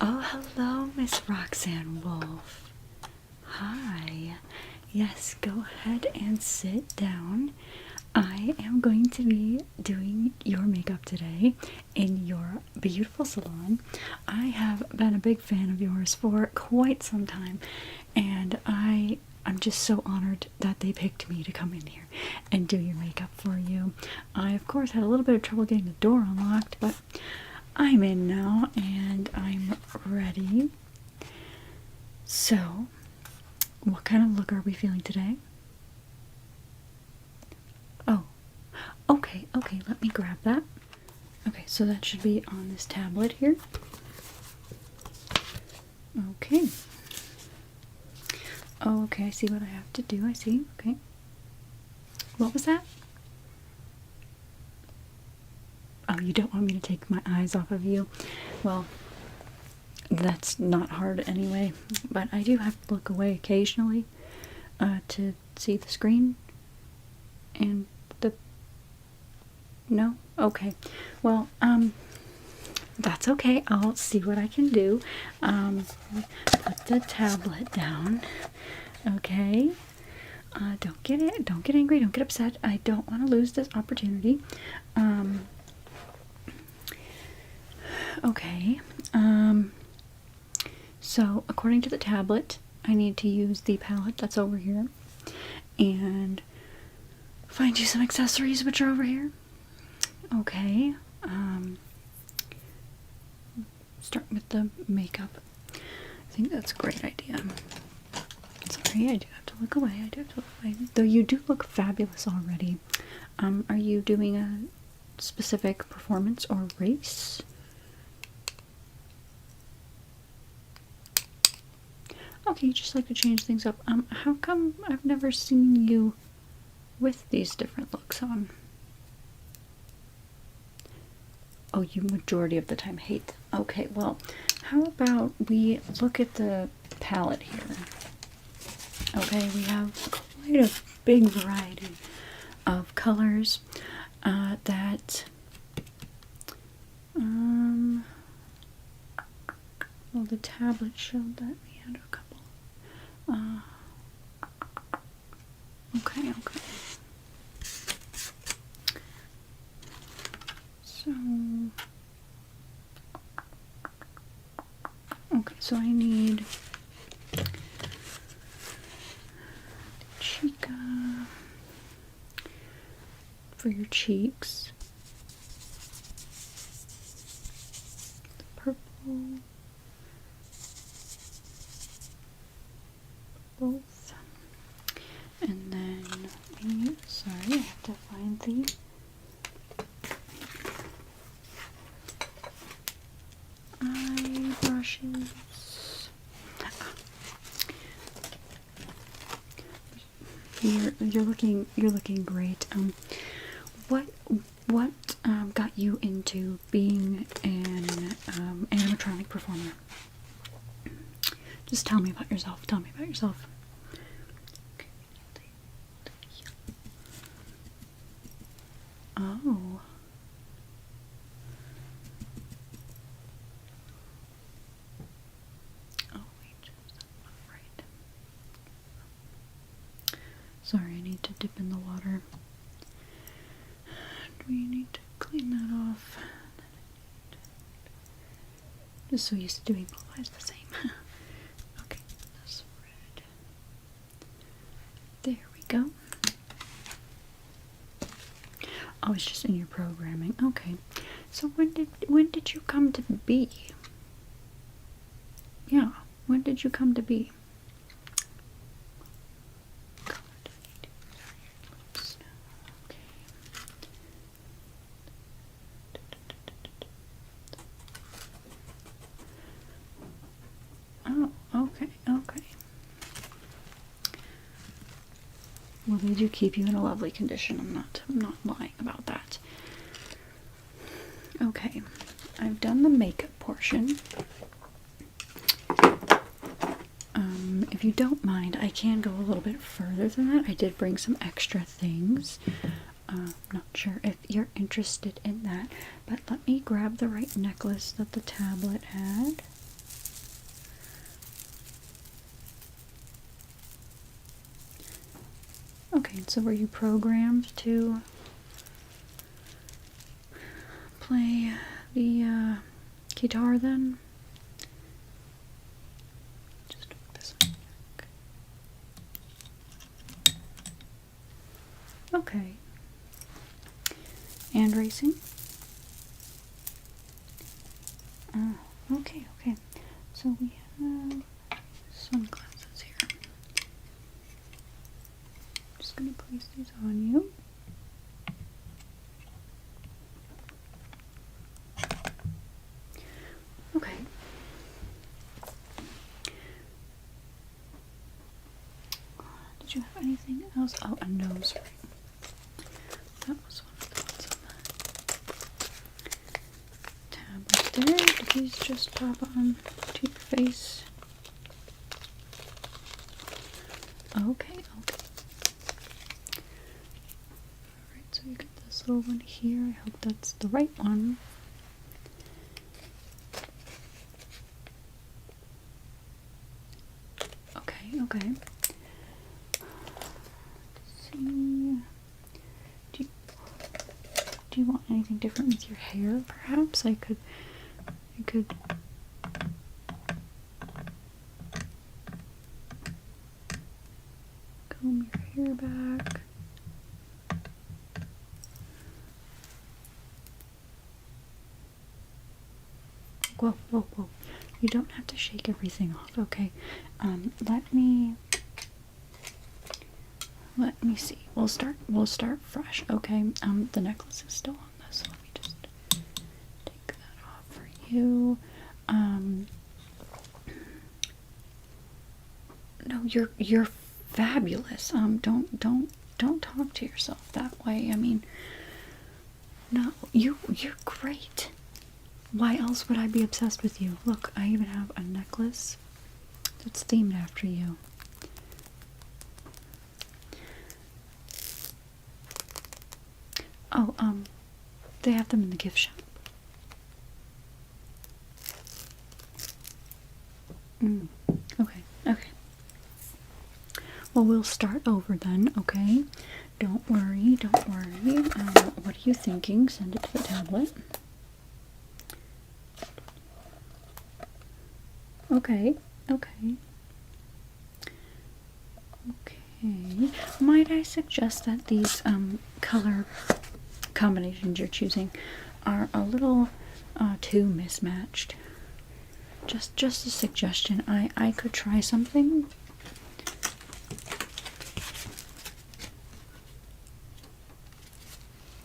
Oh, hello, Miss Roxanne Wolf. Hi. Yes, go ahead and sit down. I am going to be doing your makeup today in your beautiful salon. I have been a big fan of yours for quite some time, and I'm just so honored that they picked me to come in here and do your makeup for you. I, of course, had a little bit of trouble getting the door unlocked, but I'm in now and I'm ready. So, what kind of look are we feeling today? Oh, okay, let me grab that. Okay, so that should be on this tablet here. Okay. Oh, okay, I see what I have to do. I see. Okay. What was that? Oh, you don't want me to take my eyes off of you? Well, that's not hard anyway, but I do have to look away occasionally to see the screen. And no? Okay. Well, that's okay. I'll see what I can do. Put the tablet down. Okay. Don't get angry, don't get upset. I don't want to lose this opportunity. Okay. So according to the tablet, I need to use the palette that's over here and find you some accessories which are over here. Okay. Start with the makeup. I think that's a great idea. Sorry, I do have to look away. Though you do look fabulous already. Are you doing a specific performance or race? Okay, you just like to change things up. How come I've never seen you with these different looks on? Oh, you majority of the time hate them. Okay, well, how about we look at the palette here? Okay, we have quite a big variety of colors that, well, the tablet showed that we had a couple. Okay. So, okay, so I need Chica for your cheeks. The purple. Both. And then sorry, I have to find the eye brushes. You're looking great. What got you into being an animatronic performer? Just tell me about yourself. Oh. Oh, wait. Right. Sorry, I need to dip in the water. We need to clean that off. Just so used to doing both eyes the same. Okay, this red. There we go. Oh, it's just in your programming. Okay. So when did you come to be? Yeah, when did you come to be? Oh, okay. Well, they do keep you in a lovely condition. I'm not lying about that. Okay, I've done the makeup portion. If you don't mind, I can go a little bit further than that. I did bring some extra things. Not sure if you're interested in that, but let me grab the right necklace that the tablet had. Okay, so were you programmed to play the guitar then? Just do this one. Okay. And racing? Oh, okay, okay. So we have sunglasses here. Just gonna place these on you. Okay. Did you have anything else? Oh, a nose ring. That was one of the ones on the tablet there. Did these just pop on to your face? Okay, okay. Alright, so you got this little one here. I hope that's the right one. Okay, okay. Let's see. Do you want anything different with your hair, perhaps? I could comb your hair back. Whoa, whoa, whoa. You don't have to shake everything off, okay? Let me see. We'll start fresh, okay? The necklace is still on this, so let me just take that off for you. No, you're fabulous. Don't talk to yourself that way. I mean, no, you're great. Why else would I be obsessed with you? Look, I even have a necklace that's themed after you. Oh, they have them in the gift shop. Okay, okay. Well, we'll start over then, okay? Don't worry, don't worry. What are you thinking? Send it to the tablet. Okay, okay. Okay. Might I suggest that these color combinations you're choosing are a little too mismatched? Just a suggestion. I could try something.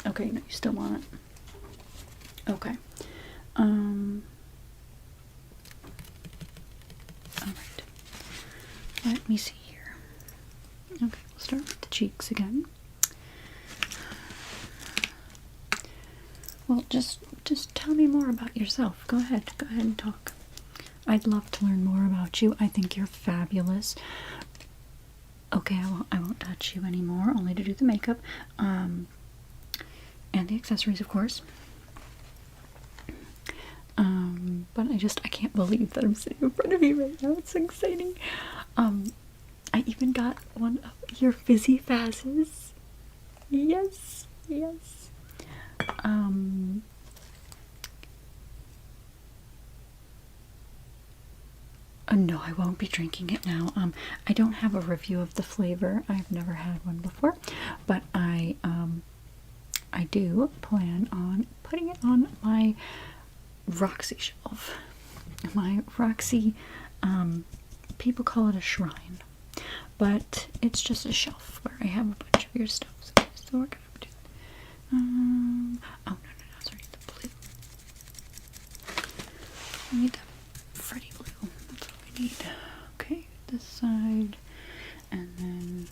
Okay, no, you still want it. Okay. Alright. Let me see here. Okay, we'll start with the cheeks again. Well, just tell me more about yourself. Go ahead and talk. I'd love to learn more about you. I think you're fabulous. Okay, I won't touch you anymore, only to do the makeup. And the accessories, of course. But I can't believe that I'm sitting in front of you right now. It's so exciting. I even got one of your fizzy fazzes. Yes, yes. No, I won't be drinking it now. I don't have a review of the flavor. I've never had one before, but I do plan on putting it on my Roxy shelf. My Roxy, people call it a shrine, but it's just a shelf where I have a bunch of your stuff. So we're gonna do. Oh no, sorry, the blue. I need that Freddy blue. That's what we need. Okay, this side, and then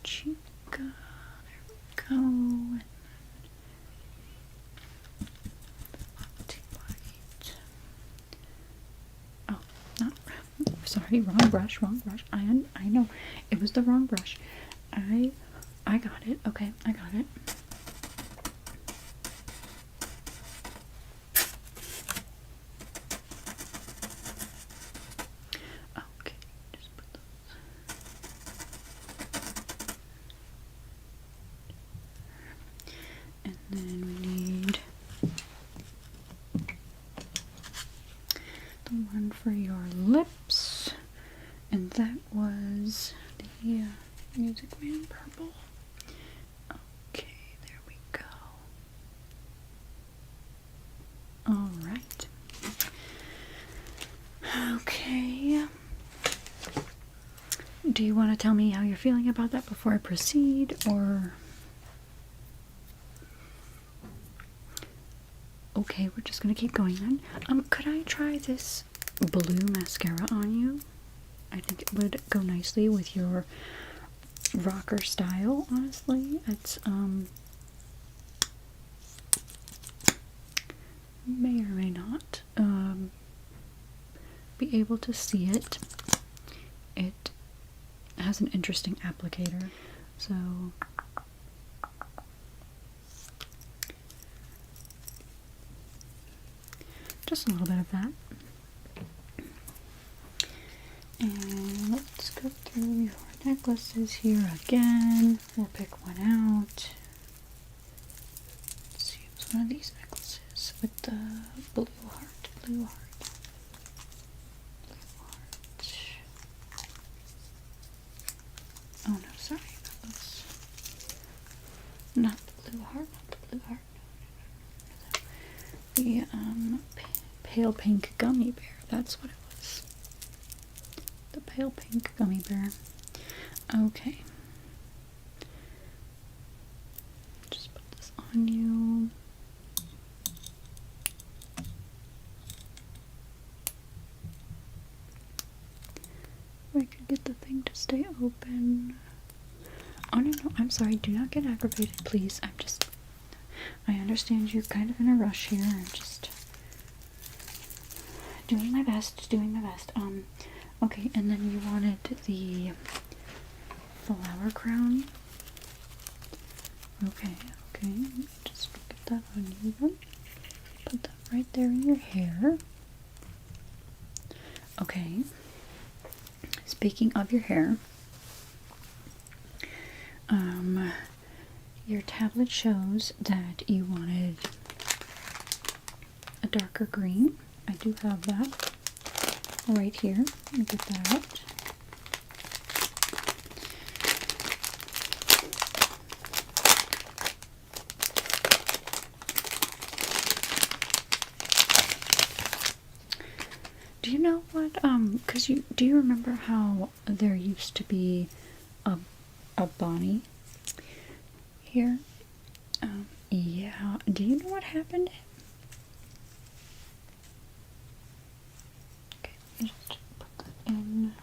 Chica. There we go. Oh, not. Sorry, wrong brush. I know it was the wrong brush. I got it. Okay, I got it. Okay, just put those Do you want to tell me how you're feeling about that before I proceed, or... Okay, we're just gonna keep going then. Could I try this blue mascara on you? I think it would go nicely with your rocker style, honestly. It's, may or may not, be able to see it. It has an interesting applicator, so... Just a little bit of that. And let's go through your necklaces here again. We'll pick one out. Let's see, it was one of these necklaces with the blue heart. Blue heart. Blue heart. Oh no, sorry. That was not the blue heart, not the blue heart. The pale pink gummy bear. That's what it was. The pale pink gummy bear. Okay. Just put this on you. If I could get the thing to stay open. Oh no, no, I'm sorry. Do not get aggravated, please. I understand you're kind of in a rush here. I'm just doing my best, okay, and then you wanted the flower crown. Okay, just get that on you then. Put that right there in your hair. Okay, speaking of your hair, your tablet shows that you wanted a darker green. I do have that right here. Let me get that out. Do you know what, do you remember how there used to be a Bonnie here? Yeah. Do you know what happened? Okay, let me just put that in.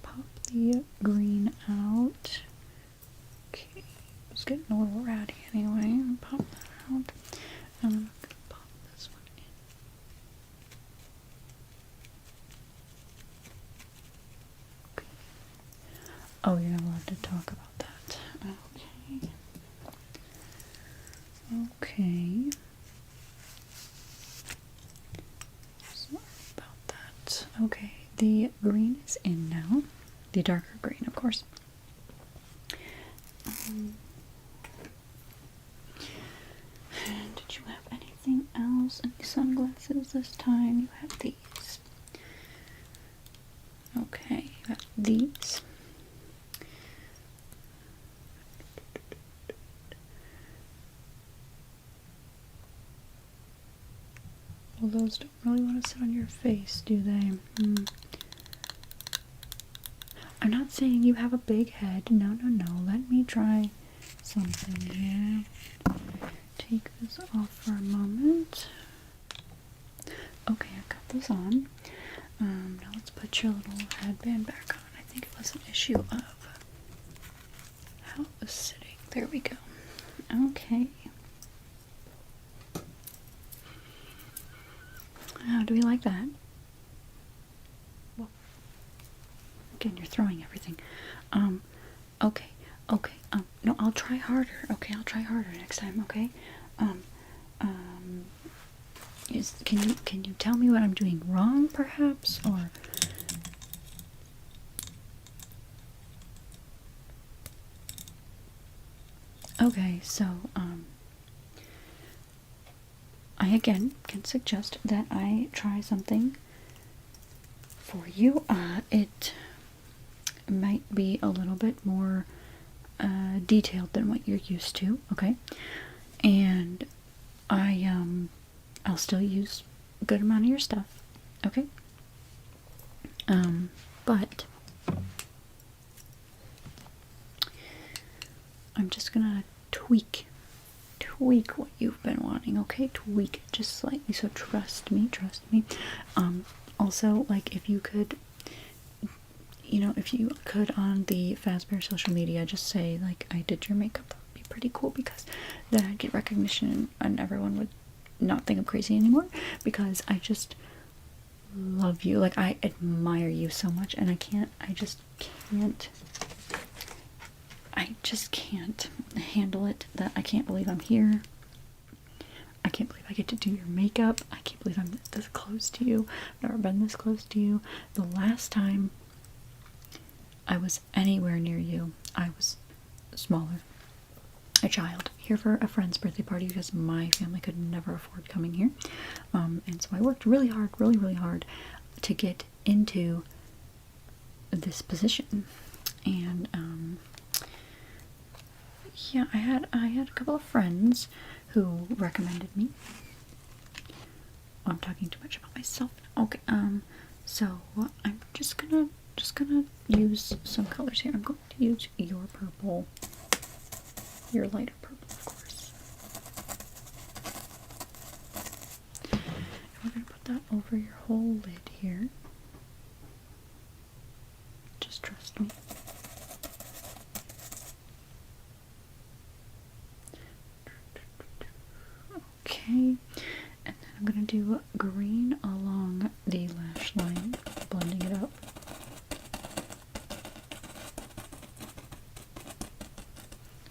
Pop the green out. Okay, it's getting a little ratty anyway. Pop that out. I'm gonna pop this one in. Okay. Oh, you're not allowed to talk about that. Okay. Okay. Sorry about that. Okay, the green is in now. The darker green, of course. And did you have anything else? Any sunglasses this time? You have these. Okay, you have these. Well, those don't really want to sit on your face, do they? I'm not saying you have a big head. No, no, no. Let me try something here. Take this off for a moment. Okay, I've got this on. Now let's put your little headband back on. I think it was an issue of how it was sitting. There we go. Okay. How do we like that? Well, again, you're throwing everything. Okay. No, I'll try harder. Okay, I'll try harder next time, okay? Can you tell me what I'm doing wrong, perhaps, or... Okay, so, I again can suggest that I try something for you. It might be a little bit more detailed than what you're used to, okay? And I'll still use a good amount of your stuff, okay? But I'm just gonna tweak what you've been wanting, okay? Tweak it just slightly, so trust me. Also, like, if you could, if you could on the Fazbear social media, just say, like, I did your makeup, that would be pretty cool, because then I'd get recognition and everyone would not think I'm crazy anymore, because I just love you. Like, I admire you so much, and I just can't handle it. That I can't believe I'm here. I can't believe I get to do your makeup. I can't believe I'm this close to you. I've never been this close to you. The last time I was anywhere near you, I was smaller. A child here for a friend's birthday party because my family could never afford coming here. And so I worked really hard, really hard to get into this position. And yeah, I had a couple of friends who recommended me. Oh, I'm talking too much about myself. Okay, so I'm just gonna use some colors here. I'm going to use your purple, your lighter purple, of course. And we're gonna put that over your whole lid here. Just trust me. Okay, and then I'm gonna do green along the lash line, blending it up.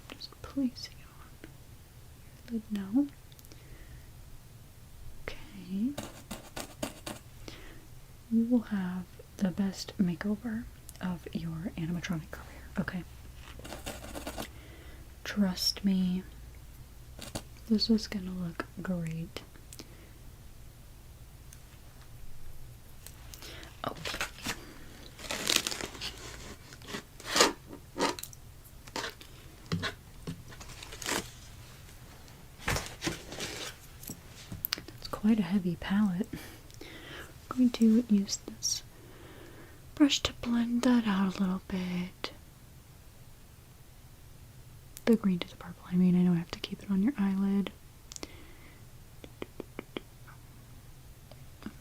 Just placing it on your lid now. Okay, you will have the best makeover of your animatronic career. Okay, trust me. This is gonna look great. Okay. That's quite a heavy palette. I'm going to use this brush to blend that out a little bit. The green to the purple, I mean. I know I have to keep it on your eyelid.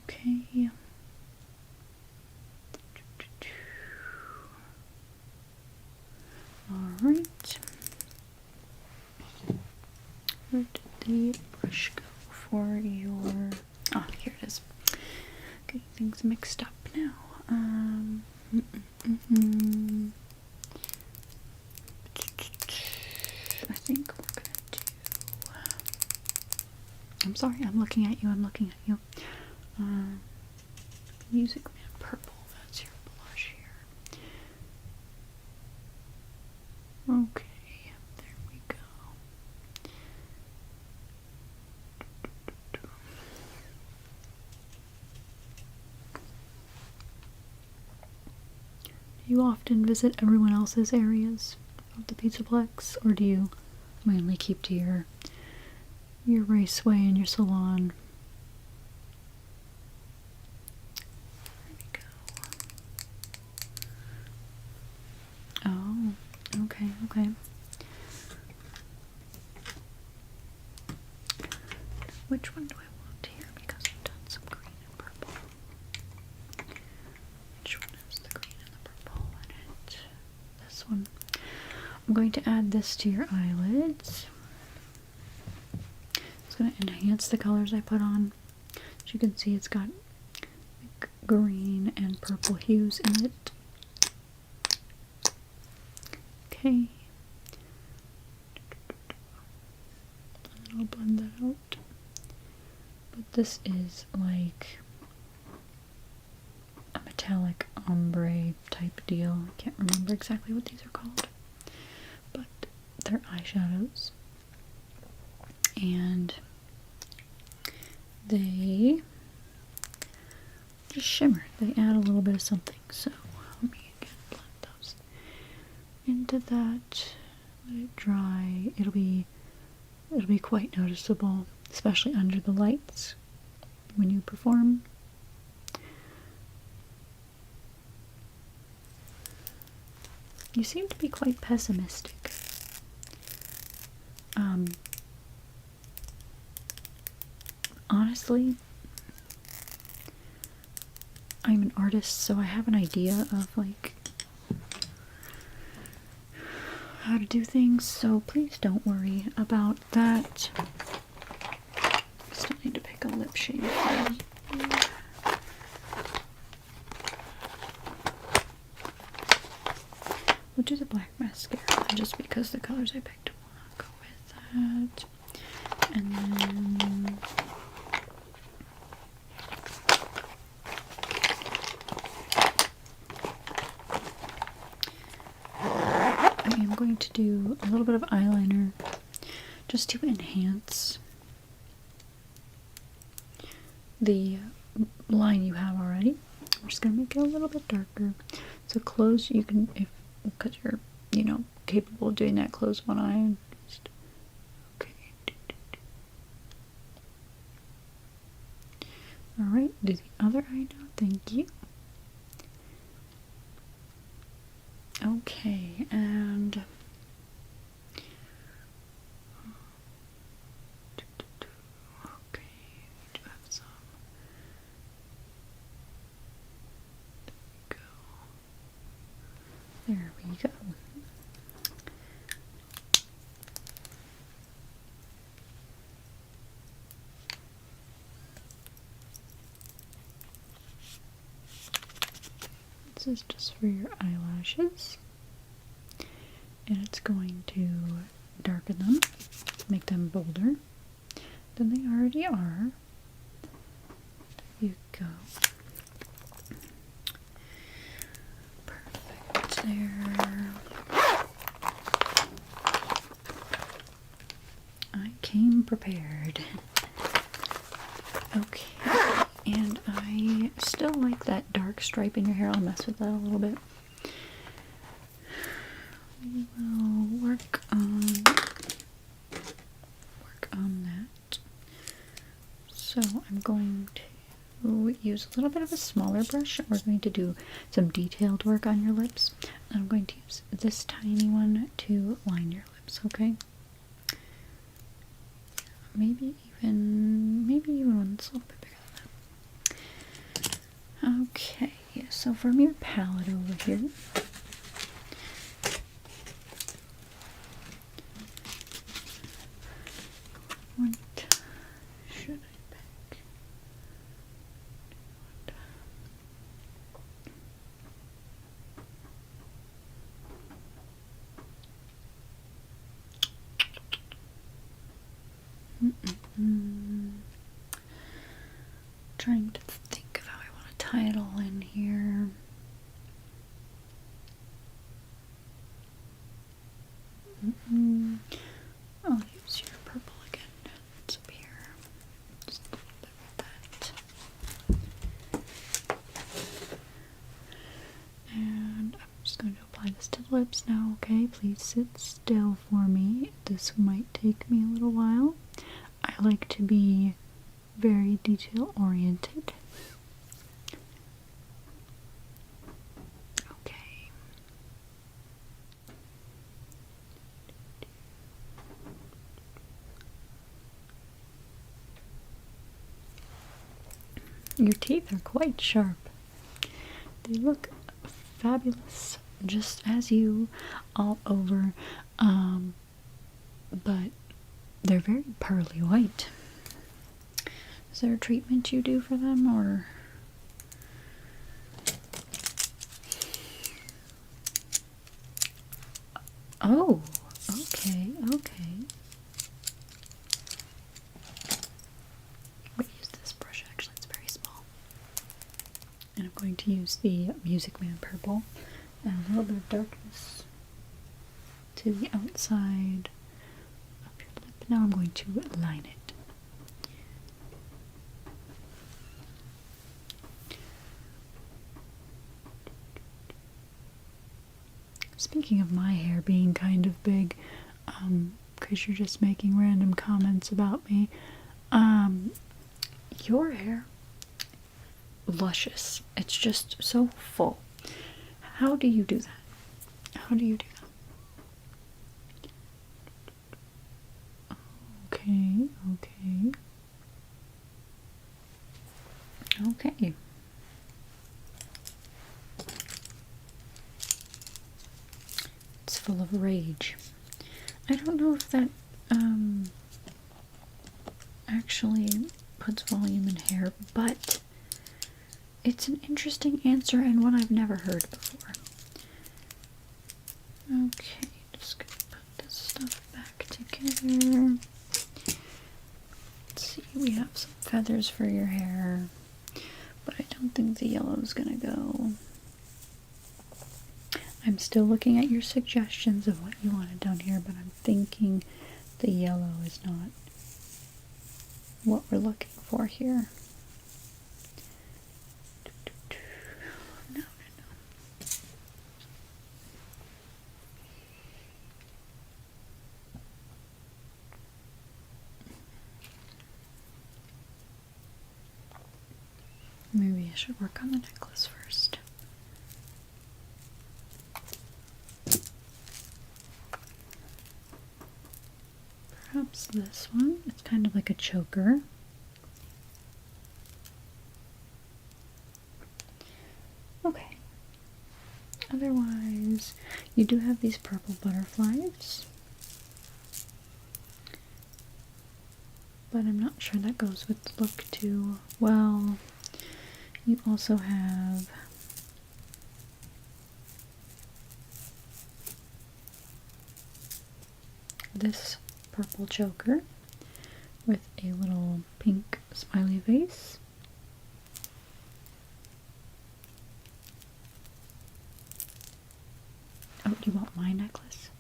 Okay. Alright. Where did the brush go for your... Ah, here it is. Getting things mixed up now. I think we're gonna do... I'm sorry, I'm looking at you. Music Man Purple, that's your blush here. Okay, there we go. Do you often visit everyone else's areas of the Pizzaplex, or do you mainly keep to your raceway and your salon? There we go. Oh, okay. Which one do I want here? Because I've done some green and purple. Which one has the green and the purple in it? This one. I'm going to add this to your eyelids. It's going to enhance the colors I put on. As you can see, it's got like green and purple hues in it. Okay. And I'll blend that out. But this is like a metallic ombre type deal. I can't remember exactly what these are called. But they're eyeshadows. And they just shimmer. They add a little bit of something. So let me again blend those into that. Let it dry. It'll be quite noticeable, especially under the lights when you perform. You seem to be quite pessimistic. Honestly, I'm an artist, so I have an idea of like how to do things, so please don't worry about that. Still need to pick a lip shade. We'll do the black mascara just because the colors I picked will go with that. And then I am going to do a little bit of eyeliner just to enhance the line you have already. I'm just going to make it a little bit darker. So close, you can, because you're, you know, capable of doing that, close one eye and just, okay. Alright, do the other eye now, thank you. Okay, and okay, we do have some. There we go. This is just for your eyelashes, and it's going to darken them, make them bolder than they already are. There you go. Perfect there. I came prepared. Okay. And I still like that dark stripe in your hair. I'll mess with that a little bit. We will work on that. So I'm going to use a little bit of a smaller brush. We're going to do some detailed work on your lips. I'm going to use this tiny one to line your lips, okay? Maybe even one that's a little bit bigger than that. Okay, so from your palette over here, what should I pick? Trying to think of how I want to tie it all in here. I'll use your purple again. It's up here. Just a little bit of that. And I'm just going to apply this to the lips now, okay? Please sit still for me. This might take me a little while. I like to be very detail oriented. Okay. Your teeth are quite sharp. They look fabulous, just as you, all over, but they're very pearly white. Is there a treatment you do for them, or? Oh, okay. We'll use this brush, actually, it's very small. And I'm going to use the Music Man purple and a little bit of darkness to the outside of your lip. Now I'm going to line it. Speaking of my hair being kind of big, because you're just making random comments about me, your hair, luscious. It's just so full. How do you do that? How do you do that? Okay, okay. Okay. It's full of rage. I don't know if that actually puts volume in hair, but it's an interesting answer and one I've never heard before. Okay, just gonna put this stuff back together. Let's see, we have some feathers for your hair, but I don't think the yellow is gonna go. I'm still looking at your suggestions of what you wanted down here, but I'm thinking the yellow is not what we're looking for here. No, no, no. Maybe I should work on the necklace first. Perhaps this one. It's kind of like a choker. Okay. Otherwise, you do have these purple butterflies. But I'm not sure that goes with the look too well. You also have this purple choker with a little pink smiley face. Oh, do you want my necklace?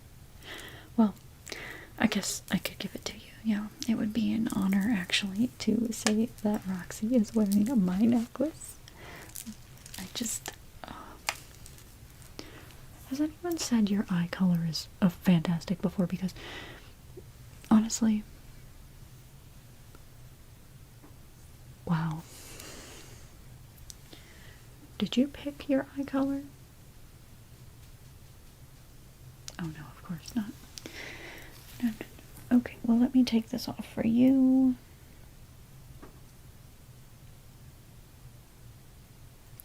Well, I guess I could give it to you. Yeah, it would be an honor actually to say that Roxy is wearing my necklace. I just... Has anyone said your eye color is fantastic before? Because honestly, wow. Did you pick your eye color? Oh no, of course not. No, no, no. Okay, well let me take this off for you.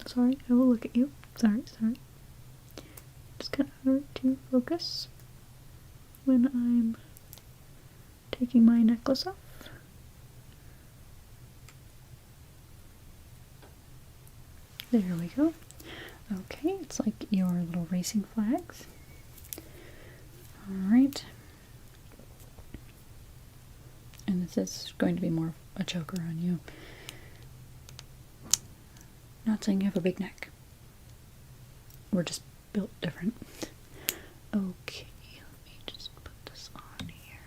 Sorry, I will look at you. Sorry, sorry. Just kind of hard to focus when I'm taking my necklace off. There we go. Okay, it's like your little racing flags. Alright. And this is going to be more of a choker on you. Not saying you have a big neck. We're just built different. Okay, let me just put this on here.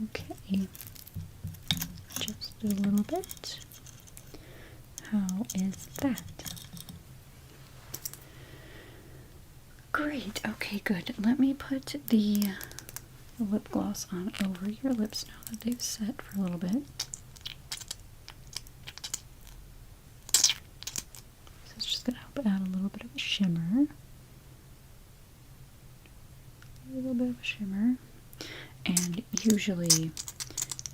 Okay. Just a little bit. How is that? Great, okay, good. Let me put the lip gloss on over your lips now that they've set for a little bit. So it's just gonna help add a little bit of a shimmer. A little bit of a shimmer. And usually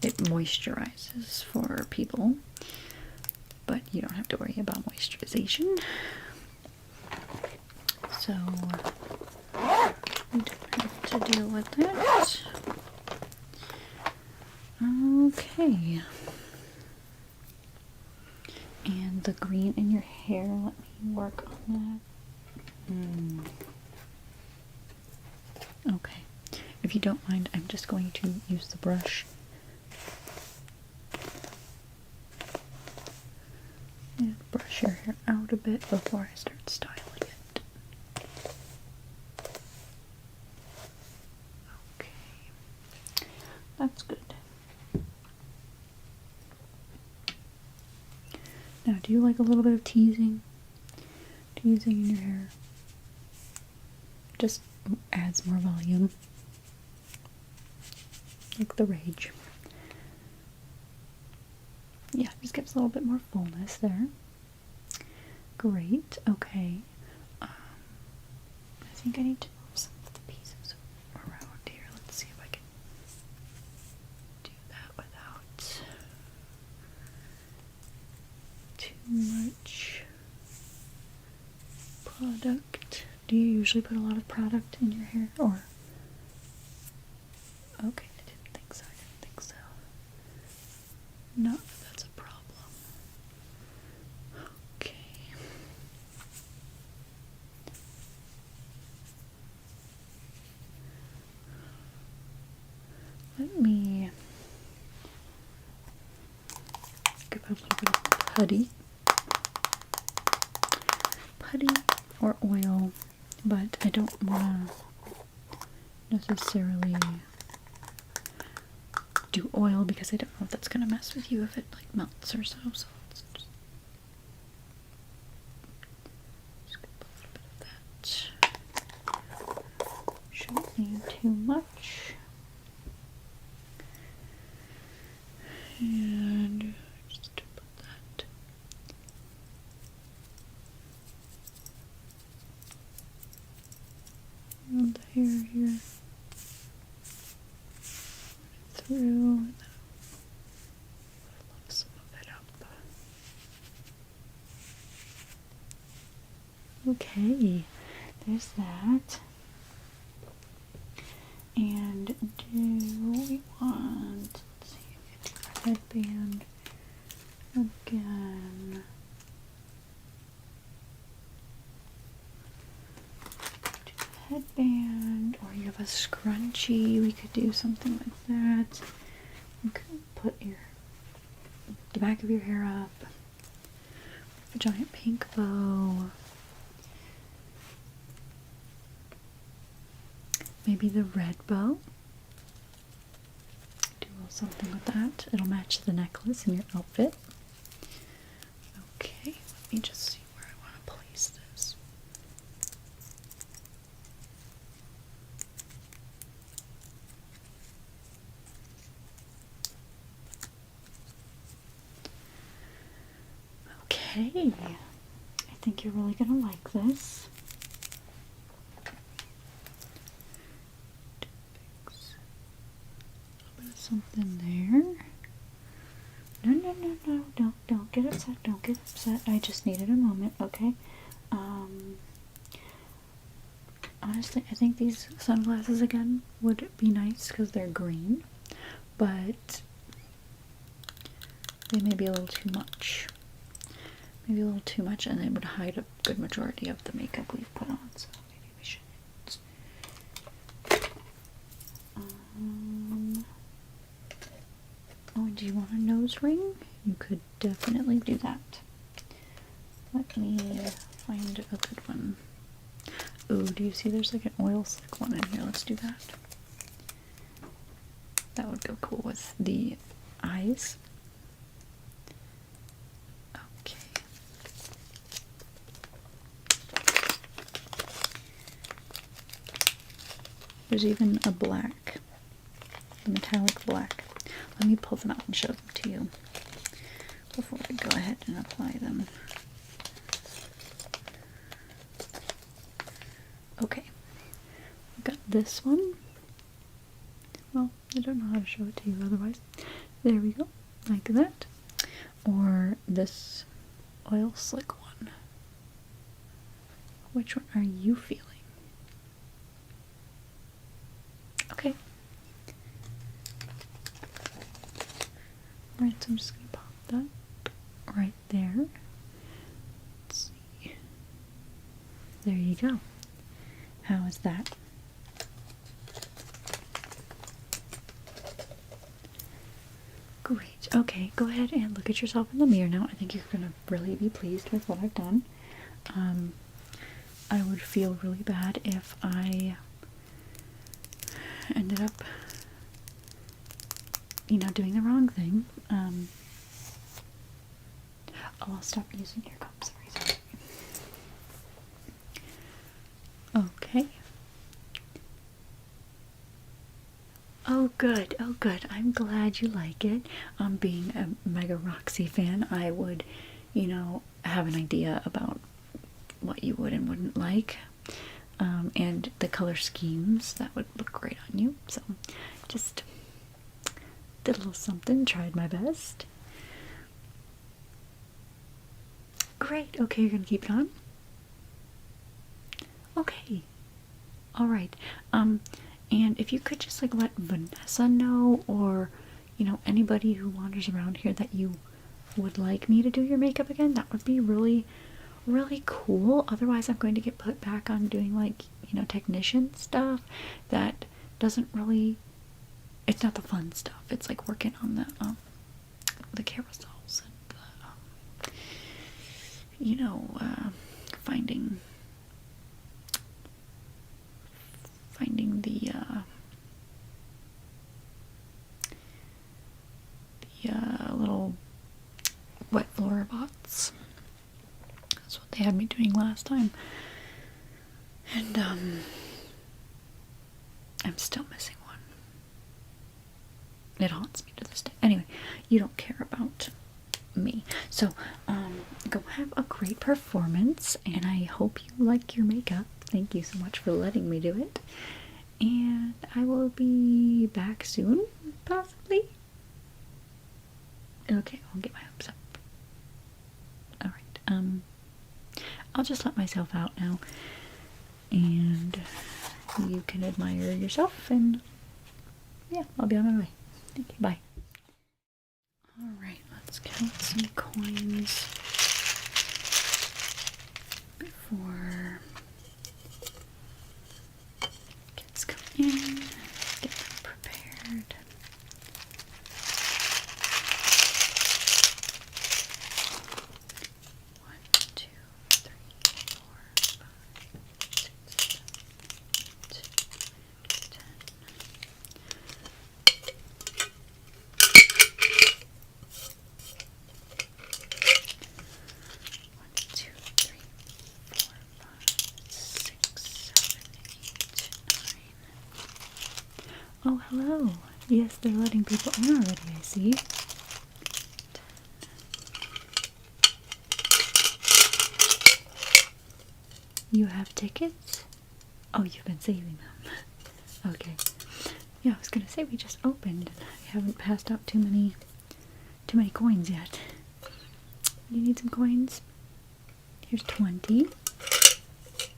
it moisturizes for people, but you don't have to worry about moisturization. So we don't have to deal with that. Okay. And the green in your hair, let me work on that. Okay. If you don't mind, I'm just going to use the brush. And brush your hair out a bit before I start styling it. Okay. That's good. Now, do you like a little bit of teasing? Teasing in your hair. Just adds more volume. Like the rage. Yeah, just gives a little bit more fullness there. Great, okay. think I need to move some of the pieces around here. Let's see if I can do that without too much product. Do you usually put a lot of product in your hair, or? Okay, I didn't think so. Not that that's a problem. Okay. Let me give a little bit of putty or oil, but I don't want to necessarily do oil because I don't know if that's gonna mess with you if it like melts or so. So let's just get a little bit of that. Shouldn't need too much. And just put that around the hair here. Through, and then fluff some of it up. Okay, there's that. And do we want, let's see, a headband again. Headband, or you have a scrunchie, we could do something like that. You could put the back of your hair up, a giant pink bow, maybe the red bow. Do a little something with that. It'll match the necklace in your outfit. Okay, let me just see where I want to place this. Okay, I think you're really gonna like this. Fix a little bit of something there. No, don't get upset, don't get upset. I just needed a moment, okay? Honestly, I think these sunglasses again would be nice because they're green, but they may be a little too much. Maybe a little too much, and it would hide a good majority of the makeup we've put on, so maybe we shouldn't. Oh, and do you want a nose ring? You could definitely do that. Let me find a good one. Ooh, do you see there's like an oil slick one in here? Let's do that. That would go cool with the eyes. Okay. There's even a black, the metallic black. Let me pull them out and show them to you before I go ahead and apply them. Okay, I've got this one. Well, I don't know how to show it to you otherwise. There we go, like that. Or this oil slick one. Which one are you feeling? Okay. Alright, so I'm just going to pop that right there. Let's see. There you go. How is that? Great. Okay, go ahead and look at yourself in the mirror now. I think you're going to really be pleased with what I've done. I would feel really bad if I ended up, you know, doing the wrong thing. I'll stop using your cup. Sorry. Okay. Oh good, oh good. I'm glad you like it. Being a mega Roxy fan, I would, you know, have an idea about what you would and wouldn't like. and the color schemes that would look great on you. So just did a little something, tried my best. Great. Okay, you're gonna keep it on? Okay. All right. And if you could just like let Vanessa know, or you know, anybody who wanders around here that you would like me to do your makeup again, that would be really, really cool. Otherwise, I'm going to get put back on doing like, you know, technician stuff that doesn't really, it's not the fun stuff. It's like working on the carousels and the, you know, finding the little wet floor bots. That's what they had me doing last time. And I'm still missing one. It haunts me to this day. Anyway, you don't care about me. So, go have a great performance, and I hope you like your makeup. Thank you so much for letting me do it. And I will be back soon, possibly. Okay, I'll get my hopes up. Alright, I'll just let myself out now, and you can admire yourself, and yeah, I'll be on my way. Thank you, bye. Alright, let's count some coins before kids come in, get them prepared. 1, 2, 3, 4, 5, 6, 7, 8, 10. 1, 2, 3, 4, 5, 6, 7, 8, 9. Oh, hello. Yes, they're letting people in already, I see. 10. You have tickets? Oh, you've been saving them. Okay. Yeah, I was gonna say we just opened and I haven't passed out too many coins yet. You need some coins? Here's 20.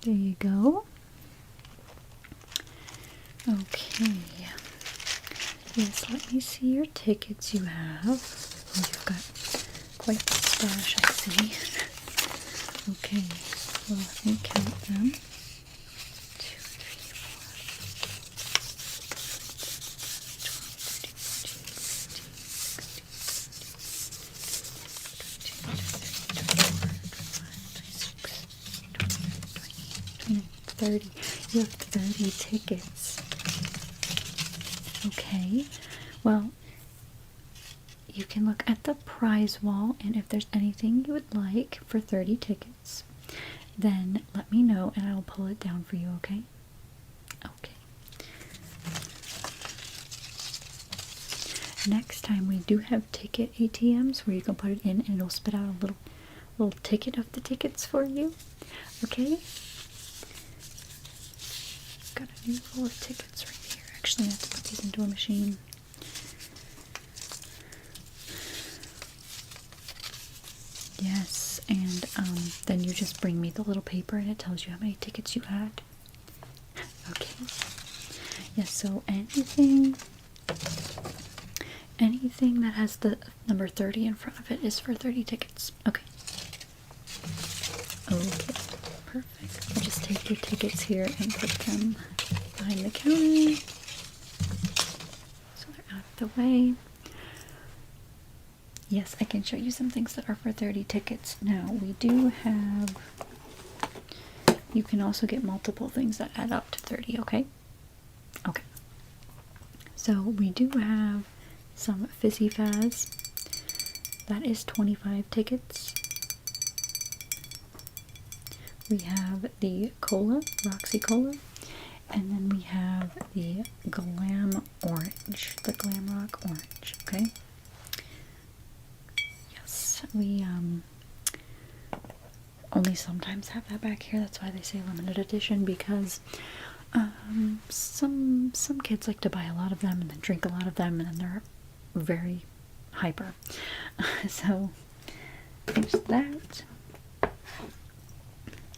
There you go. Okay. Yes, let me see your tickets you have. Oh, you've got quite the stash, I see. Okay, well, let me count them. 2, 3, 4, 30. You have 30 tickets. Okay, well, you can look at the prize wall, and if there's anything you would like for 30 tickets, then let me know and I'll pull it down for you, okay? Okay. Next time we do have ticket ATMs where you can put it in and it'll spit out a little ticket of the tickets for you, okay? Got a new roll of tickets right here. Actually, I have to put these into a machine. Yes, and then you just bring me the little paper and it tells you how many tickets you had. Okay. Yes, so anything that has the number 30 in front of it is for 30 tickets. Okay. Okay, perfect. I'll just take your tickets here and put them behind the counter so they're out of the way. Yes, I can show you some things that are for 30 tickets. Now, we do have, you can also get multiple things that add up to 30, okay? Okay. So, we do have some Fizzy Fazz. That is 25 tickets. We have the Cola, Roxy Cola. And then we have the Glam Orange, the Glam Rock Orange, okay? only sometimes have that back here. That's why they say limited edition, because some kids like to buy a lot of them and then drink a lot of them, and then they're very hyper. So there's that.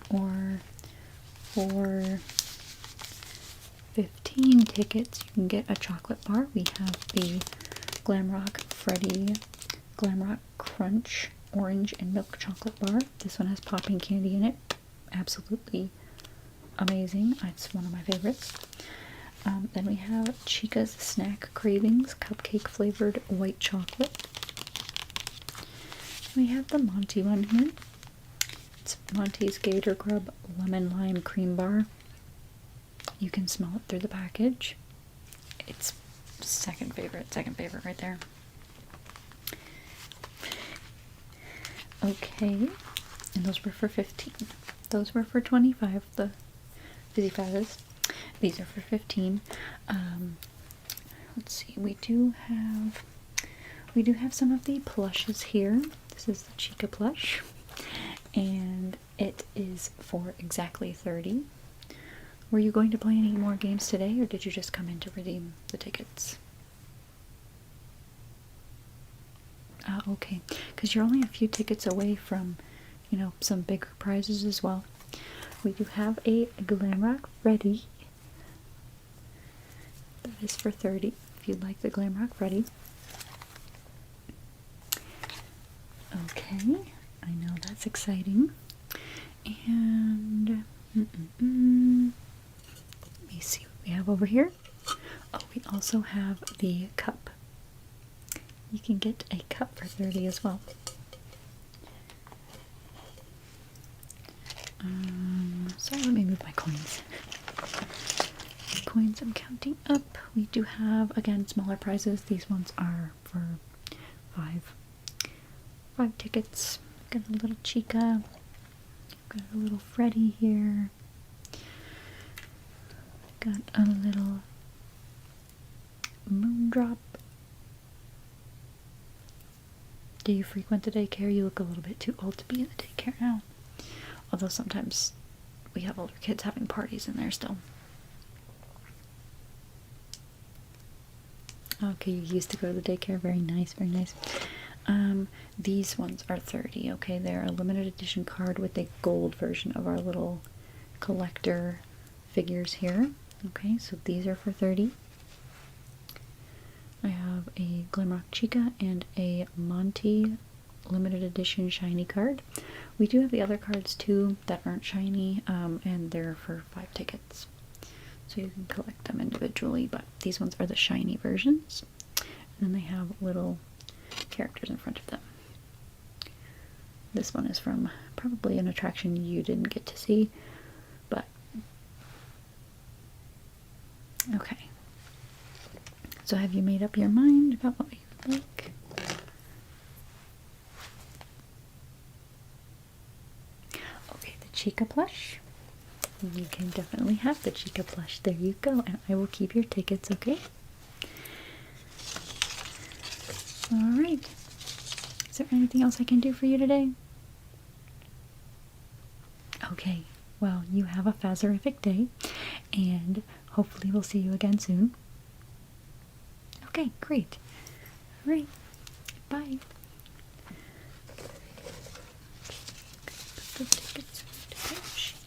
Or for 15 tickets, you can get a chocolate bar. We have the Glamrock Freddy Glamrock Crunch Orange and Milk Chocolate Bar. This one has popping candy in it. Absolutely amazing. It's one of my favorites. Then we have Chica's Snack Cravings Cupcake Flavored White Chocolate. We have the Monty one here. It's Monty's Gator Grub Lemon Lime Cream Bar. You can smell it through the package. It's second favorite right there. Okay, and those were for 15. Those were for 25, the Fizzy Fizzes. These are for 15. Let's see, we do have some of the plushes here. This is the Chica plush, and it is for exactly 30. Were you going to play any more games today, or did you just come in to redeem the tickets? Okay, because you're only a few tickets away from, you know, some bigger prizes as well. We do have a Glamrock Freddy. That is for 30, if you'd like the Glamrock Freddy. Okay, I know that's exciting. And let me see what we have over here. Oh, we also have the cup. You can get a cup for 30 as well. Sorry, let me move my coins. Coins I'm counting up. We do have, again, smaller prizes. These ones are for 5 tickets. Got a little Chica. Got a little Freddy here. Got a little Moondrop. Do you frequent the daycare? You look a little bit too old to be in the daycare now. Although sometimes we have older kids having parties in there still. Okay, you used to go to the daycare. Very nice, very nice. These ones are 30, okay? They're a limited edition card with a gold version of our little collector figures here. Okay, so these are for 30. I have a Glamrock Chica and a Monty limited edition shiny card. We do have the other cards too that aren't shiny, and they're for 5 tickets. So you can collect them individually, but these ones are the shiny versions. And then they have little characters in front of them. This one is from probably an attraction you didn't get to see, but okay. So have you made up your mind about what you would like? Okay, the Chica plush. You can definitely have the Chica plush. There you go. And I will keep your tickets, okay? Alright. Is there anything else I can do for you today? Okay. Well, you have a fazerific day, and hopefully we'll see you again soon. Okay, great. All right. Bye. Put the tickets into the machine.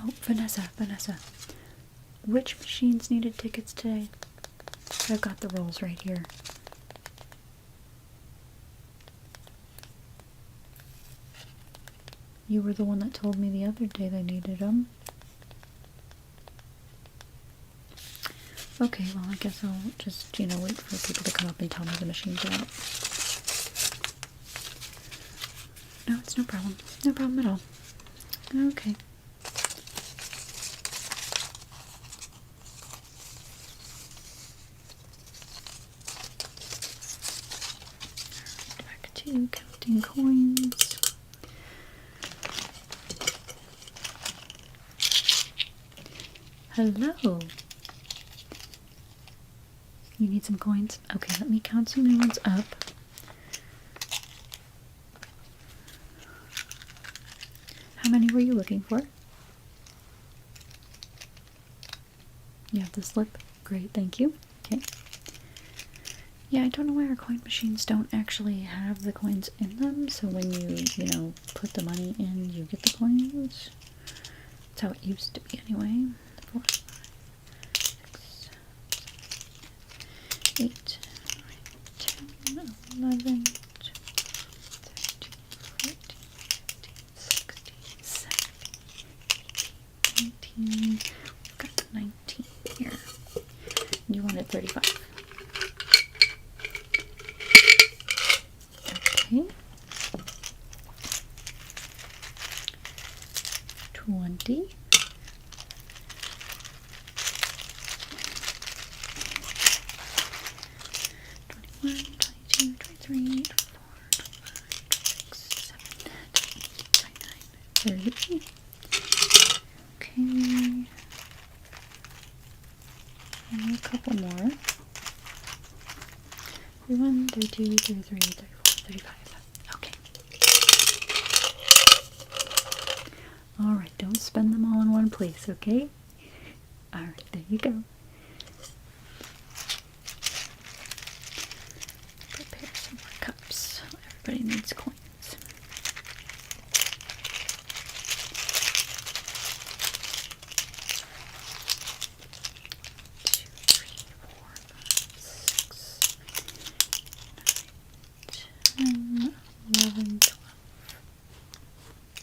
Oh, Vanessa. Which machines needed tickets today? I've got the rolls right here. You were the one that told me the other day they needed them. Okay, well, I guess I'll just, wait for people to come up and tell me the machines are out. No, it's no problem. No problem at all. Okay. Back to counting coins. hello. You need some coins? Okay, let me count some new ones up. How many were you looking for? You have the slip? Great, thank you. Okay. Yeah, I don't know why our coin machines don't actually have the coins in them, so when you put the money in, you get the coins. That's how it used to be anyway. 4, 5, 6, 7, 8, 9, 10, 11, 12, 13, 14, 15, 16, 17, 18, 19. We've got 19 here. You wanted 35. Okay. 20. 21, 22, 23, 24, 25, 26, 27, 28, 29, 30. Okay. And a couple more. 31, 32, 33, 34, 35. Okay. Alright, don't spend them all in one place, okay? Alright, there you go. Prepare some more cups. Everybody needs coins. 2, 3, 4, 5, 6, 9, 10, 11, 12,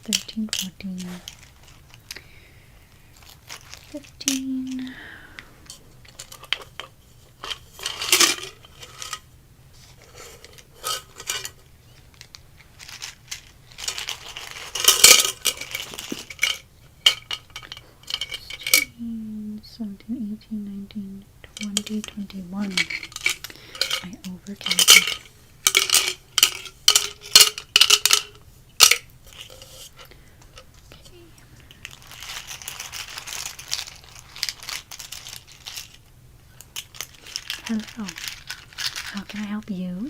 13, 14, 15. 16, 17, 18, 19, 20, 21. I overcounted. Okay. Hello. How can I help you?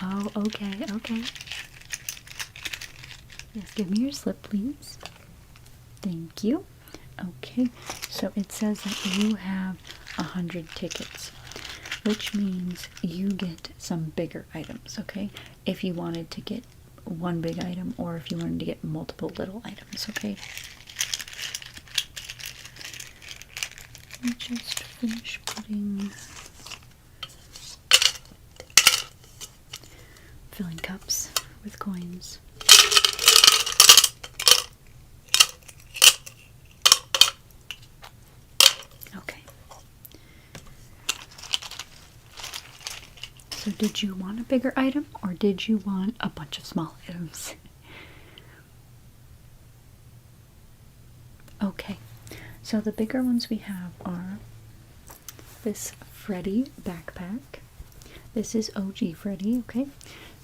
Oh, okay, okay. Yes, give me your slip, please. Thank you. Okay, so it says that you have 100 tickets, which means you get some bigger items, okay? If you wanted to get one big item or if you wanted to get multiple little items, okay? Let me just finish filling cups with coins. Okay. So did you want a bigger item or did you want a bunch of small items? Okay. So the bigger ones we have are this Freddy backpack. This is OG Freddy, okay?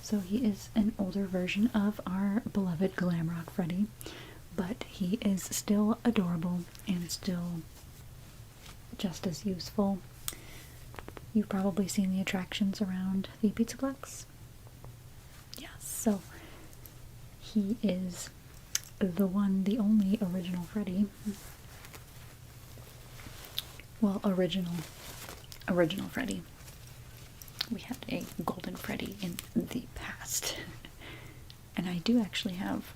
So he is an older version of our beloved Glamrock Freddy, but he is still adorable and still just as useful. You've probably seen the attractions around the Pizzaplex. Yes, so he is the only original Freddy. Well, original Freddy. We had a golden Freddy in the past. And I do actually have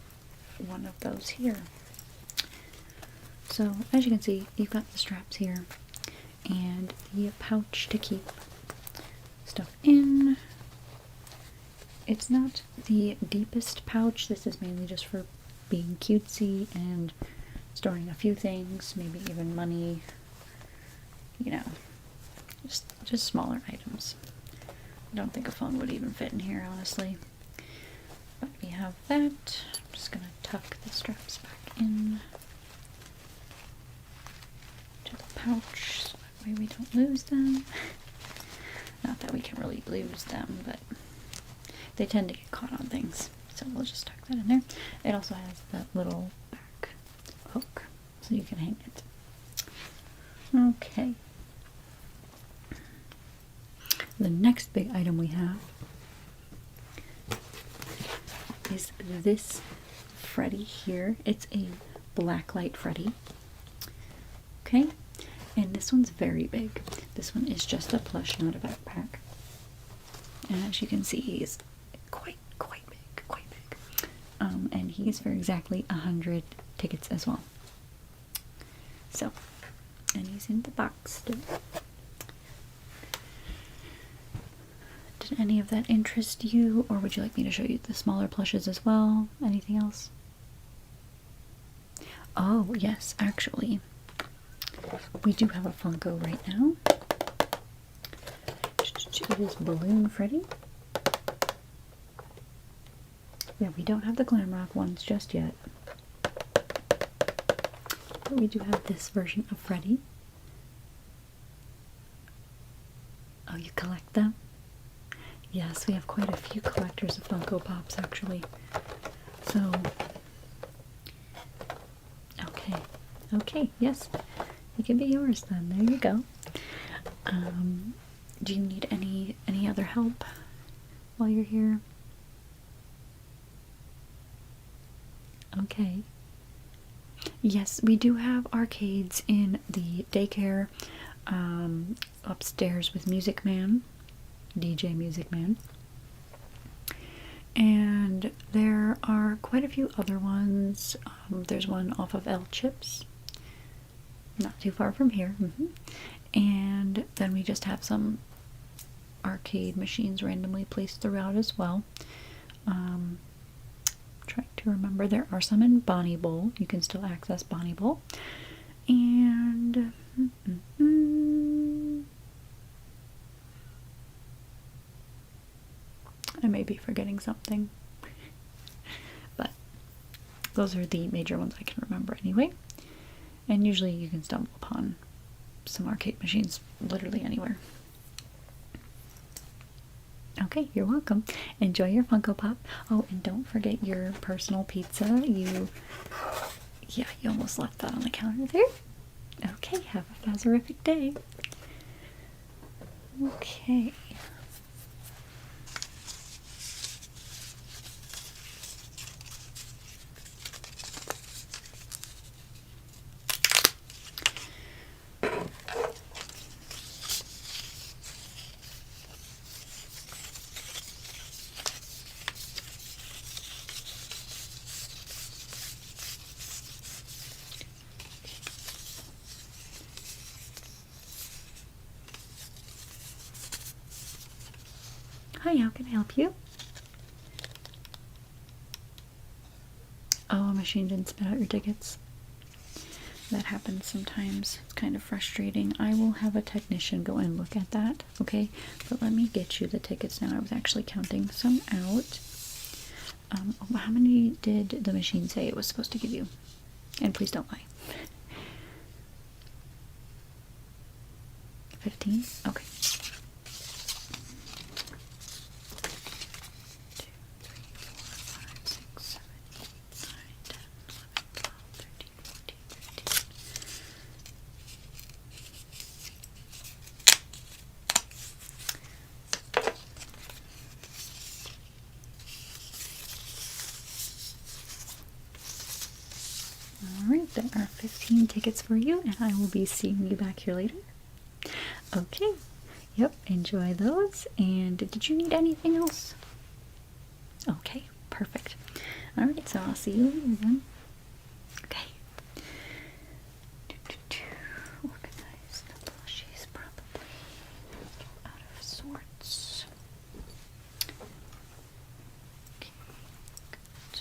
one of those here. So, as you can see, you've got the straps here. And the pouch to keep stuff in. It's not the deepest pouch. This is mainly just for being cutesy and storing a few things, maybe even money, you know, just smaller items. I don't think a phone would even fit in here, honestly. But we have that. I'm just gonna tuck the straps back in to the pouch so that way we don't lose them. Not that we can really lose them, but they tend to get caught on things. So we'll just tuck that in there. It also has that little back so you can hang it. Okay. The next big item we have is this Freddy here. It's a blacklight Freddy. Okay, and this one's very big. This one is just a plush, not a backpack. And as you can see, he's quite big. And he's for exactly 100 tickets as well. So, and he's in the box still. Did any of that interest you, or would you like me to show you the smaller plushes as well? Anything else? Oh, yes, actually, we do have a Funko right now. It is Balloon Freddy. Yeah, we don't have the Glamrock ones just yet. But we do have this version of Freddy. Oh, you collect them? Yes, we have quite a few collectors of Funko Pops, actually. So, okay, yes, it can be yours then. There you go. Do you need any other help while you're here? Okay. Yes, we do have arcades in the daycare, upstairs with Music Man, DJ Music Man. And there are quite a few other ones. There's one off of El Chips, not too far from here. And then we just have some arcade machines randomly placed throughout as well. Trying to remember, there are some in Bonnie Bowl. You can still access Bonnie Bowl. And I may be forgetting something, but those are the major ones I can remember anyway. And usually you can stumble upon some arcade machines literally anywhere. Okay, you're welcome. Enjoy your Funko Pop. Oh, and don't forget your personal pizza. You almost left that on the counter there. Okay, have a Fazerific day. Okay. Hi, how can I help you? Oh, a machine didn't spit out your tickets. That happens sometimes. It's kind of frustrating. I will have a technician go and look at that, okay? But let me get you the tickets now. I was actually counting some out. How many did the machine say it was supposed to give you? And please don't lie. 15? Okay. 2, 3, 4, 5, 6, 7, 8, 9, 10, 11, 12, 13, 14, 15. Alright, there are 15 tickets for you, and I will be seeing you back here later. Okay, yep, enjoy those. And did you need anything else? Okay, perfect. Alright, so I'll see you later then. Okay. Organize the plushies, probably out of sorts. Okay, good.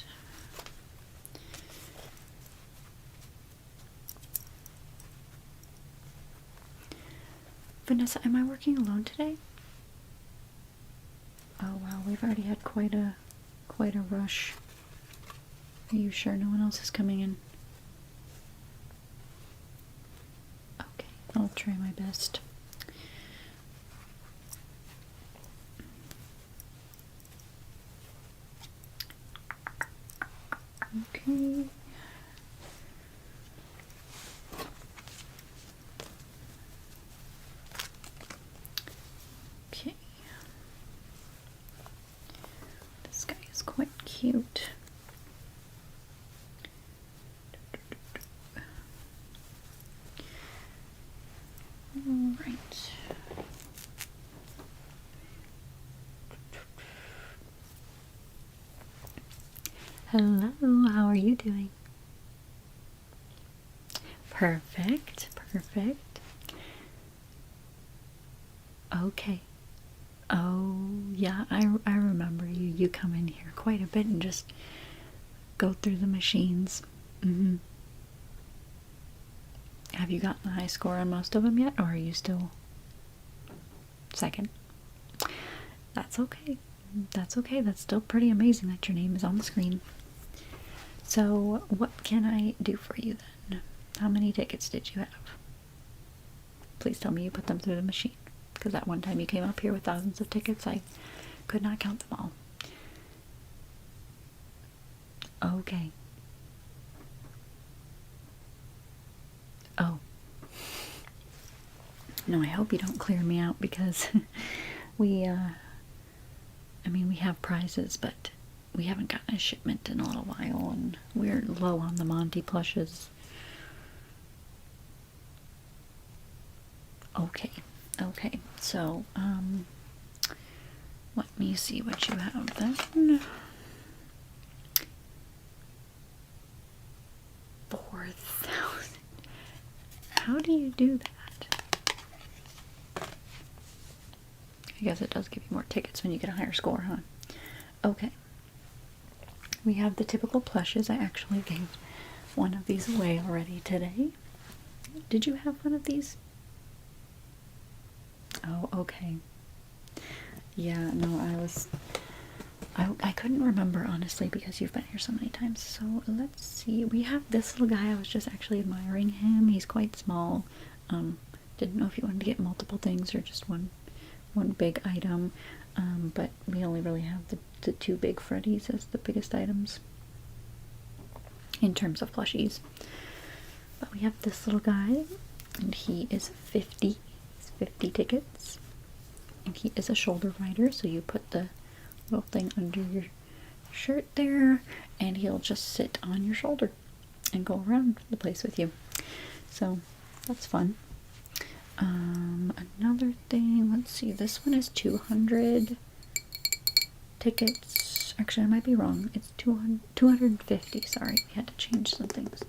Vanessa, am I working alone today? Oh wow, we've already had quite a rush. Are you sure no one else is coming in? Okay, I'll try my best. Okay. cute. All right. Hello, how are you doing? Perfect, perfect. Okay. Oh, yeah, I remember you. You come in here quite a bit and just go through the machines. Mm-hmm. Have you gotten a high score on most of them yet, or are you still second? That's okay. That's okay. That's still pretty amazing that your name is on the screen. So, what can I do for you then? How many tickets did you have? Please tell me you put them through the machine. Because that one time you came up here with thousands of tickets, I could not count them all. Okay. Oh. No, I hope you don't clear me out because we have prizes, but we haven't gotten a shipment in a little while, and we're low on the Monty plushes. Okay, okay, so, let me see what you have then. 4,000. How do you do that? I guess it does give you more tickets when you get a higher score, huh? Okay. We have the typical plushes. I actually gave one of these away already today. Did you have one of these? Oh, okay. Yeah, no, I couldn't remember, honestly, because you've been here so many times. So, let's see. We have this little guy. I was just actually admiring him. He's quite small. Didn't know if you wanted to get multiple things or just one big item. But we only really have the two big Freddies as the biggest items in terms of plushies. But we have this little guy, and he is 50. It's 50 tickets. And he is a shoulder rider, so you put the little thing under your shirt there, and he'll just sit on your shoulder and go around the place with you. So that's fun. Another thing, let's see, this one is 200 tickets. Actually, I might be wrong. It's 250. Sorry, we had to change some things.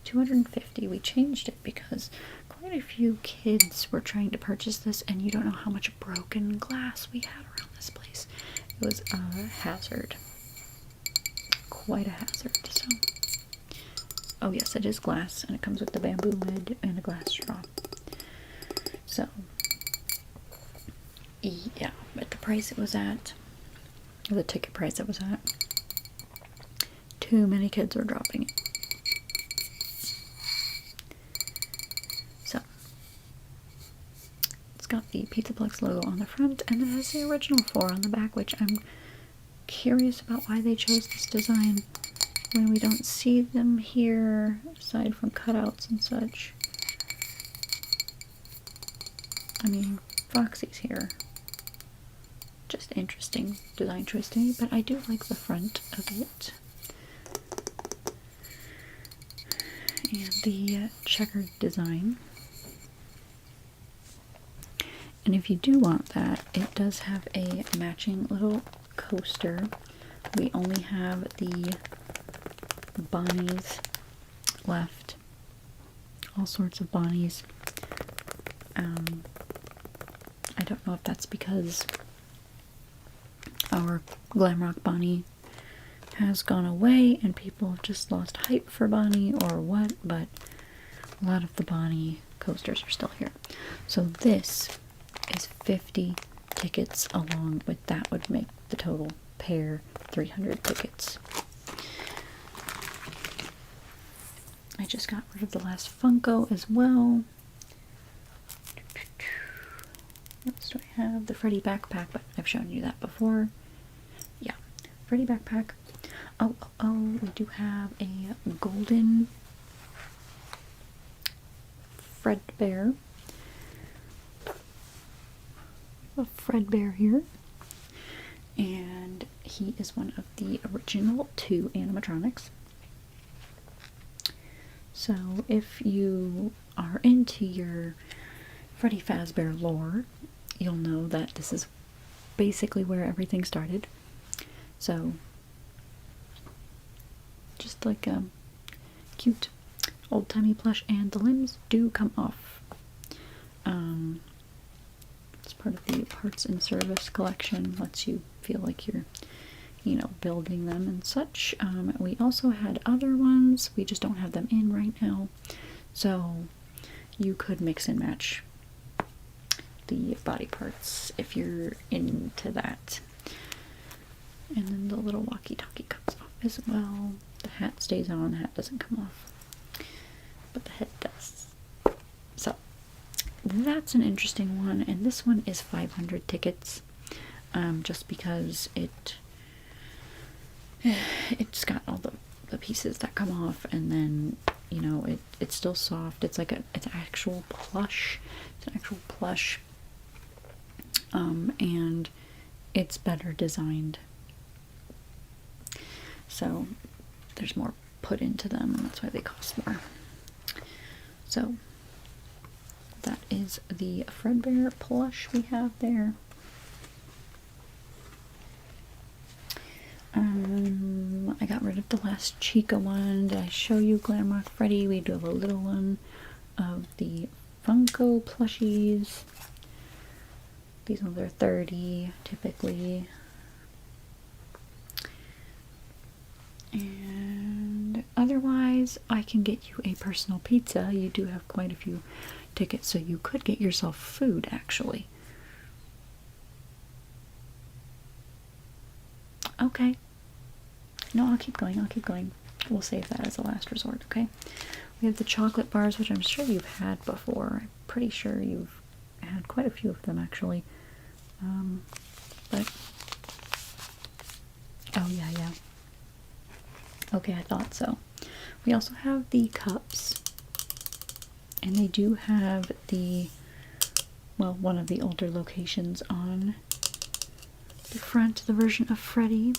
250. We changed it because quite a few kids were trying to purchase this, and you don't know how much broken glass we had around this place. It was a hazard. Quite a hazard, so. Oh yes, it is glass, and it comes with the bamboo lid and a glass straw. So, yeah, but the price it was at, or the ticket price it was at, too many kids were dropping it. So, it's got the Pizzaplex logo on the front, and it has the original 4 on the back, which I'm curious about why they chose this design when we don't see them here, aside from cutouts and such. I mean, Roxy's here. Just interesting design choice to me, but I do like the front of it. And the checkered design. And if you do want that, it does have a matching little coaster. We only have the Bonnies left. All sorts of Bonnies. I don't know if that's because our Glam Rock Bonnie has gone away and people have just lost hype for Bonnie or what, but a lot of the Bonnie coasters are still here. So this is 50 tickets along with that would make the total pair 300 tickets. I just got rid of the last Funko as well. What else do I have? The Freddy backpack, but I've shown you that before. Yeah, Freddy backpack. Oh, we do have a golden Fredbear. A Fredbear here. And he is one of the original 2 animatronics. So if you are into your Freddy Fazbear lore, you'll know that this is basically where everything started. So, just like a cute old-timey plush, and the limbs do come off. It's part of the parts and service collection, lets you feel like you're, you know, building them and such. We also had other ones, we just don't have them in right now, so you could mix and match the body parts if you're into that. And then the little walkie-talkie comes off as well. The hat stays on, the hat doesn't come off, but the head does. So that's an interesting one, and this one is 500 tickets, just because it's got all the pieces that come off, and then, you know, it's still soft. It's like it's actual plush. It's an actual plush, and it's better designed. So there's more put into them, and that's why they cost more. So that is the Fredbear plush we have there. I got rid of the last Chica one. Did I show you Glamrock Freddy? We do have a little one of the Funko plushies. These ones are 30 typically. And otherwise, I can get you a personal pizza. You do have quite a few tickets, so you could get yourself food, actually. Okay. No, I'll keep going, I'll keep going. We'll save that as a last resort, okay? We have the chocolate bars, which I'm sure you've had before. I'm pretty sure you've had quite a few of them, actually. But... oh, yeah. Okay, I thought so. We also have the cups, and they do have the, well, one of the older locations on the front, the version of Freddy,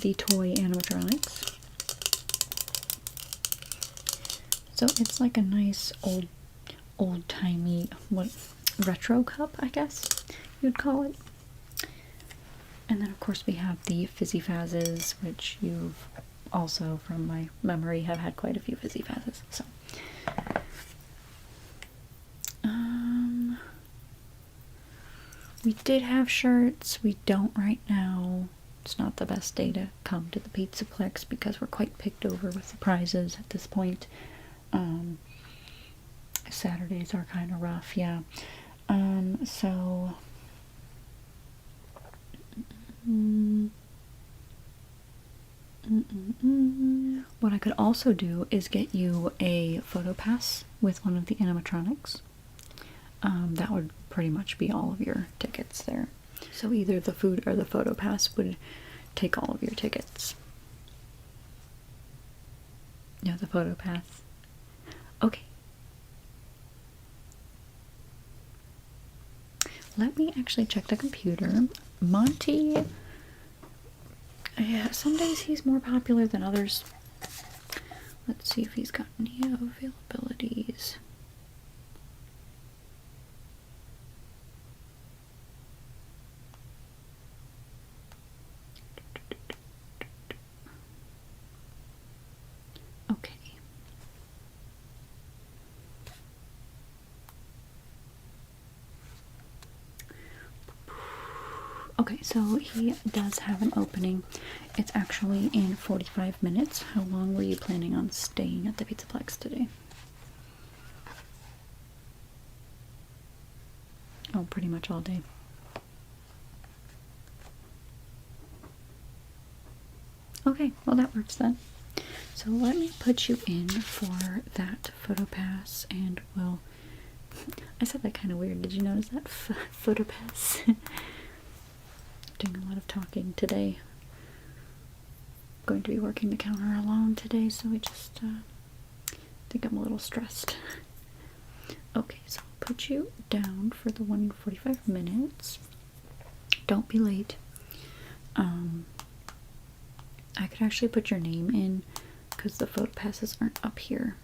the toy animatronics. So it's like a nice old-timey, what, retro cup, I guess you'd call it. And then, of course, we have the Fizzy Fazzes, which you've also, from my memory, have had quite a few Fizzy Fazzes. So, we did have shirts. We don't right now. It's not the best day to come to the Pizzaplex because we're quite picked over with the prizes at this point. Saturdays are kind of rough, yeah. So... what I could also do is get you a photo pass with one of the animatronics. That would pretty much be all of your tickets there. So either the food or the photo pass would take all of your tickets. No, the photo pass. Okay. Let me actually check the computer. Monty, yeah, some days he's more popular than others. Let's see if he's got any availabilities. Okay. Okay, so he does have an opening. It's actually in 45 minutes. How long were you planning on staying at the Pizzaplex today? Oh, pretty much all day. Okay, well that works then. So let me put you in for that photo pass, and we'll... I said that kind of weird. Did you notice that? Photo pass. Doing a lot of talking today. Going to be working the counter alone today, so I just think I'm a little stressed. Okay, so I'll put you down for the 1 in 45 minutes. Don't be late. I could actually put your name in because the photo passes aren't up here.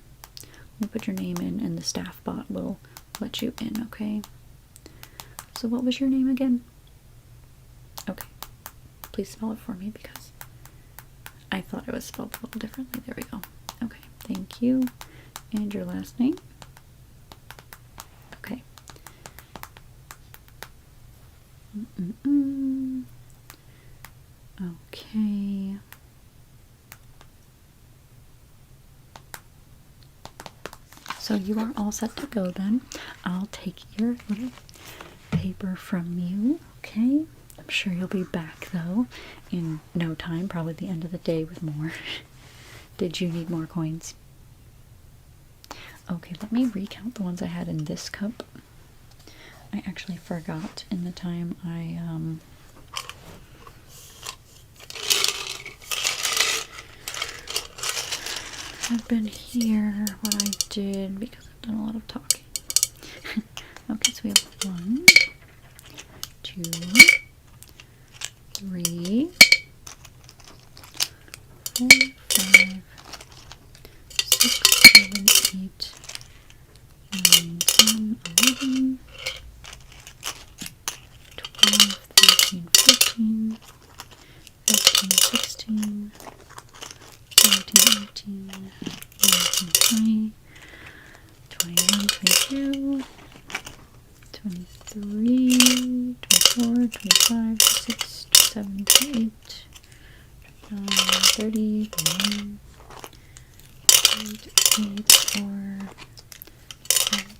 You put your name in and the staff bot will let you in, okay? So what was your name again? Okay. Please spell it for me because I thought it was spelled a little differently. There we go. Okay, thank you. And your last name? Okay. Okay. So you are all set to go then. I'll take your little paper from you, okay? I'm sure you'll be back though in no time, probably the end of the day with more. Did you need more coins? Okay, let me recount the ones I had in this cup. I actually forgot in the time I've been here what I did because I've done a lot of talking. Okay, so we have 1, 2, 3, 4, 5, 6, 7, 8, 9, 10, 11, 12, 13, 14, 15, 16, 17, 18, 19, 20, 21, 22, 23, 24, 25, 26, 27, 28, 29, 30, 31, 34,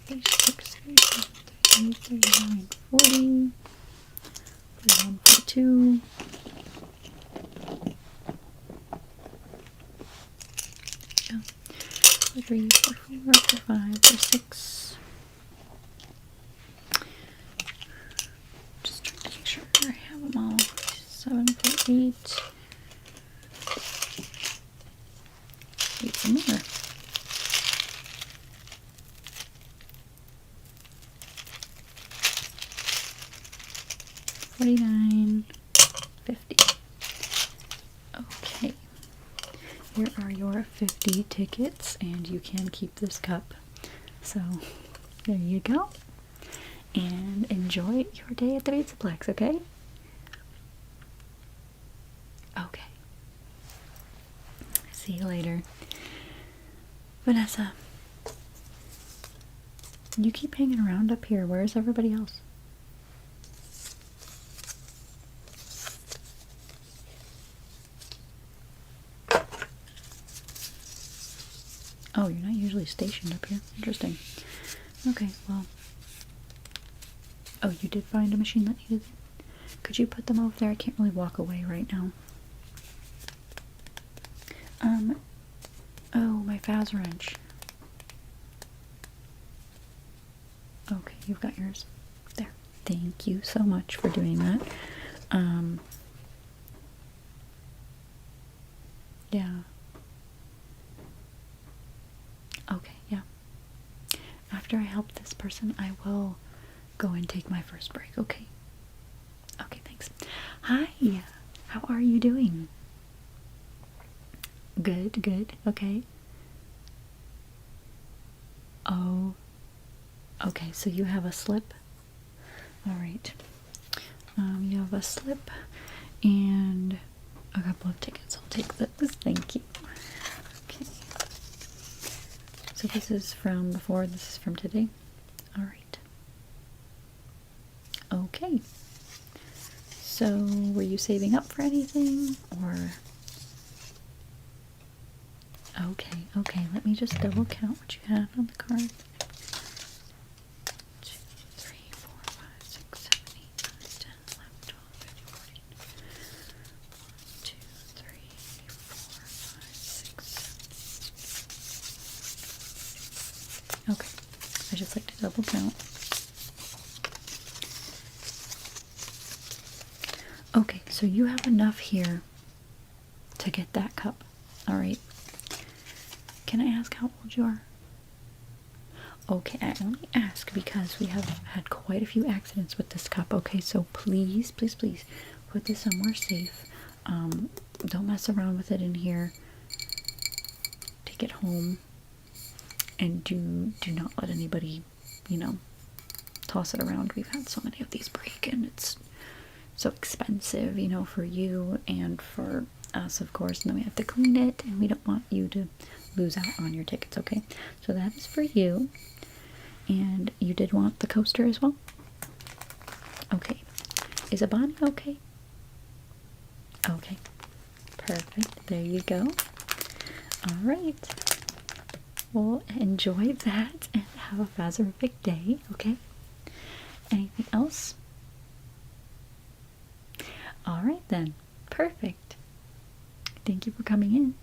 36, 37, 38, 39, 40, 41, 42, 3, 4, 4, 5, 6. Just trying to make sure I have them all. 7, 8. Wait some more. 49, 50. Okay. Here are your 50 tickets, and you can keep this cup. So, there you go. And enjoy your day at the Pizzaplex, okay? Okay. See you later. Vanessa, you keep hanging around up here. Where's everybody else? Oh, you're not usually stationed up here. Interesting. Okay, well. Oh, you did find a machine that needed it. Could you put them over there? I can't really walk away right now. Oh, my Faz wrench. Okay, you've got yours. There. Thank you so much for doing that. Yeah. Okay, yeah. After I help this person, I will go and take my first break, okay? Okay, thanks. Hi, how are you doing? Good, good, okay. Oh, okay, so you have a slip? Alright. You have a slip and a couple of tickets. I'll take those, thank you. Okay. So this is from before, this is from today? Alright. Okay. So, were you saving up for anything, or? Okay, okay, let me just double count what you have on the card. 1, 2, 3, 4, 5, 6, 7, 8, 9, 10, 11, 12, 13, 14. 1, 2, 3, 4, 5, 6. Okay, I just like to double count. Okay, so you have enough here to get that cup. Alright. Can I ask how old you are? Okay, I only ask because we have had quite a few accidents with this cup. Okay, so please, please, please put this somewhere safe. don't mess around with it in here. Take it home, and do not let anybody, you know, toss it around. We've had so many of these break, and it's so expensive, you know, for you and for us, of course, and then we have to clean it, and we don't want you to lose out on your tickets, okay? So that is for you. And you did want the coaster as well? Okay. Is it Bonnie okay? Okay. Perfect. There you go. Alright. Well, enjoy that and have a fazerific day, okay? Anything else? Alright then. Perfect. Thank you for coming in.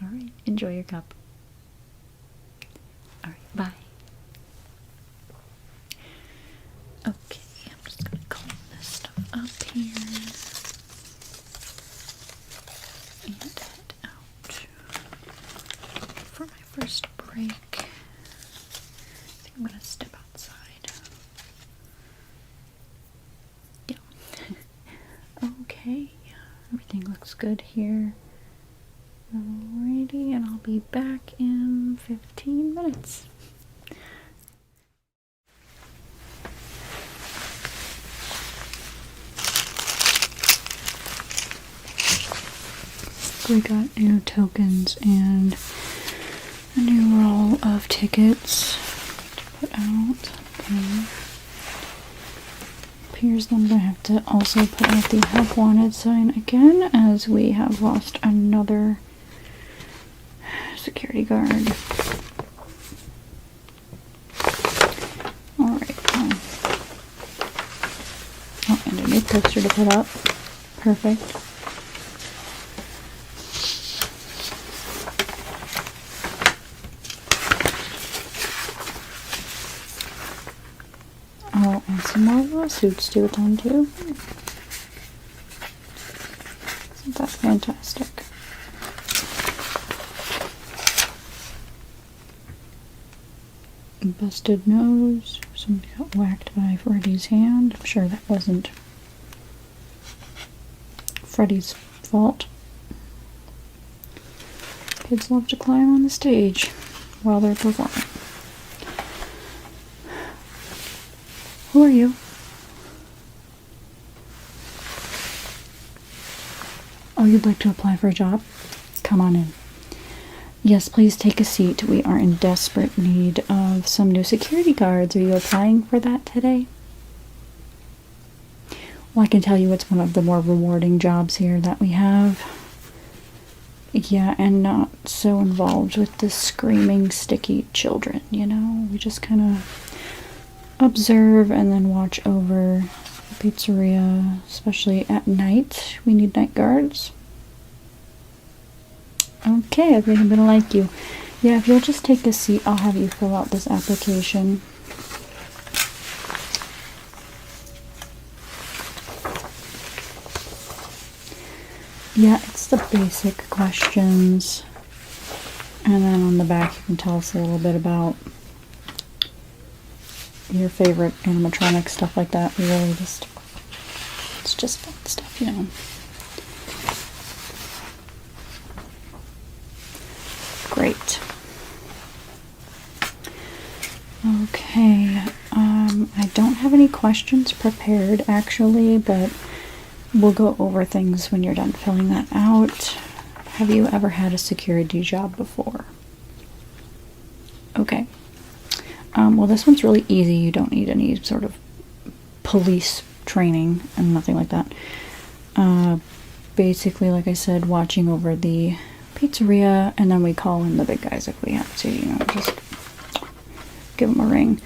Alright. Enjoy your cup. Alright. Bye. Okay. I'm just going to clean this stuff up here. And head out for my first break. I think I'm going to step outside. Yeah. Okay. Everything looks good here. Alrighty, and I'll be back in 15 minutes. We got new tokens and a new roll of tickets to put out. Okay. Appears that I'm going to have to also put out the help wanted sign again, as we have lost another security guard. Alright. Oh, and a new poster to put up. Perfect. Oh, and some more lawsuits to attend to. Isn't that fantastic? Busted nose. Somebody got whacked by Freddy's hand. I'm sure that wasn't Freddy's fault. Kids love to climb on the stage while they're performing. Who are you? Oh, you'd like to apply for a job? Come on in. Yes, please take a seat. We are in desperate need of some new security guards. Are you applying for that today? Well, I can tell you it's one of the more rewarding jobs here that we have. Yeah, and not so involved with the screaming, sticky children, you know? We just kind of observe and then watch over the pizzeria, especially at night. We need night guards. Okay, I think I'm gonna like you. Yeah, if you'll just take a seat, I'll have you fill out this application. Yeah, it's the basic questions. And then on the back you can tell us a little bit about your favorite animatronic, stuff like that. We really just, it's just fun stuff, you know. Great. Okay, I don't have any questions prepared actually, but we'll go over things when you're done filling that out. Have you ever had a security job before? Okay. Well, this one's really easy. You don't need any sort of police training and nothing like that. Basically, like I said, watching over the pizzeria, and then we call in the big guys if we have to, you know, just give them a ring.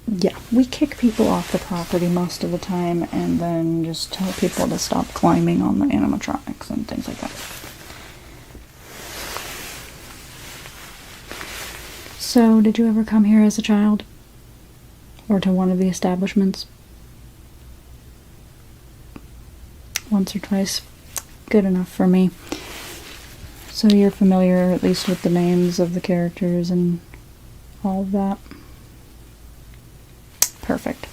Yeah, we kick people off the property most of the time, and then just tell people to stop climbing on the animatronics and things like that. So, did you ever come here as a child? Or to one of the establishments? Once or twice. Good enough for me. So you're familiar at least with the names of the characters and all of that? Perfect.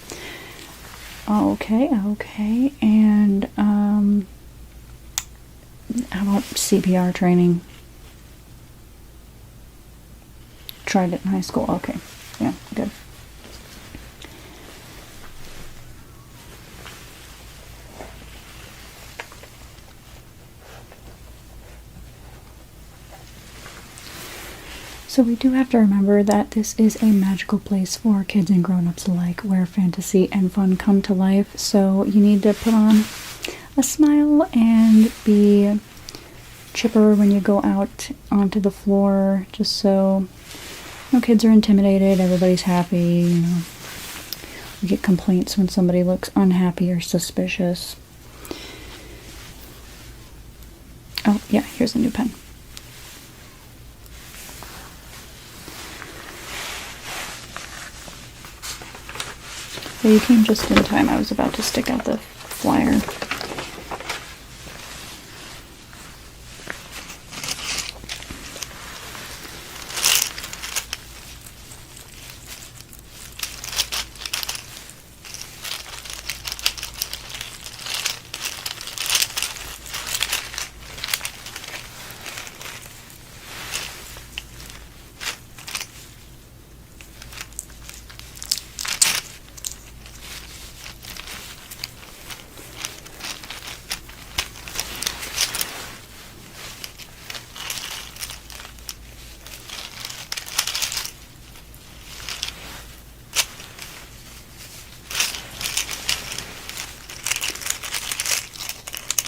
Okay, okay. And how about CPR training? Tried it in high school. Okay. Yeah, good. So we do have to remember that this is a magical place for kids and grown-ups alike, where fantasy and fun come to life. So you need to put on a smile and be chipper when you go out onto the floor, just so no kids are intimidated, everybody's happy, you know. We get complaints when somebody looks unhappy or suspicious. Oh, yeah, here's a new pen. So you came just in time. I was about to stick out the flyer.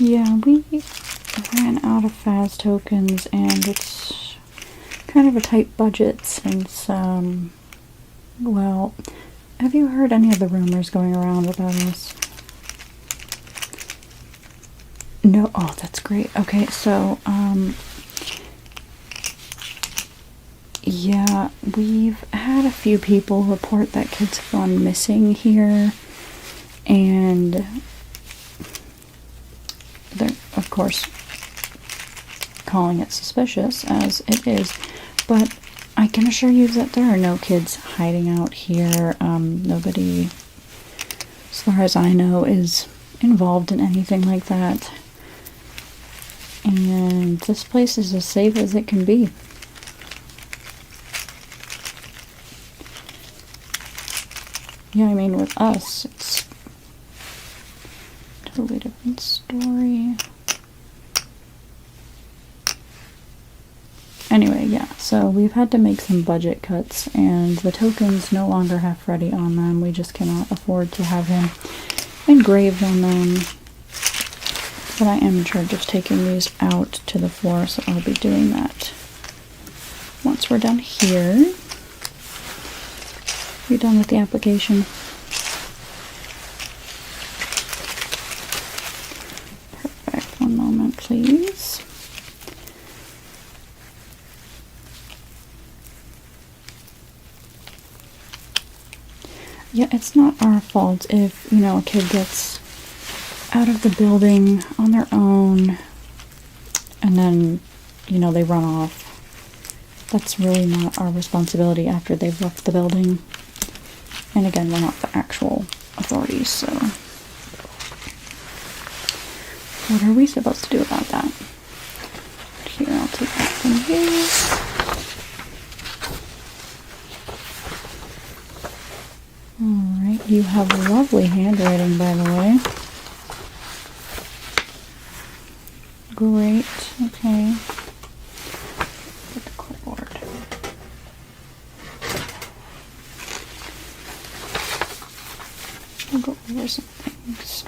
Yeah, we ran out of FAS tokens, and it's kind of a tight budget since, well, have you heard any of the rumors going around about us? No? Oh, that's great. Okay, so, yeah, we've had a few people report that kids have gone missing here, and they're, of course, calling it suspicious, as it is, but I can assure you that there are no kids hiding out here. Nobody, as far as I know, is involved in anything like that, and this place is as safe as it can be. Yeah, I mean, with us, it's a totally different story. Anyway, yeah, so we've had to make some budget cuts, and the tokens no longer have Freddy on them. We just cannot afford to have him engraved on them. But I am in charge of taking these out to the floor, so I'll be doing that once we're done here. You're done with the application? Perfect. One moment, please. Yeah, it's not our fault if, you know, a kid gets out of the building on their own and then, you know, they run off. That's really not our responsibility after they've left the building. And again, we're not the actual authorities, so what are we supposed to do about that? Here, I'll take that from here. Alright, you have lovely handwriting, by the way. Great, okay. Get the clipboard. I'll go over some things.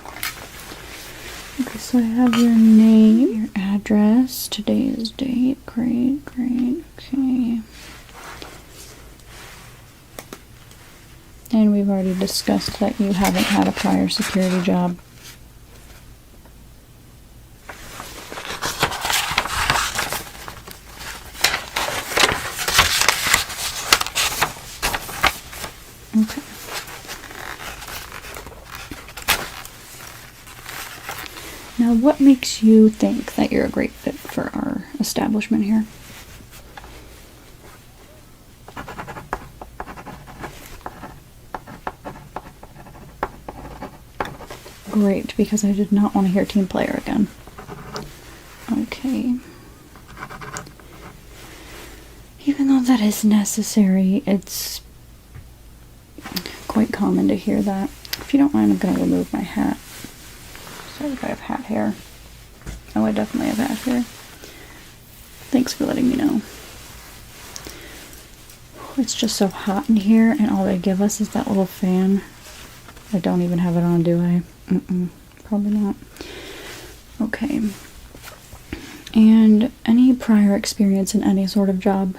Okay, so I have your name, your address, today's date. Great, great, okay. And we've already discussed that you haven't had a prior security job. Okay. Now, what makes you think that you're a great fit for our establishment here? Great, because I did not want to hear team player again. Okay. Even though that is necessary, it's quite common to hear that. If you don't mind, I'm going to remove my hat. Sorry if I have hat hair. Oh, I definitely have hat hair. Thanks for letting me know. It's just so hot in here, and all they give us is that little fan. I don't even have it on, do I? Probably not. Okay. And any prior experience in any sort of job?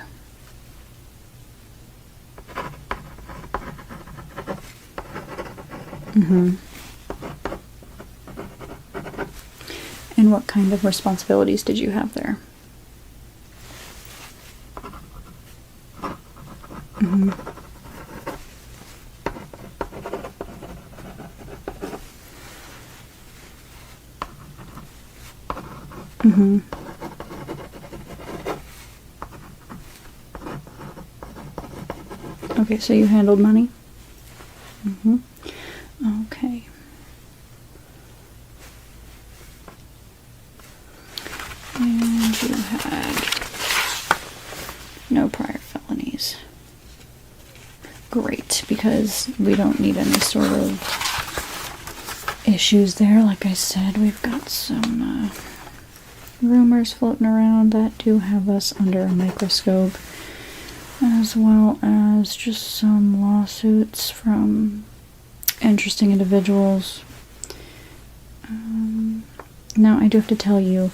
And what kind of responsibilities did you have there? Okay, so you handled money? Okay. And you had no prior felonies. Great, because we don't need any sort of issues there. Like I said, we've got some rumors floating around that do have us under a microscope, as well as just some lawsuits from interesting individuals. Now, I do have to tell you,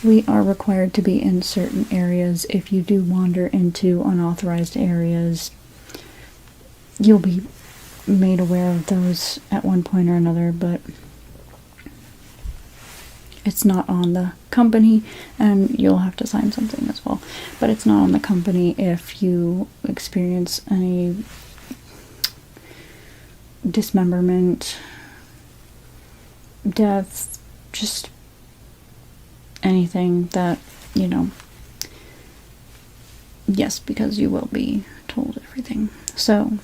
we are required to be in certain areas. If you do wander into unauthorized areas, you'll be made aware of those at one point or another, but it's not on the company, and you'll have to sign something as well. But it's not on the company if you experience any dismemberment, death, just anything that, you know. Yes, because you will be told everything. So,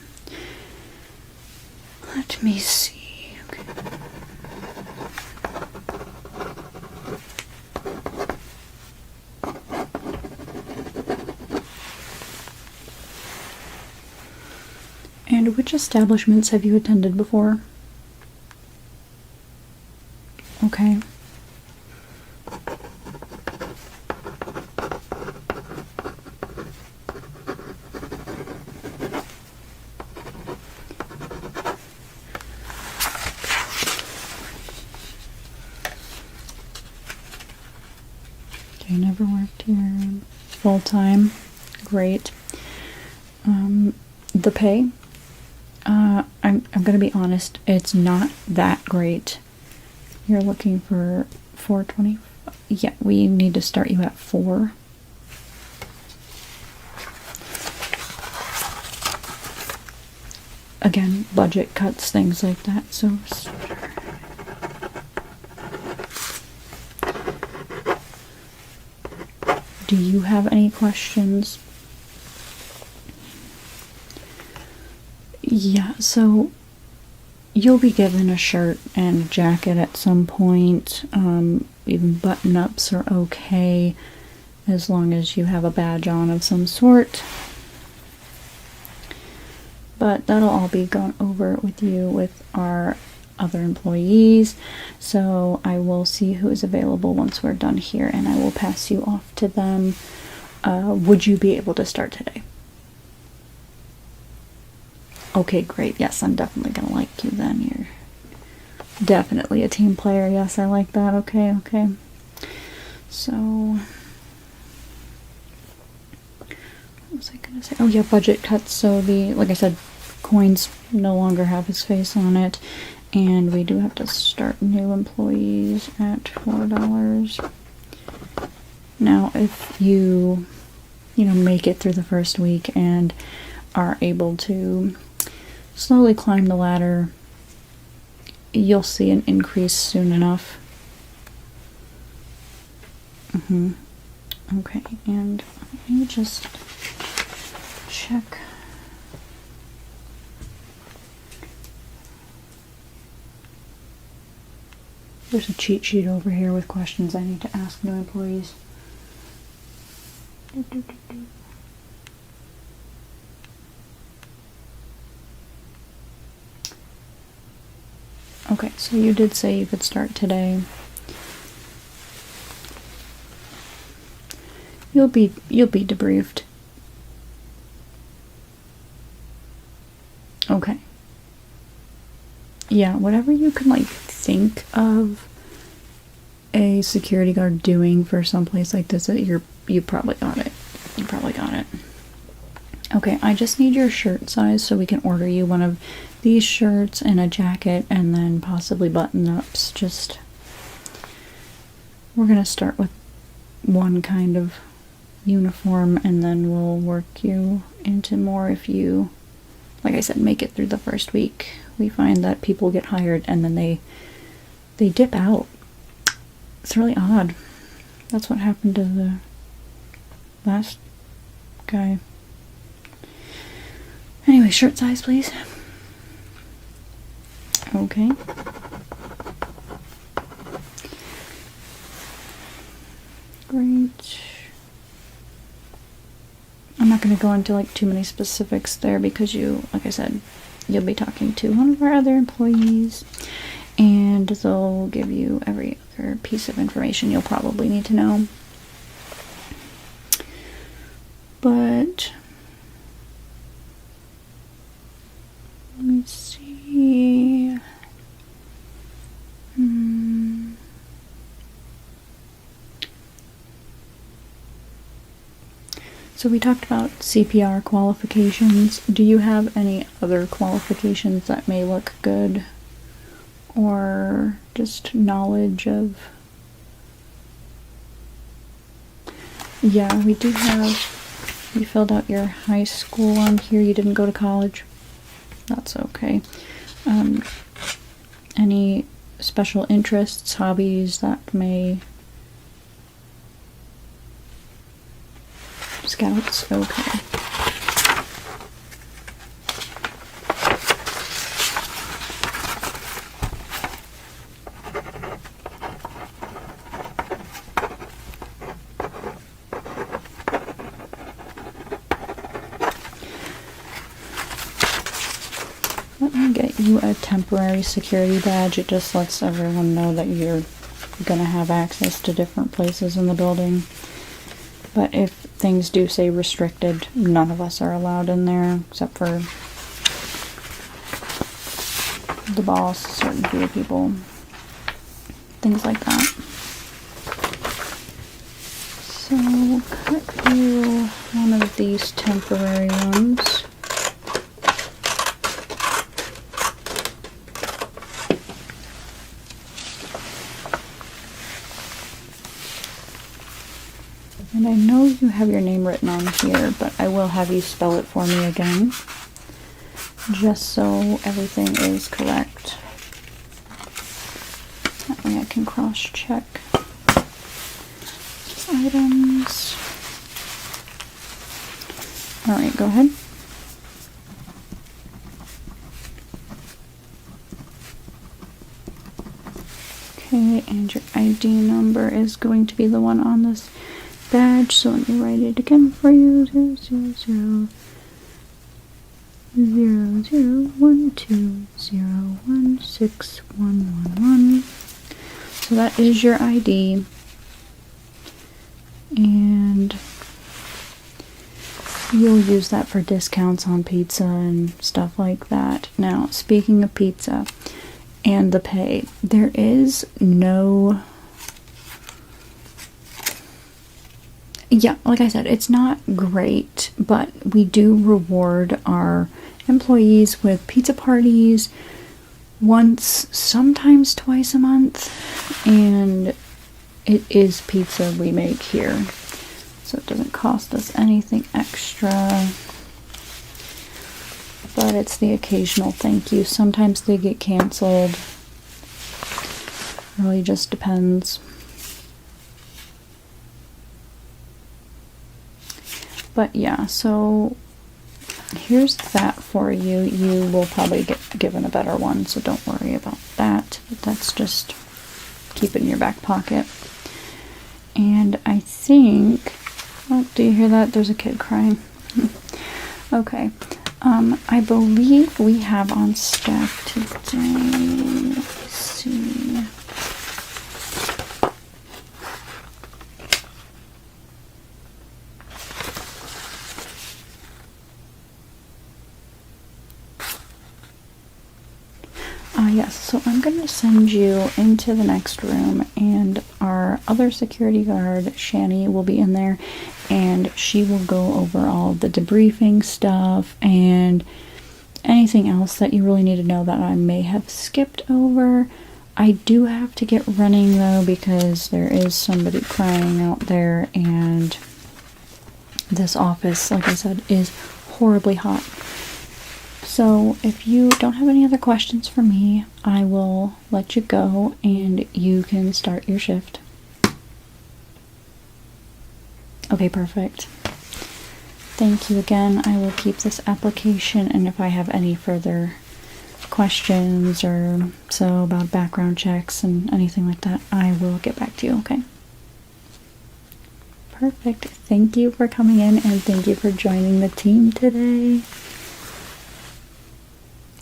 let me see. Okay. And which establishments have you attended before? Okay. Okay, never worked here full time. Great. The pay, I'm gonna be honest, it's not that great. You're looking for $4.20. Yeah, we need to start you at 4. Again, budget cuts, things like that. So. Do you have any questions? Yeah, so you'll be given a shirt and a jacket at some point. Even button-ups are okay as long as you have a badge on of some sort. But that'll all be gone over with you with our other employees. So I will see who is available once we're done here, and I will pass you off to them. Would you be able to start today? Okay, great. Yes, I'm definitely gonna like you then. You're definitely a team player. Yes, I like that. Okay, okay. So, what was I gonna say? Oh yeah, budget cuts. So like I said, coins no longer have his face on it, and we do have to start new employees at $4. Now, if you make it through the first week and are able to slowly climb the ladder, you'll see an increase soon enough. Okay, and let me just check. There's a cheat sheet over here with questions I need to ask new employees. Okay, so you did say you could start today. You'll be debriefed. Okay. Yeah, whatever you can like think of a security guard doing for some place like this, you probably got it. You probably got it. Okay, I just need your shirt size so we can order you one of these shirts and a jacket and then possibly button-ups. Just we're gonna start with one kind of uniform and then we'll work you into more if you, like I said, make it through the first week. We find that people get hired and then they dip out. It's really odd. That's what happened to the last guy. Anyway, shirt size, please. Okay. Great. I'm not going to go into like too many specifics there because you, like I said, you'll be talking to one of our other employees and they'll give you every other piece of information you'll probably need to know. But let me see. So we talked about CPR qualifications. Do you have any other qualifications that may look good? Or just knowledge of... Yeah, we do have... You filled out your high school on here. You didn't go to college. That's okay. Any special interests, hobbies that may... Scouts? Okay. Let me get you a temporary security badge. It just lets everyone know that you're gonna have access to different places in the building. But if things do say restricted, none of us are allowed in there except for the boss, certain few people, things like that. So we'll cut you one of these temporary ones. And I know you have your name written on here, but I will have you spell it for me again, just so everything is correct. That way I can cross-check items. Alright, go ahead. Okay, and your ID number is going to be the one on this badge, so let me write it again for you. 0000012016111. So that is your ID, and you'll use that for discounts on pizza and stuff like that. Now, speaking of pizza and the pay, there is no... Yeah, like I said, it's not great, but we do reward our employees with pizza parties once, sometimes twice a month, and it is pizza we make here, so it doesn't cost us anything extra, but it's the occasional thank you. Sometimes they get canceled. It really just depends. But yeah, so here's that for you. You will probably get given a better one, so don't worry about that. But that's just keep it in your back pocket. And I think, oh, do you hear that? There's a kid crying. Okay. I believe we have on staff today. Let's see. Yes, so I'm going to send you into the next room, and our other security guard, Shani, will be in there, and she will go over all the debriefing stuff and anything else that you really need to know that I may have skipped over. I do have to get running, though, because there is somebody crying out there, and this office, like I said, is horribly hot. So if you don't have any other questions for me, I will let you go and you can start your shift. Okay, perfect. Thank you again. I will keep this application, and if I have any further questions or so about background checks and anything like that, I will get back to you, okay? Perfect. Thank you for coming in, and thank you for joining the team today.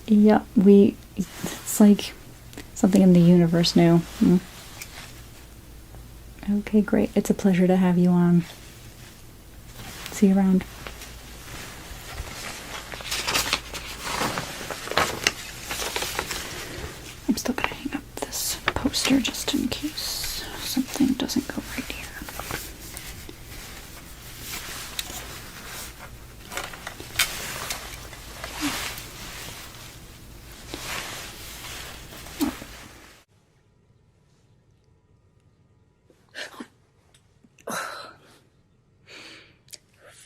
Yeah, it's like something in the universe knew. Okay, great. It's a pleasure to have you on. See you around. I'm still gonna hang up this poster just in case something doesn't go right here.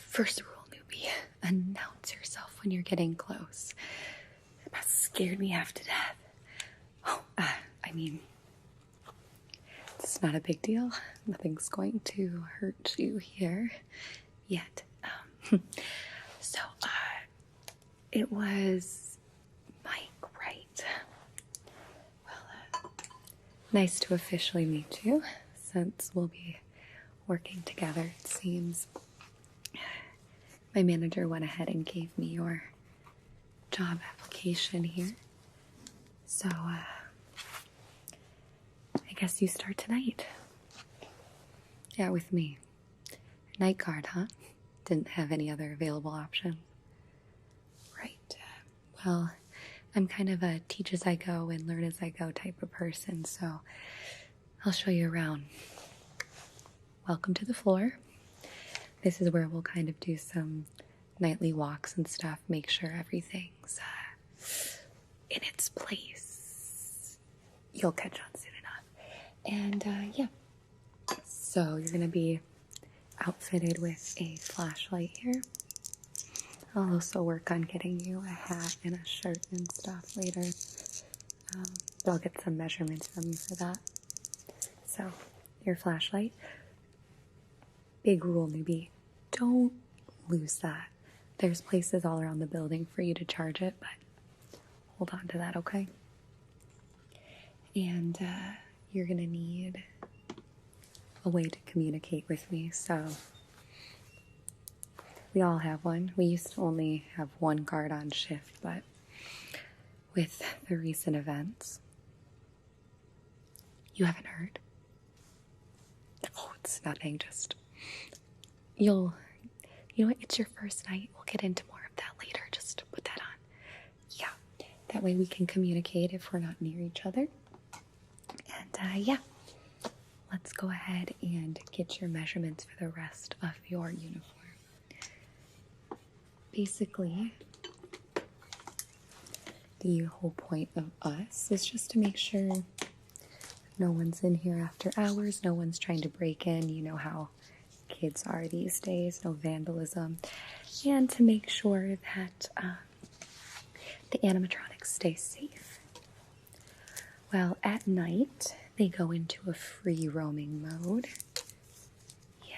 First rule, newbie, announce yourself when you're getting close. That scared me half to death. Oh, I mean, it's not a big deal. Nothing's going to hurt you here yet. So, it was Mike, right? Well, nice to officially meet you, since we'll be working together, it seems. My manager went ahead and gave me your job application here. So, I guess you start tonight. Yeah, with me. Night guard, huh? Didn't have any other available option. Right. Well, I'm kind of a teach as I go and learn as I go type of person, so I'll show you around. Welcome to the floor. This is where we'll kind of do some nightly walks and stuff, make sure everything's in its place. You'll catch on soon enough. And yeah, so you're going to be outfitted with a flashlight here. I'll also work on getting you a hat and a shirt and stuff later. But I'll get some measurements from you for that. So, your flashlight. Big rule, newbie. Don't lose that. There's places all around the building for you to charge it, but hold on to that, okay? And you're gonna need a way to communicate with me, so we all have one. We used to only have one guard on shift, but with the recent events, you haven't heard? Oh, it's nothing, just you know what, it's your first night. We'll get into more of that later. Just put that on. Yeah, that way we can communicate if we're not near each other. And yeah, let's go ahead and get your measurements for the rest of your uniform. Basically, the whole point of us is just to make sure no one's in here after hours, no one's trying to break in. You know how kids are these days, no vandalism, and to make sure that the animatronics stay safe. Well, at night, they go into a free roaming mode. Yeah,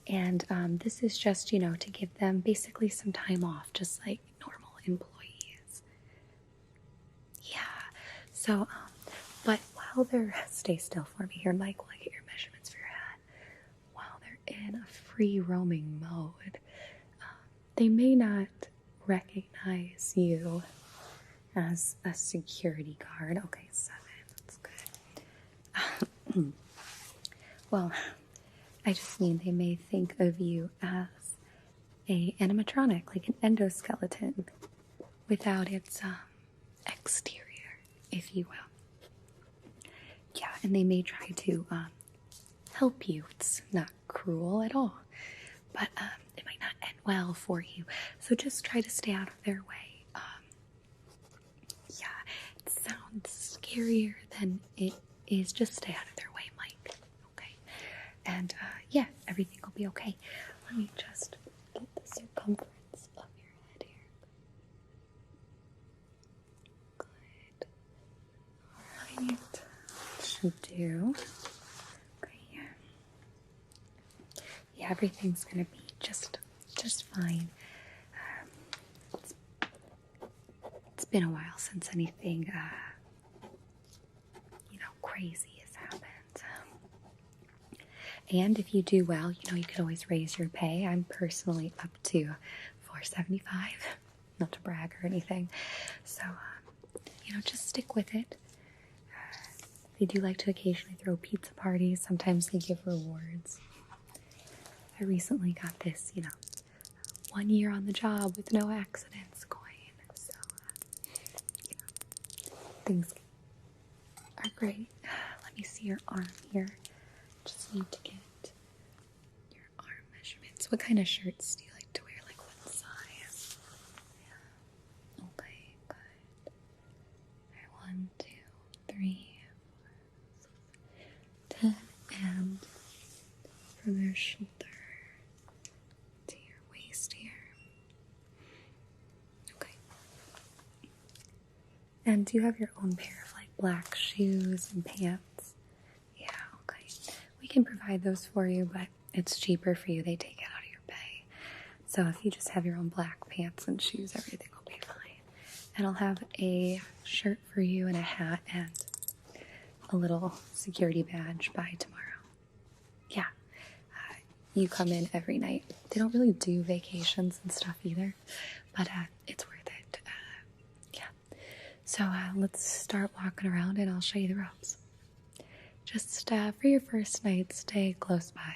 and this is just, you know, to give them basically some time off, just like normal employees. Yeah, so, but while while they're, stay still for me here, Mike, while I get your measurements for your hat. While they're in a free roaming mode, they may not recognize you as a security guard. Okay, 7, that's good. Well, I just mean they may think of you as a animatronic, like an endoskeleton, without its exterior, if you will. Yeah, and they may try to help you. It's not cruel at all, but it might not end well for you. So just try to stay out of their way. Yeah, it sounds scarier than it is. Just stay out of their way, Mike. Okay, and yeah, everything will be okay. Let me just get the circumference of your head here. Good. All right. Should do. Okay, yeah, everything's gonna be just fine. It's been a while since anything, crazy has happened. And if you do well, you could always raise your pay. I'm personally up to $4.75, not to brag or anything. So, just stick with it. They do like to occasionally throw pizza parties. Sometimes they give rewards. I recently got this, 1 year on the job with no accidents coin. So, things are great. Let me see your arm here. Just need to get your arm measurements. What kind of shirts do you like to wear? Like what size? Yeah. Okay, good. All right, 1, 2, 3, 4, 5, 6, 10, and from your shoulder to your waist here. Okay. And do you have your own pair of like black shoes and pants? Yeah, okay. We can provide those for you, but it's cheaper for you. They take it out of your pay. So if you just have your own black pants and shoes, everything will be fine. And I'll have a shirt for you and a hat and a little security badge by tomorrow. Yeah. You come in every night. They don't really do vacations and stuff either, but it's worth it. Yeah. So let's start walking around and I'll show you the ropes. Just for your first night, stay close by.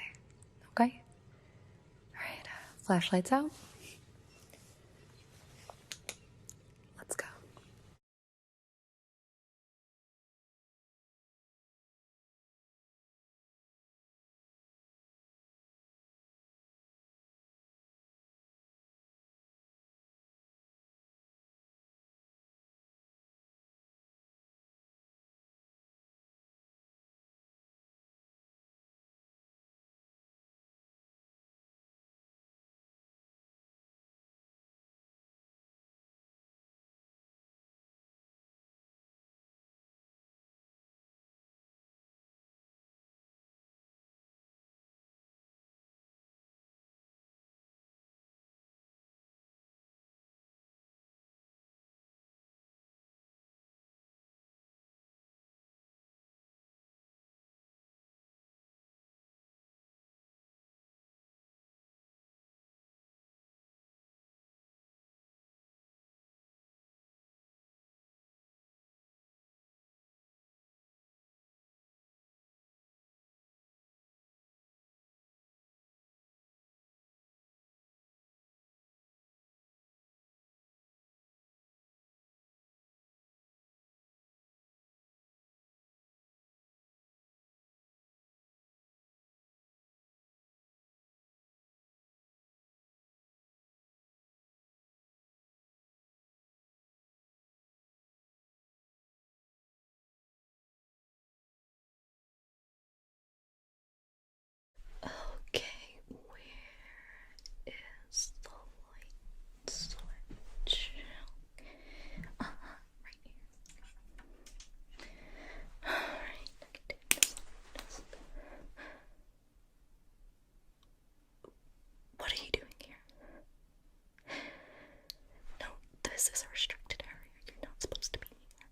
Okay? Alright, flashlights out. Let's go. Okay, where is the light switch? Right here. Alright, I can take this off. What are you doing here? No, this is a restricted area. You're not supposed to be here.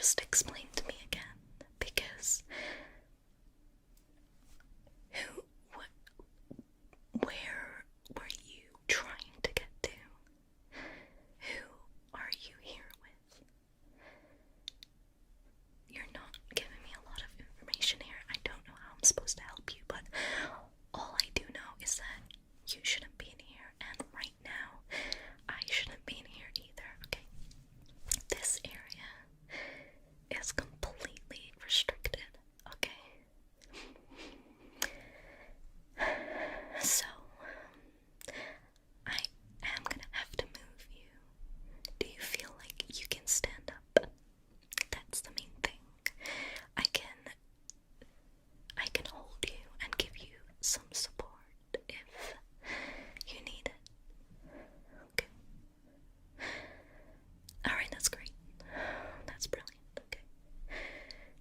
just explain to me again? Because where were you trying to get to? Who are you here with? You're not giving me a lot of information here. I don't know how I'm supposed to help you, but all I do know is that you shouldn't be in here, and right now, I shouldn't be in here either, okay? This area is completely restricted, okay? So, I am gonna have to move you. Do you feel like you can stand up? That's the main thing. I can hold you and give you some support if you need it. Okay. Alright, that's great. That's brilliant. Okay.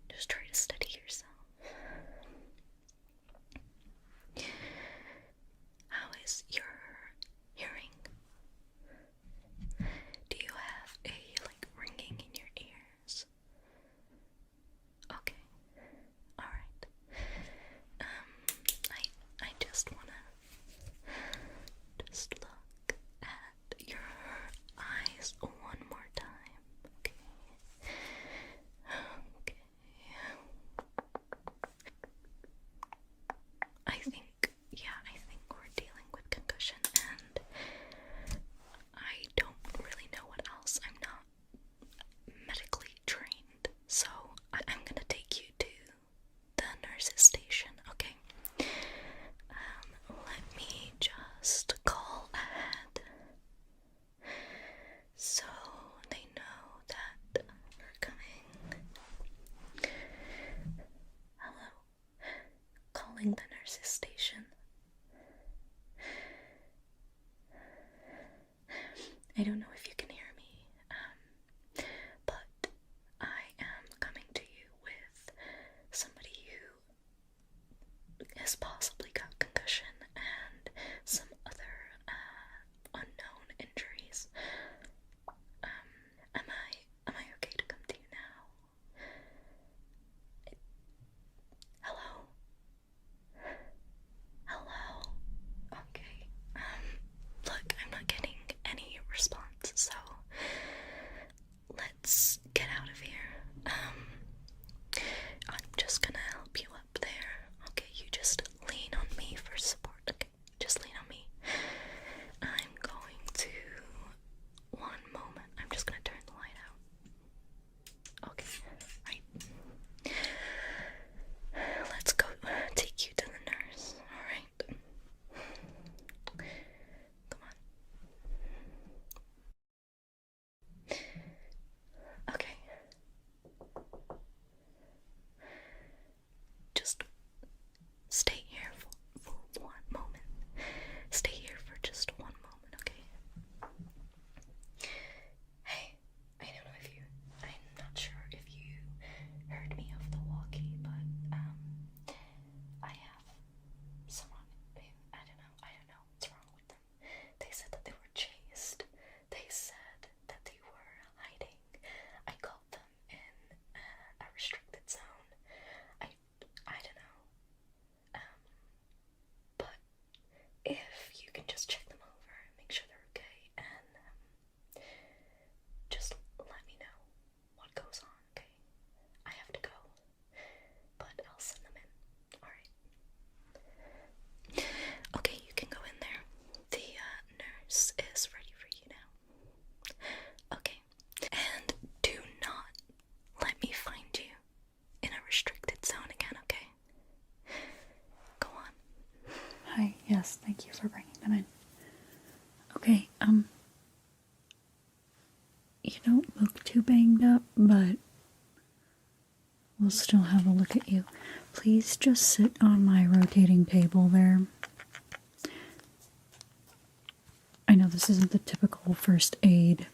Just try to steady yourself. How is your hearing? Do you have a ringing in your ears? Okay. Alright. I just wanna just look at your eyes one more time. Okay. Okay. I think we're dealing with concussion, and I don't really know what else. I'm not medically trained, so I'm gonna take you to the nurse's station, okay? Let me just call ahead so they know that we're coming. Hello? Calling the nurse's station. I don't know if you can hear me, but I am coming to you with somebody who has possibly got concussion and some other unknown injuries. Am I okay to come to you now? Hello? Hello? Okay. Look, I'm not getting any response, so let's get out of here. I'm just gonna help you up there. Okay, you just lean on me for support. Okay, just lean on me. I'm going to, one moment, I'm just gonna turn the light out. Okay, right. Let's go take you to the nurse, alright? Come on. Okay. Just stay here for one moment. Stay here for just one moment, okay? Hey, I don't know if I'm not sure if you heard me over the walkie, but, I have someone who, I don't know what's wrong with them. They said that they were chased. They said that they were hiding. I caught them in a restricted zone. I don't know. But if you can just check them over and make sure they're okay, and just let me know what goes on, okay? I have to go, but I'll send them in. Alright. Okay, you can go in there. The nurse is ready for you now. Okay. And do not let me find you in a restricted zone again, okay? Go on. Hi, yes, thank you for bringing them in. Okay, you don't look too banged up, but we'll still have a look at you. Please just sit on my rotating table there. I know this isn't the typical first aid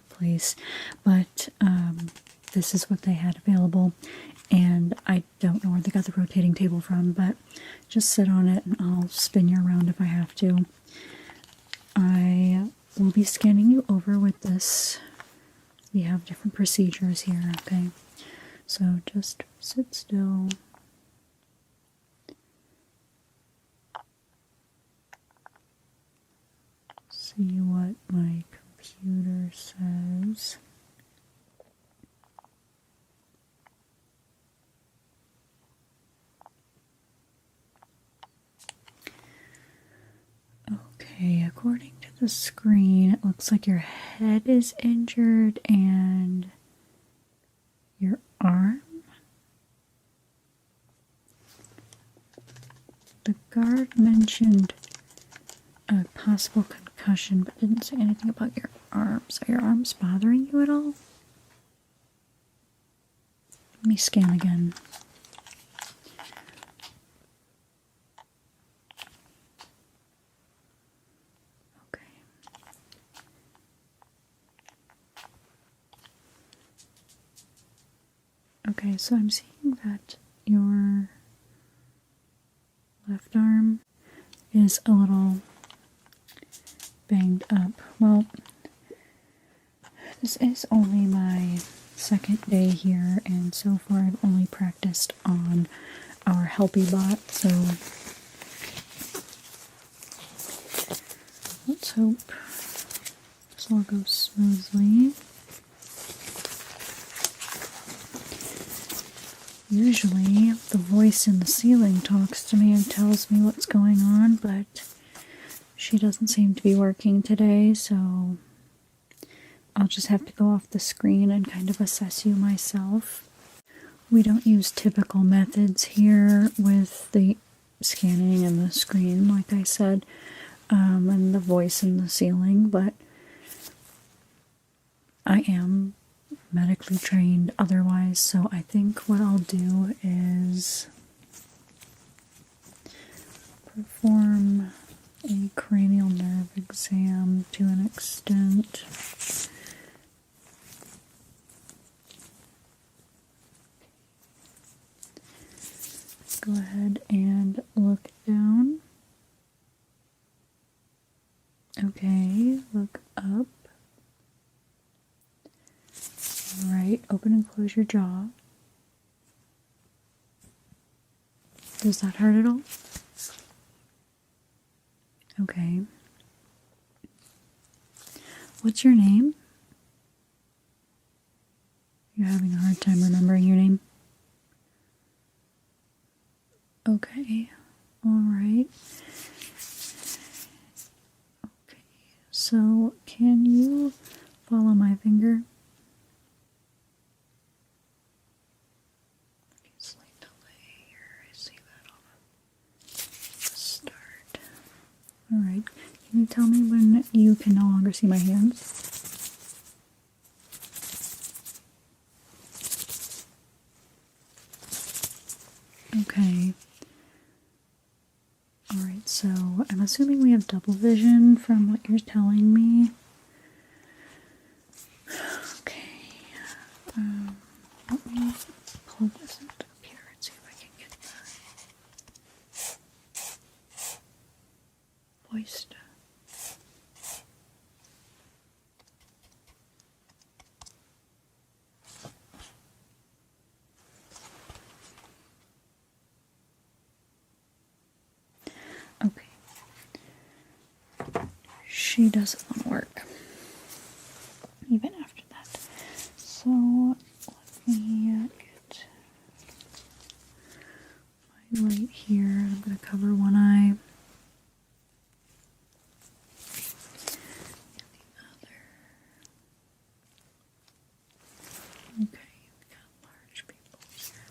place, but this is what they had available, and I don't know where they got the rotating table from, but just sit on it and I'll spin you around if I have to. I will be scanning you over with this we have different procedures here, okay? So just sit still. See what my computer says. Okay, according to the screen, it looks like your head is injured and your arm. The guard mentioned a possible concussion, but didn't say anything about your arms. Are your arms bothering you at all? Let me scan again. Okay. Okay, so I'm seeing that your left arm is a little banged up. Well, this is only my second day here, and so far I've only practiced on our Helpy bot, so let's hope this all goes smoothly. Usually the voice in the ceiling talks to me and tells me what's going on, but she doesn't seem to be working today, so I'll just have to go off the screen and kind of assess you myself. We don't use typical methods here with the scanning and the screen, like I said, and the voice in the ceiling, but I am medically trained otherwise, so I think what I'll do is perform a cranial nerve exam to an extent. Go ahead and look down. Okay, look up. Alright, open and close your jaw. Does that hurt at all? Okay. What's your name? You're having a hard time remembering your name? Okay. Alright. Okay. So, can you follow my finger? Slight delay here. I see that on the start. Alright. Can you tell me when you can no longer see my hands? Okay. Alright, so I'm assuming we have double vision from what you're telling me. Okay. Let me pull this into the computer and see if I can get the voice to... Okay. She doesn't want to work. Even after that. So, let me get my light here. I'm going to cover one eye. And the other. Okay, we got large pupils here.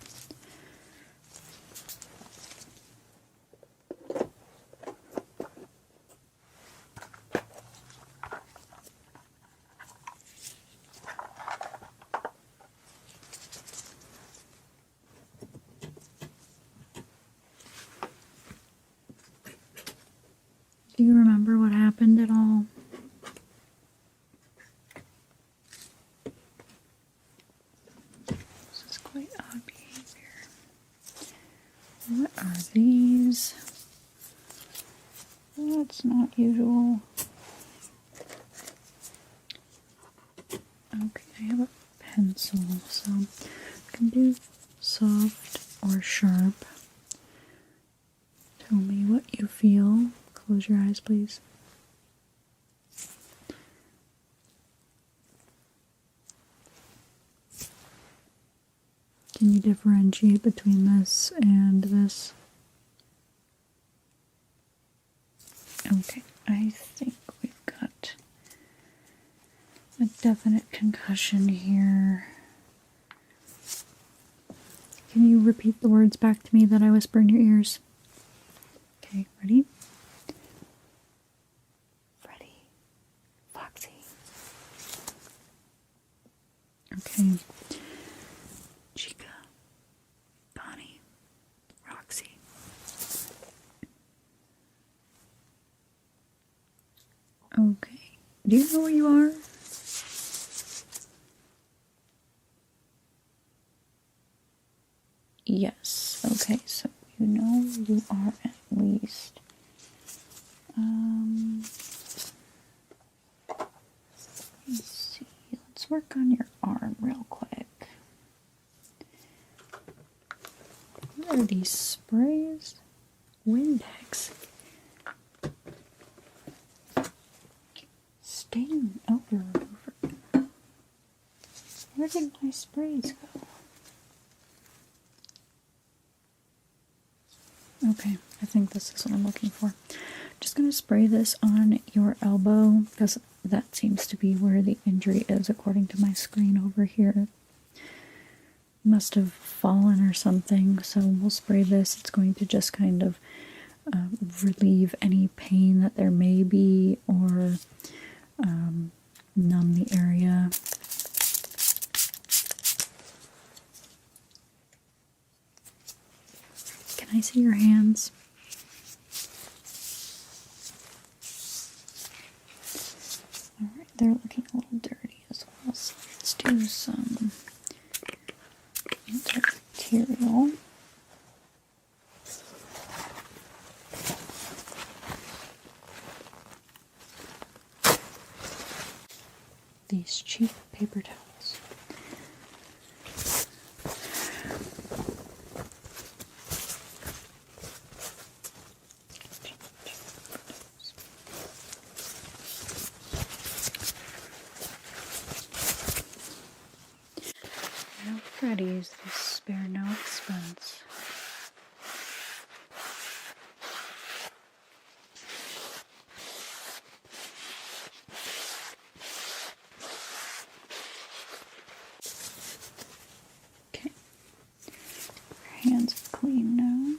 Do you remember what happened at all? This is quite odd behavior. What are these? That's not usual. Okay, I have a pencil. So you can do soft or sharp. Tell me what you feel. Close your eyes, please. Can you differentiate between this and this? Okay, I think we've got a definite concussion here. Can you repeat the words back to me that I whisper in your ears? Okay, ready? Freddy. Foxy. Okay. Chica. Bonnie. Roxy. Okay. Do you know where you are? Yes. Okay, so you know you are at least. Let's see. Let's work on your arm real quick. What are these sprays? Windex. Stain odor remover. Where did my sprays go? Okay, I think this is what I'm looking for. Just going to spray this on your elbow because that seems to be where the injury is according to my screen over here. Must have fallen or something, so we'll spray this. It's going to just kind of relieve any pain that there may be or numb the area. Can I see your hands? Alright, they're looking a little dirty as well, so let's do some antibacterial. These cheap paper towels. Now Freddy's, they spare no expense. Okay, your hands are clean now.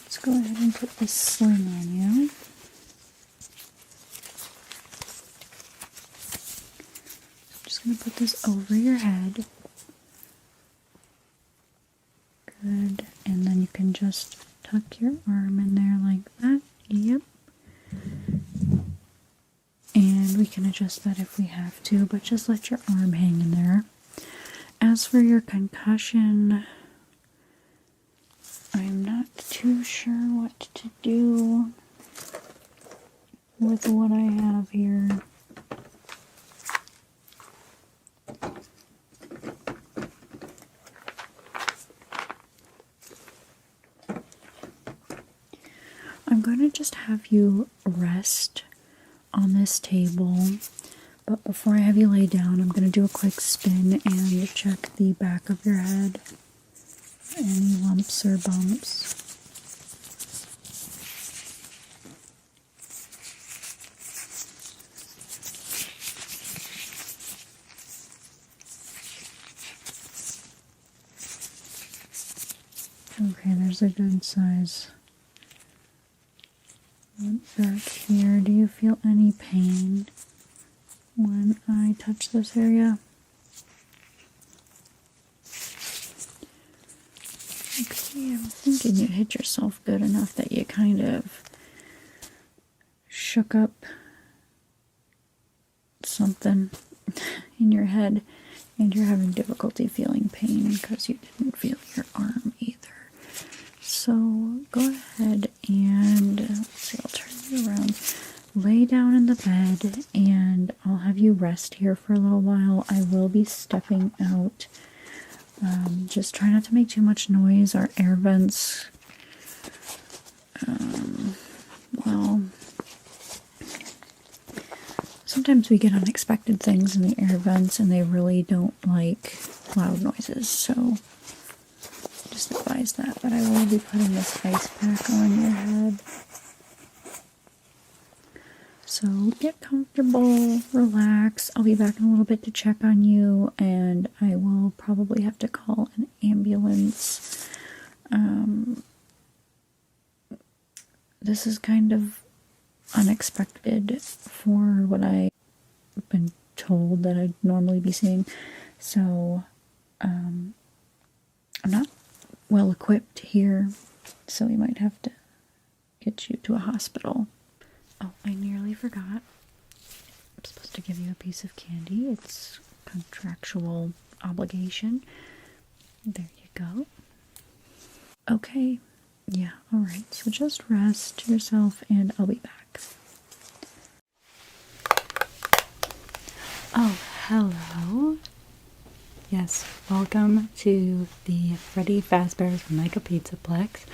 Let's go ahead and put this sling on you. I'm just going to put this over your head. Good. And then you can just tuck your arm in there like that. Yep. And we can adjust that if we have to, but just let your arm hang in there. As for your concussion, I'm not too sure what to do with what I have here. I'm going to just have you rest on this table, but before I have you lay down, I'm going to do a quick spin and check the back of your head. Any lumps or bumps. Okay, there's a good size lump back here. Do you feel any pain when I touch this area? Okay, I'm thinking you hit yourself good enough that you kind of shook up something in your head and you're having difficulty feeling pain because you didn't feel your arm either. So go ahead and, let's see, I'll turn you around. lay down in the bed and I'll have you rest here for a little while. I will be stepping out. Just try not to make too much noise. Our air vents, well, sometimes we get unexpected things in the air vents and they really don't like loud noises, so just advise that. But I will be putting this ice pack on your head. So get comfortable, relax. I'll be back in a little bit to check on you, and I will probably have to call an ambulance. This is kind of unexpected for what I've been told that I'd normally be seeing. So I'm not well equipped here, so we might have to get you to a hospital. Oh, I nearly forgot. I'm supposed to give you a piece of candy. It's contractual obligation. There you go. Okay. Yeah, alright. So just rest yourself and I'll be back. Oh, hello. Yes, welcome to the Freddy Fazbear's Mega Pizzaplex.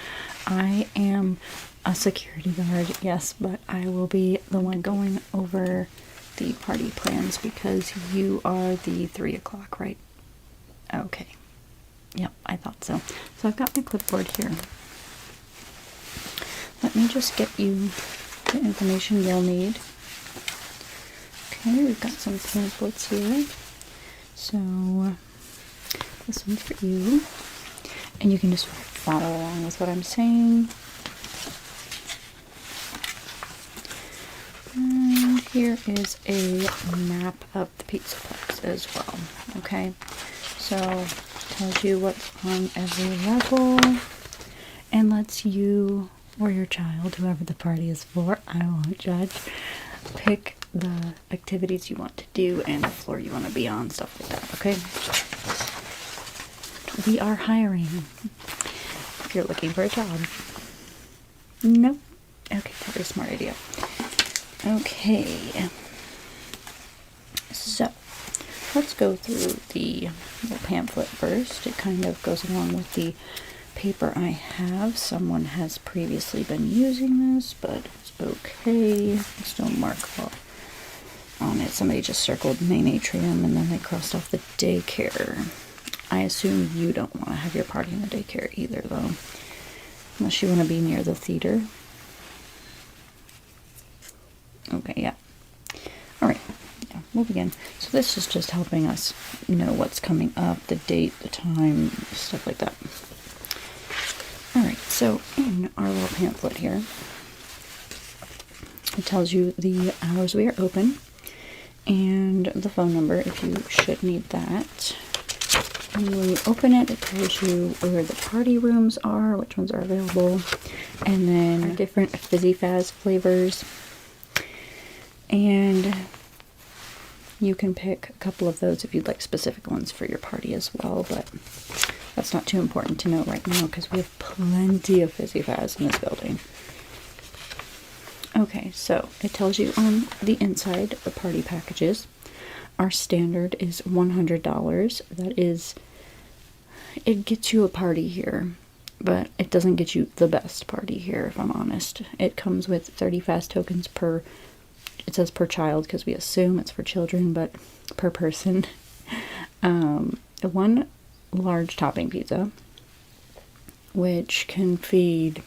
I am a security guard, yes, but I will be the one going over the party plans because you are the 3 o'clock, right? Okay. Yep, I thought so. So I've got my clipboard here. Let me just get you the information you'll need. Okay, we've got some pamphlets here. So this one's for you. And you can just follow along with what I'm saying. And here is a map of the Pizzaplex as well. Okay, so it tells you what's on every level and lets you or your child, whoever the party is for, I won't judge, pick the activities you want to do and the floor you want to be on, stuff like that, okay? We are hiring if you're looking for a job. No? Okay, probably a smart idea. Okay. So, let's go through the pamphlet first. It kind of goes along with the paper I have. Someone has previously been using this, but it's okay. There's no mark on it. Somebody just circled main atrium and then they crossed off the daycare. I assume you don't want to have your party in the daycare either, though. Unless you want to be near the theater. Okay, yeah. Alright, yeah, we'll begin. So this is just helping us know what's coming up, the date, the time, stuff like that. Alright, so in our little pamphlet here, it tells you the hours we are open and the phone number if you should need that. And when you open it, it tells you where the party rooms are, which ones are available, and then different Fizzy Faz flavors. And you can pick a couple of those if you'd like specific ones for your party as well, but that's not too important to know right now because we have plenty of Fizzy Faz in this building. Okay, so it tells you on the inside the party packages. Our standard is $100. That is, it gets you a party here, but it doesn't get you the best party here, if I'm honest. It comes with 30 fast tokens per, it says per child because we assume it's for children, but per person. One large topping pizza, which can feed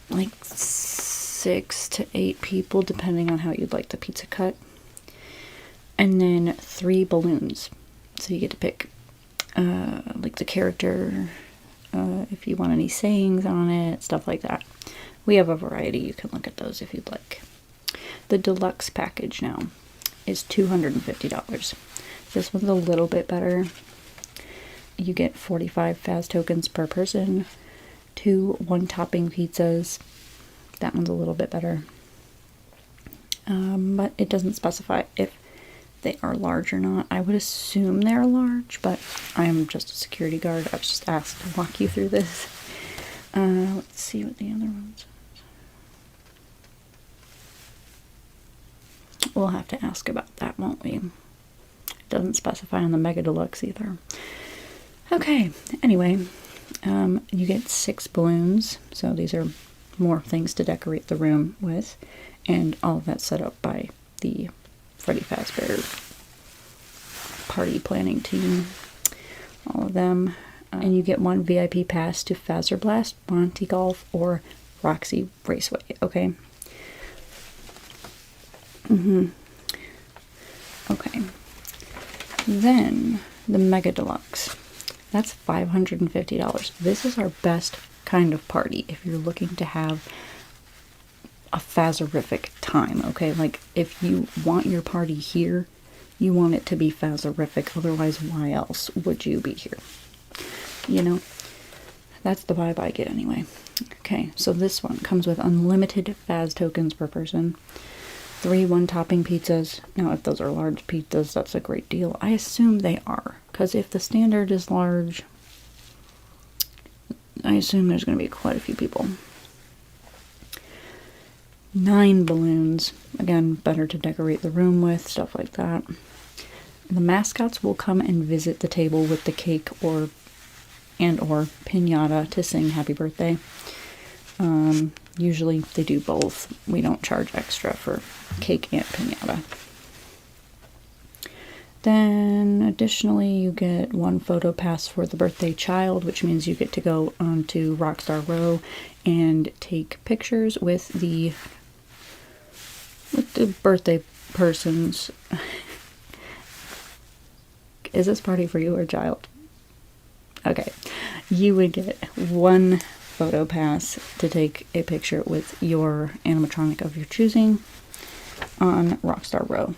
like 6 to 8 people depending on how you'd like the pizza cut. And then 3 balloons. So you get to pick like the character, if you want any sayings on it, stuff like that. We have a variety. You can look at those if you'd like. The deluxe package now is $250. This one's a little bit better. You get 45 fast tokens per person, 2 one-topping pizzas. That one's a little bit better. But it doesn't specify if they are large or not. I would assume they're large, but I am just a security guard. I was just asked to walk you through this. Let's see what the other ones are. We'll have to ask about that, won't we? It doesn't specify on the Mega Deluxe either. Okay, anyway, you get 6 balloons, so these are more things to decorate the room with, and all of that's set up by the Freddy Fazbear party planning team, all of them. And you get 1 VIP pass to Fazzer Blast, Monty Golf, or Roxy Raceway, okay? Okay. Then, the Mega Deluxe. That's $550. This is our best kind of party if you're looking to have a Fazerific time, okay? Like, if you want your party here, you want it to be Fazerific, otherwise why else would you be here? You know? That's the vibe I get anyway. Okay, so this one comes with unlimited Faz tokens per person. 3 one-topping pizzas. Now, if those are large pizzas, that's a great deal. I assume they are, because if the standard is large, I assume there's going to be quite a few people. 9 balloons. Again, better to decorate the room with, stuff like that. The mascots will come and visit the table with the cake or piñata to sing happy birthday. Usually they do both. We don't charge extra for cake and piñata. Then additionally you get 1 photo pass for the birthday child, which means you get to go onto Rockstar Row and take pictures with the birthday persons. Is this party for you or child? Okay, you would get 1 photo pass to take a picture with your animatronic of your choosing on Rockstar Row.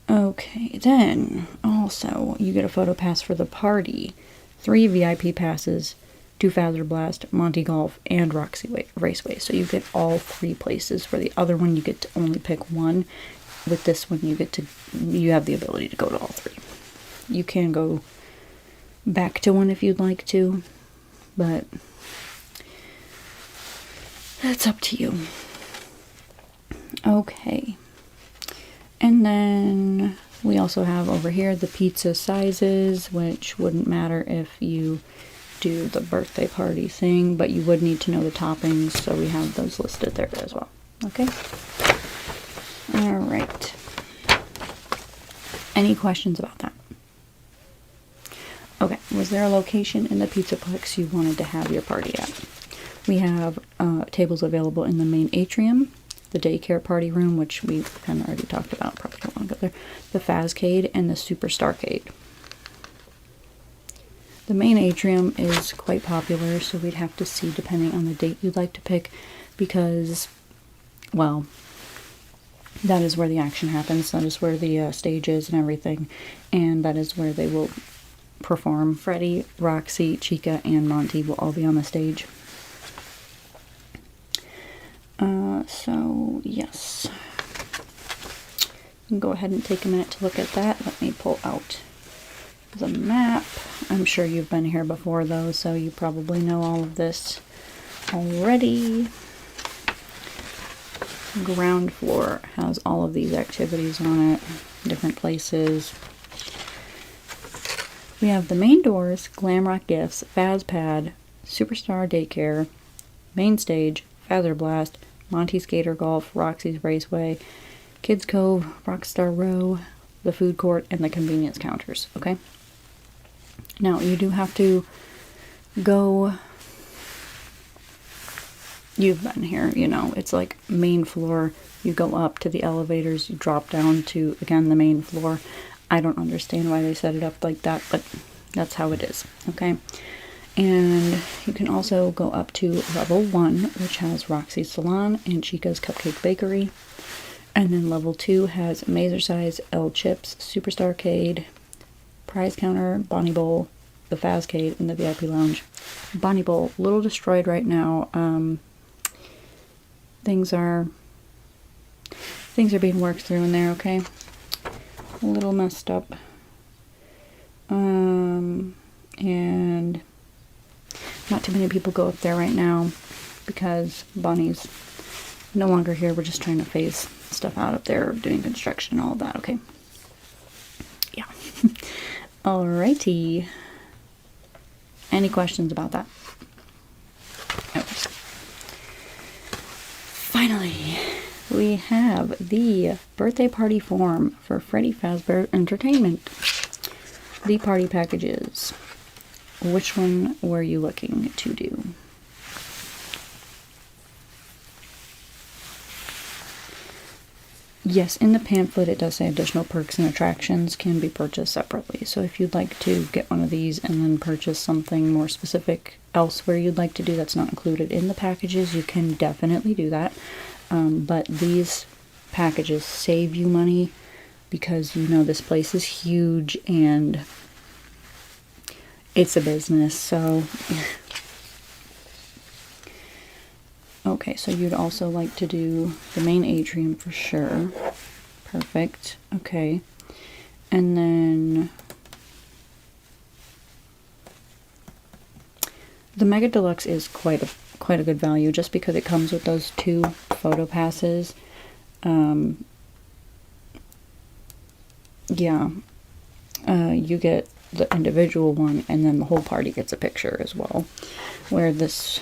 Okay, then also you get a photo pass for the party, 3 VIP passes to Fazzer Blast, Monty Golf, and Roxy Raceway. So you get all 3 places. For the other one, you get to only pick 1. With this one, you have the ability to go to all 3. You can go back to one if you'd like to, but that's up to you. Okay. And then we also have over here the pizza sizes, which wouldn't matter if you do the birthday party thing, but you would need to know the toppings, so we have those listed there as well. Okay? Alright. Any questions about that? Okay, was there a location in the Pizzaplex you wanted to have your party at? We have tables available in the main atrium, the daycare party room, which we kind of already talked about, probably don't want to go there, the Fazcade, and the Superstarcade. The main atrium is quite popular, so we'd have to see depending on the date you'd like to pick, because, well, that is where the action happens, that is where the stage is and everything, and that is where they will perform. Freddy, Roxy, Chica, and Monty will all be on the stage. So, yes. Go ahead and take a minute to look at that. Let me pull out the map. I'm sure you've been here before, though, so you probably know all of this already. Ground floor has all of these activities on it, different places. We have the main doors, Glamrock Gifts, Fazpad, Superstar Daycare, Main Stage, Fazzer Blast, Monty Skater Golf, Roxy's Raceway, Kids Cove, Rockstar Row, the food court, and the convenience counters, okay? Now, you do have to go... You've been here, you know, it's like main floor, you go up to the elevators, you drop down to, again, the main floor. I don't understand why they set it up like that, but that's how it is, okay? And you can also go up to level 1, which has Roxy's Salon and Chica's Cupcake Bakery. And then level 2 has Mazercise, L Chips, Superstarcade, Prize Counter, Bonnie Bowl, the Fazcade, and the VIP Lounge. Bonnie Bowl, a little destroyed right now. Things are being worked through in there, okay? A little messed up. And not too many people go up there right now because Bonnie's no longer here. We're just trying to phase stuff out up there, doing construction and all of that. Okay. Yeah. Alrighty. Any questions about that? Okay. Finally, we have the birthday party form for Freddy Fazbear Entertainment. The party packages. Which one were you looking to do? Yes, in the pamphlet it does say additional perks and attractions can be purchased separately. So if you'd like to get one of these and then purchase something more specific elsewhere you'd like to do that's not included in the packages, you can definitely do that. But these packages save you money because, you know, this place is huge and it's a business, so... Okay, so you'd also like to do the main atrium for sure. Perfect. Okay. And then the Mega Deluxe is quite a good value just because it comes with those 2 photo passes. Yeah. You get the individual one and then the whole party gets a picture as well. Where this,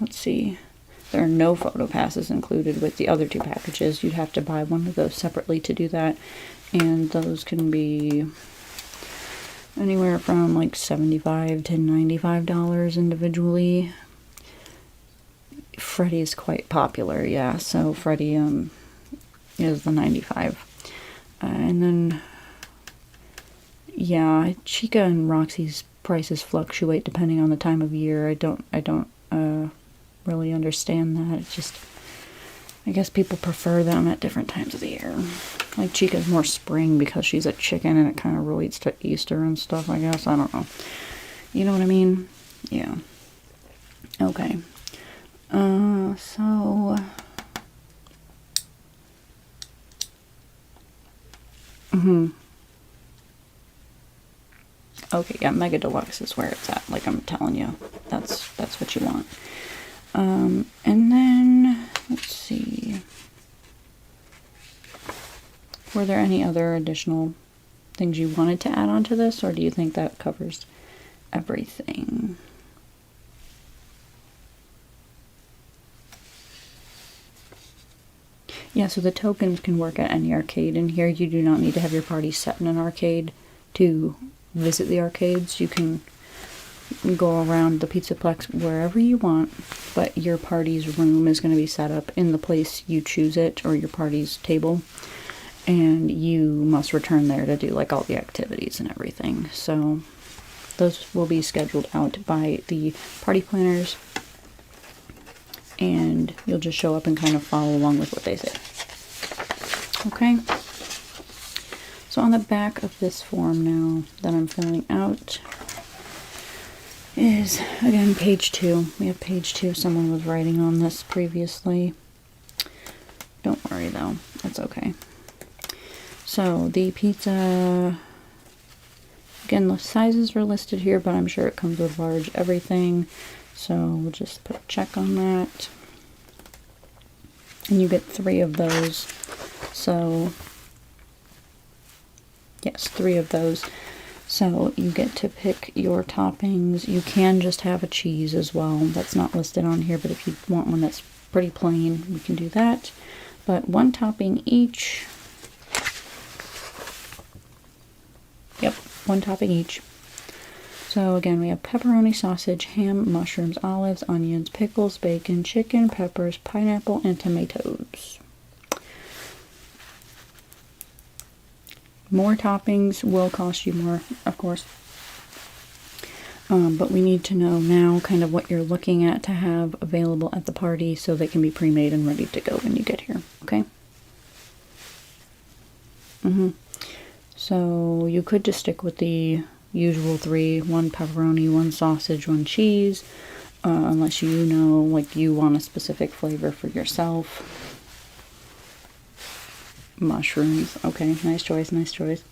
let's see, there are no photo passes included with the other 2 packages. You'd have to buy one of those separately to do that. And those can be anywhere from like $75 to $95 individually. Freddy is quite popular, yeah. So Freddy is the $95. And then, yeah, Chica and Roxy's prices fluctuate depending on the time of year. I don't really understand that. It's just, I guess people prefer them at different times of the year. Like Chica's more spring because she's a chicken and it kind of relates to Easter and stuff, I guess. I don't know. You know what I mean? Yeah. Okay. So... Okay, yeah, Mega Deluxe is where it's at. Like I'm telling you, that's what you want. And then, let's see. Were there any other additional things you wanted to add on to this, or do you think that covers everything? Yeah, so the tokens can work at any arcade in here. You do not need to have your party set in an arcade to visit the arcades. You can go around the Pizzaplex wherever you want, but your party's room is going to be set up in the place you choose it, or your party's table, and you must return there to do like all the activities and everything. So those will be scheduled out by the party planners, and you'll just show up and kind of follow along with what they say. Okay? So on the back of this form now that I'm filling out is, again, page 2. We have page 2. Someone was writing on this previously. Don't worry, though. It's okay. So, the pizza... Again, the sizes are listed here, but I'm sure it comes with large everything. So, we'll just put a check on that. And you get 3 of those. So, yes, 3 of those. So you get to pick your toppings. You can just have a cheese as well. That's not listed on here, but if you want one that's pretty plain, we can do that. But 1 topping each. Yep, 1 topping each. So again, we have pepperoni, sausage, ham, mushrooms, olives, onions, pickles, bacon, chicken, peppers, pineapple, and tomatoes. More toppings will cost you more, of course. But we need to know now kind of what you're looking at to have available at the party so they can be pre-made and ready to go when you get here, okay? So you could just stick with the usual 3, 1 pepperoni, 1 sausage, 1 cheese, unless you know, like, you want a specific flavor for yourself. Mushrooms. Okay, nice choice, nice choice.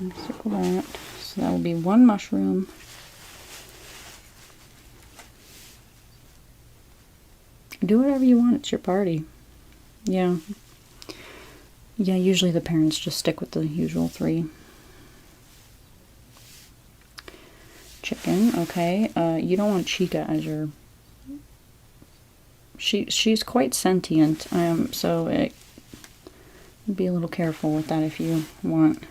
Let me circle that. So that will be 1 mushroom. Do whatever you want. It's your party. Yeah. Yeah, usually the parents just stick with the usual 3. Chicken, okay. You don't want Chica as your... She's quite sentient, so be a little careful with that if you want.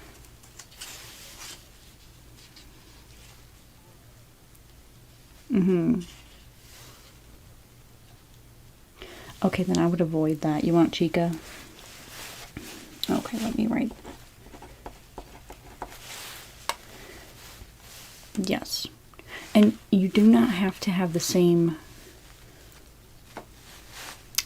Okay, then I would avoid that. You want Chica? Okay, let me write. Yes. And you do not have to have the same...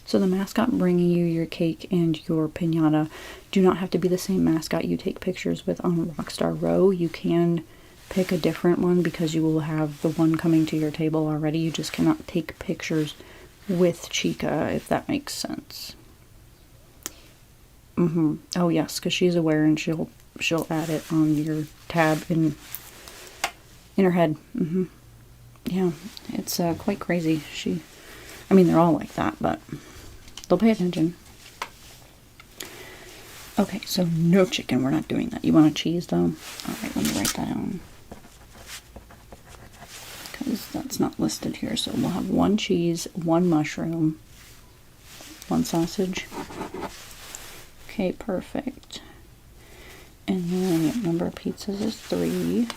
So the mascot bringing you your cake and your piñata do not have to be the same mascot you take pictures with on Rockstar Row. You can pick a different one because you will have the one coming to your table already. You just cannot take pictures with Chica, if that makes sense. Oh yes, because she's aware and she'll add it on your tab in her head. Yeah, it's quite crazy. I mean, they're all like that, but they'll pay attention. Okay, so no chicken. We're not doing that. You want a cheese, though? Alright, let me write that down. Because that's not listed here. So we'll have 1 cheese, 1 mushroom, 1 sausage. Okay, perfect. And then number of pizzas is 3.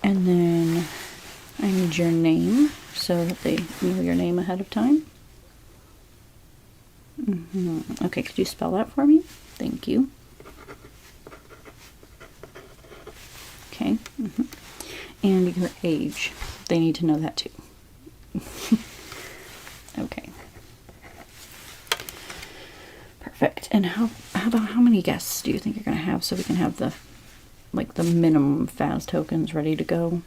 And then I need your name so that they know your name ahead of time. Okay, could you spell that for me? Thank you. Okay. And your age. They need to know that too. Okay. Perfect. And how about how many guests do you think you're going to have so we can have the minimum Faz tokens ready to go?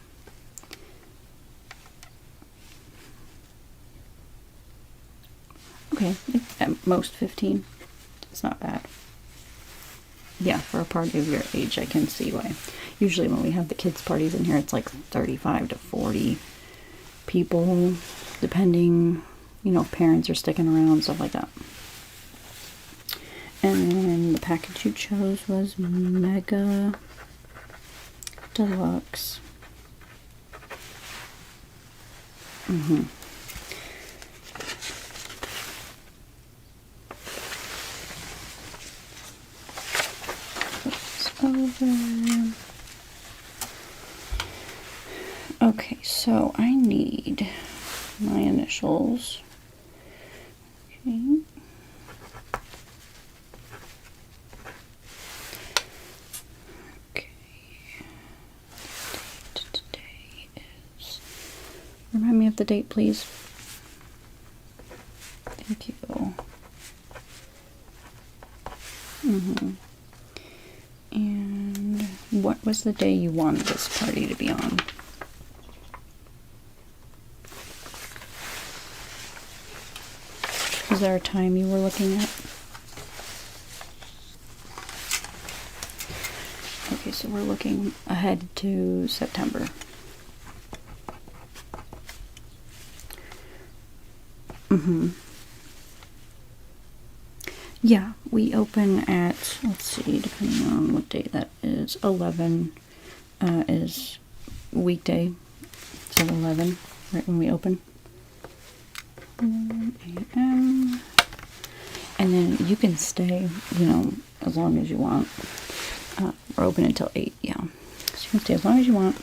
Okay, at most 15. It's not bad. Yeah, for a party of your age, I can see why. Usually when we have the kids' parties in here, it's like 35 to 40 people, depending, if parents are sticking around, stuff like that. And then the package you chose was Mega Deluxe. Over. Okay, so I need my initials. Okay. Okay. Today is... Remind me of the date, please. Thank you. And what was the day you wanted this party to be on? Was there a time you were looking at? Okay, so we're looking ahead to September. Yeah, we open at, let's see, depending on what day that is, 11 is weekday, so 11, right when we open. 11 a.m. And then you can stay, as long as you want. We're open until 8, yeah. So you can stay as long as you want.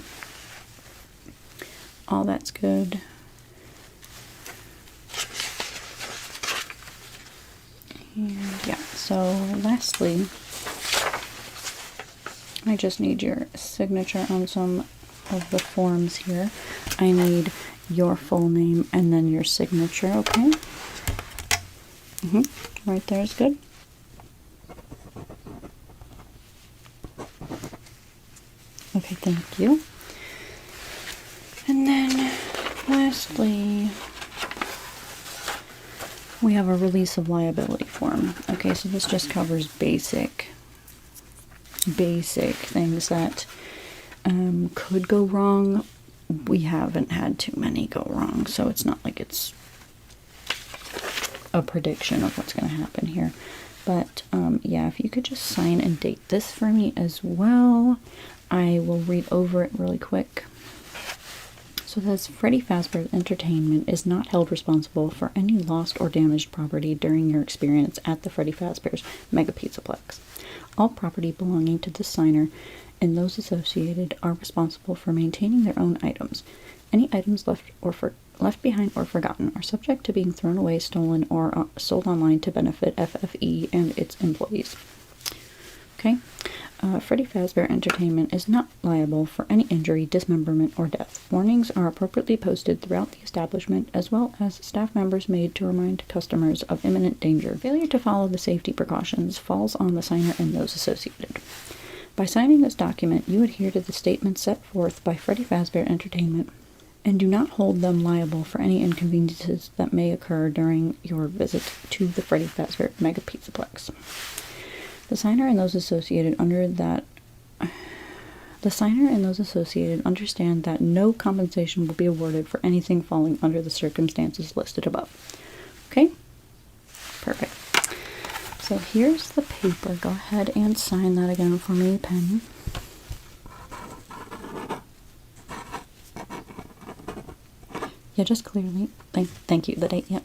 All that's good. And yeah, so lastly, I just need your signature on some of the forms here. I need your full name and then your signature, okay? Right there is good. Okay, thank you. And then lastly, we have a release of liability form. Okay, so this just covers basic things that could go wrong. We haven't had too many go wrong, so it's not like it's a prediction of what's going to happen here. But yeah, if you could just sign and date this for me as well, I will read over it really quick. So it says, Freddy Fazbear's Entertainment is not held responsible for any lost or damaged property during your experience at the Freddy Fazbear's Mega Pizzaplex. All property belonging to the signer and those associated are responsible for maintaining their own items. Any items left behind or forgotten are subject to being thrown away, stolen, or sold online to benefit FFE and its employees. Okay? Freddy Fazbear Entertainment is not liable for any injury, dismemberment, or death. Warnings are appropriately posted throughout the establishment, as well as staff members made to remind customers of imminent danger. Failure to follow the safety precautions falls on the signer and those associated. By signing this document, you adhere to the statements set forth by Freddy Fazbear Entertainment and do not hold them liable for any inconveniences that may occur during your visit to the Freddy Fazbear Mega Pizzaplex. The signer and those associated understand that no compensation will be awarded for anything falling under the circumstances listed above. Okay? Perfect. So here's the paper. Go ahead and sign that again for me, Penny. Yeah, just clearly. Thank you. The date. Yep.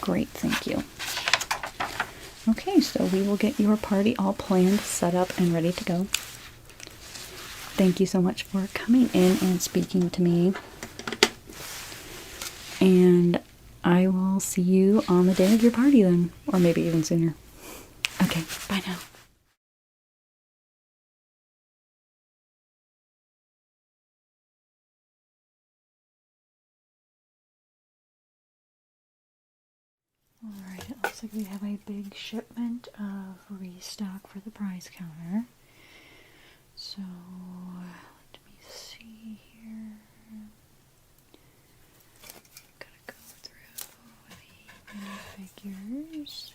Great. Thank you. Okay, so we will get your party all planned, set up, and ready to go. Thank you so much for coming in and speaking to me. And I will see you on the day of your party then, or maybe even sooner. Okay, bye now. Alright, it looks like we have a big shipment of restock for the prize counter. So, let me see here. Gotta go through the figures,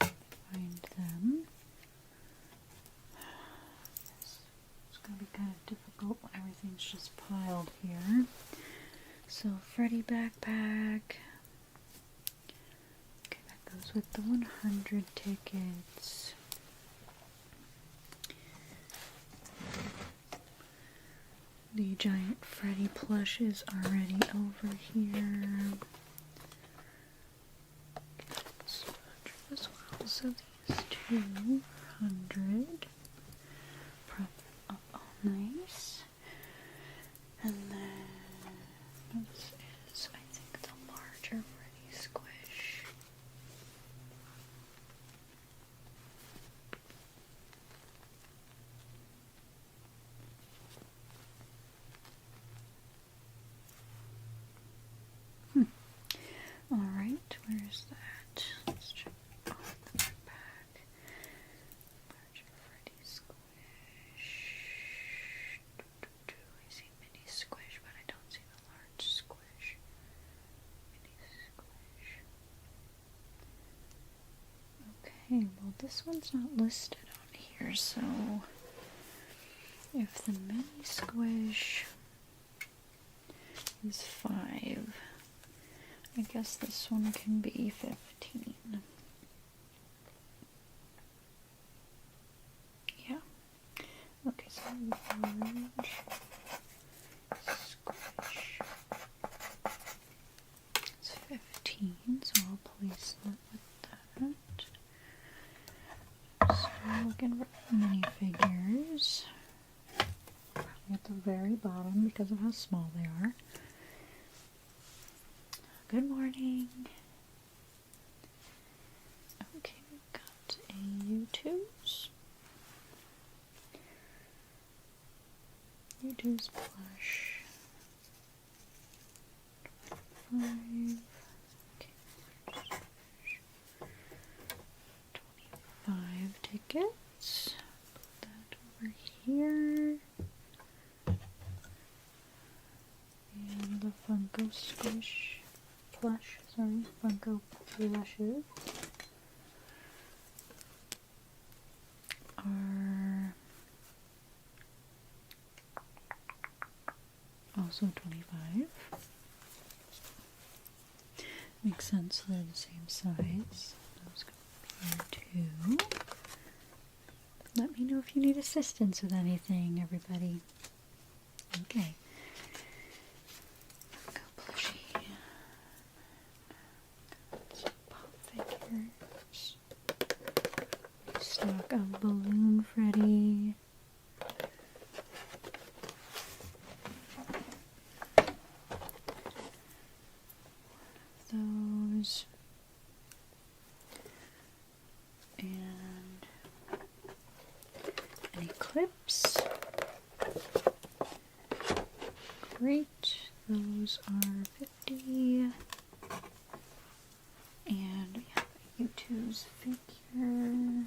find them. It's gonna be kind of difficult when everything's just piled here. So, Freddy backpack. Goes with the 100 tickets. The giant Freddy plush is already over here. So 100 as well. So these 200. Prop them up all nice. And then this is, I think, the larger Freddy squish. Alright, where's that? Let's check off the backpack. Larger Freddy squish. I see mini squish, but I don't see the large squish. Mini squish. Okay, well this one's not listed on here, so if the mini squish is 5, I guess this one can be 15. Yeah. Okay, so large squish. It's 15, so I'll place that with that. So looking for minifigures. Probably at the very bottom because of how small they are. Good morning. Okay, we've got a U2's. U2's plush. 5. Okay. 25 tickets. Put that over here. And the Funko Squish. Funko plushes are also 25. Makes sense, they're the same size. Those go up here too. Let me know if you need assistance with anything, everybody. Okay. Go plushie. Some pop figures. Stock of Balloon Freddy. Those. And any clips. Great. Those are 50. And we have a U2's figure.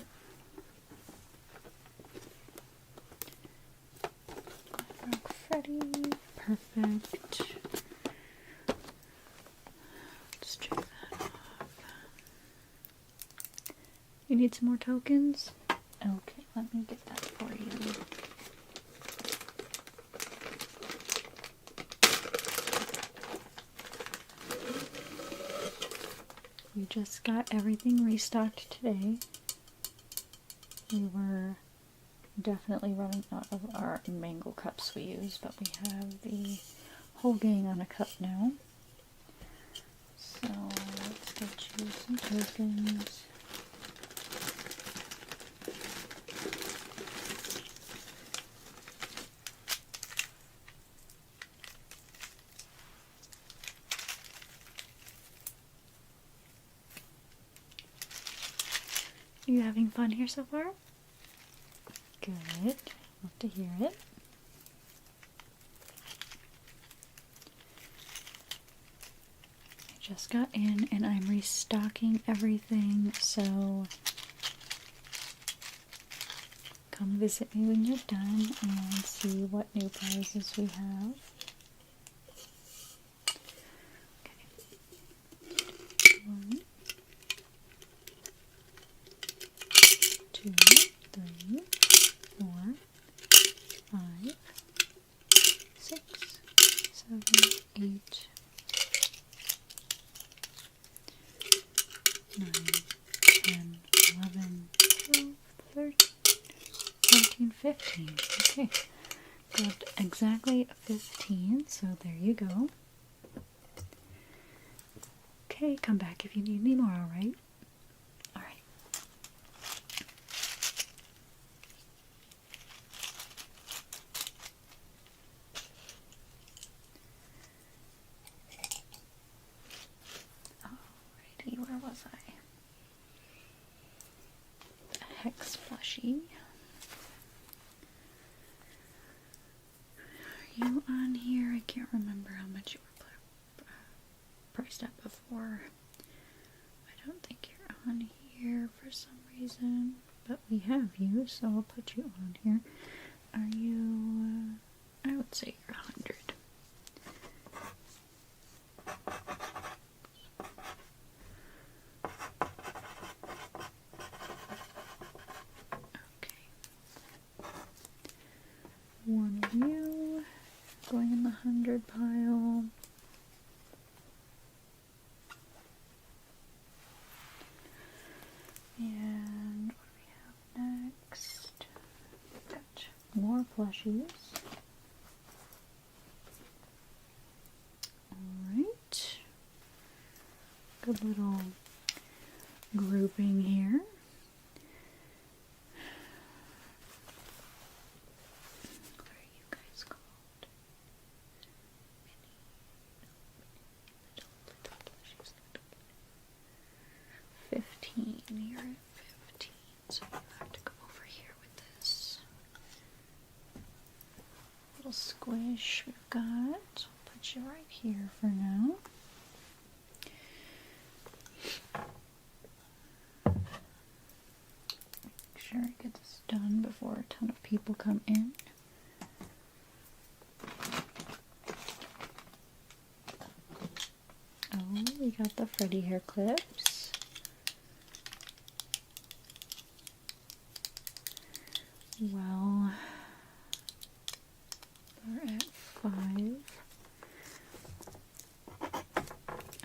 Freddy. Perfect. Let's check that off. You need some more tokens? Okay, let me get that for you. We just got everything restocked today. We were definitely running out of our mango cups we use, but we have the whole gang on a cup now. So let's get you some tokens. Are you having fun here so far? Good. Love to hear it. I just got in and I'm restocking everything, so come visit me when you're done and see what new prizes we have. Okay. 1, 2, 3, 4, 5, 6, 7, 8, 9, 10, 11, 12, 13, 14, 15. Okay, got exactly 15, so there you go. Okay, come back if you need any more, alright? Alright. Alrighty, where was I? Hex plushie. Are you on here? I can't remember how much you were priced at before. I don't think you're on here for some reason, but we have you, so I'll put you on here. Are you, I would say you're 100. One of you going in the 100 pile. And what do we have next? Got more plushies. Alright. Good little grouping here. What are you guys called? Little plushies. 15. You're at 15. So I have to go over here with this little squish we've got. I'll put you right here for now. Make sure I get this done before a ton of people come in. Oh, we got the Freddy hair clips. Well, they're at 5.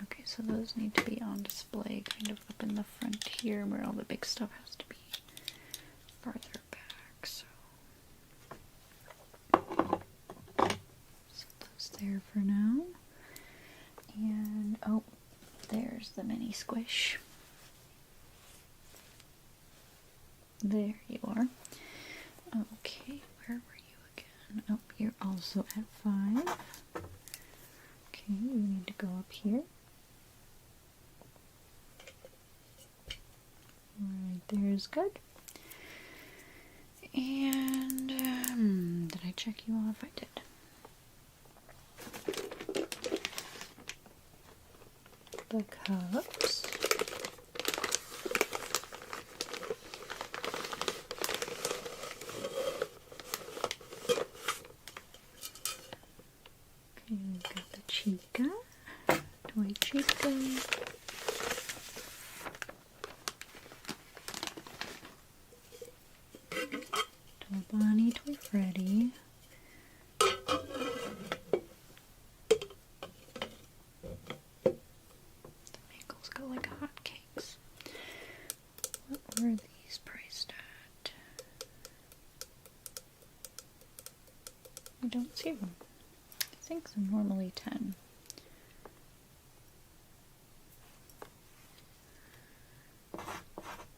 Okay, so of those need to be on display kind of up in the front here where all the big stuff has to be farther back. So set those there for now. And oh, there's the mini squish. There you are. Okay, where were you again? Oh, you're also at 5. Okay, we need to go up here. Right there is good. And did I check you off? I did. The cups. Okay, we've got the Chica, Toy Chica. Toy Bonnie, Toy Freddy. Go like hotcakes. What were these priced at? I don't see them. I think they're normally 10.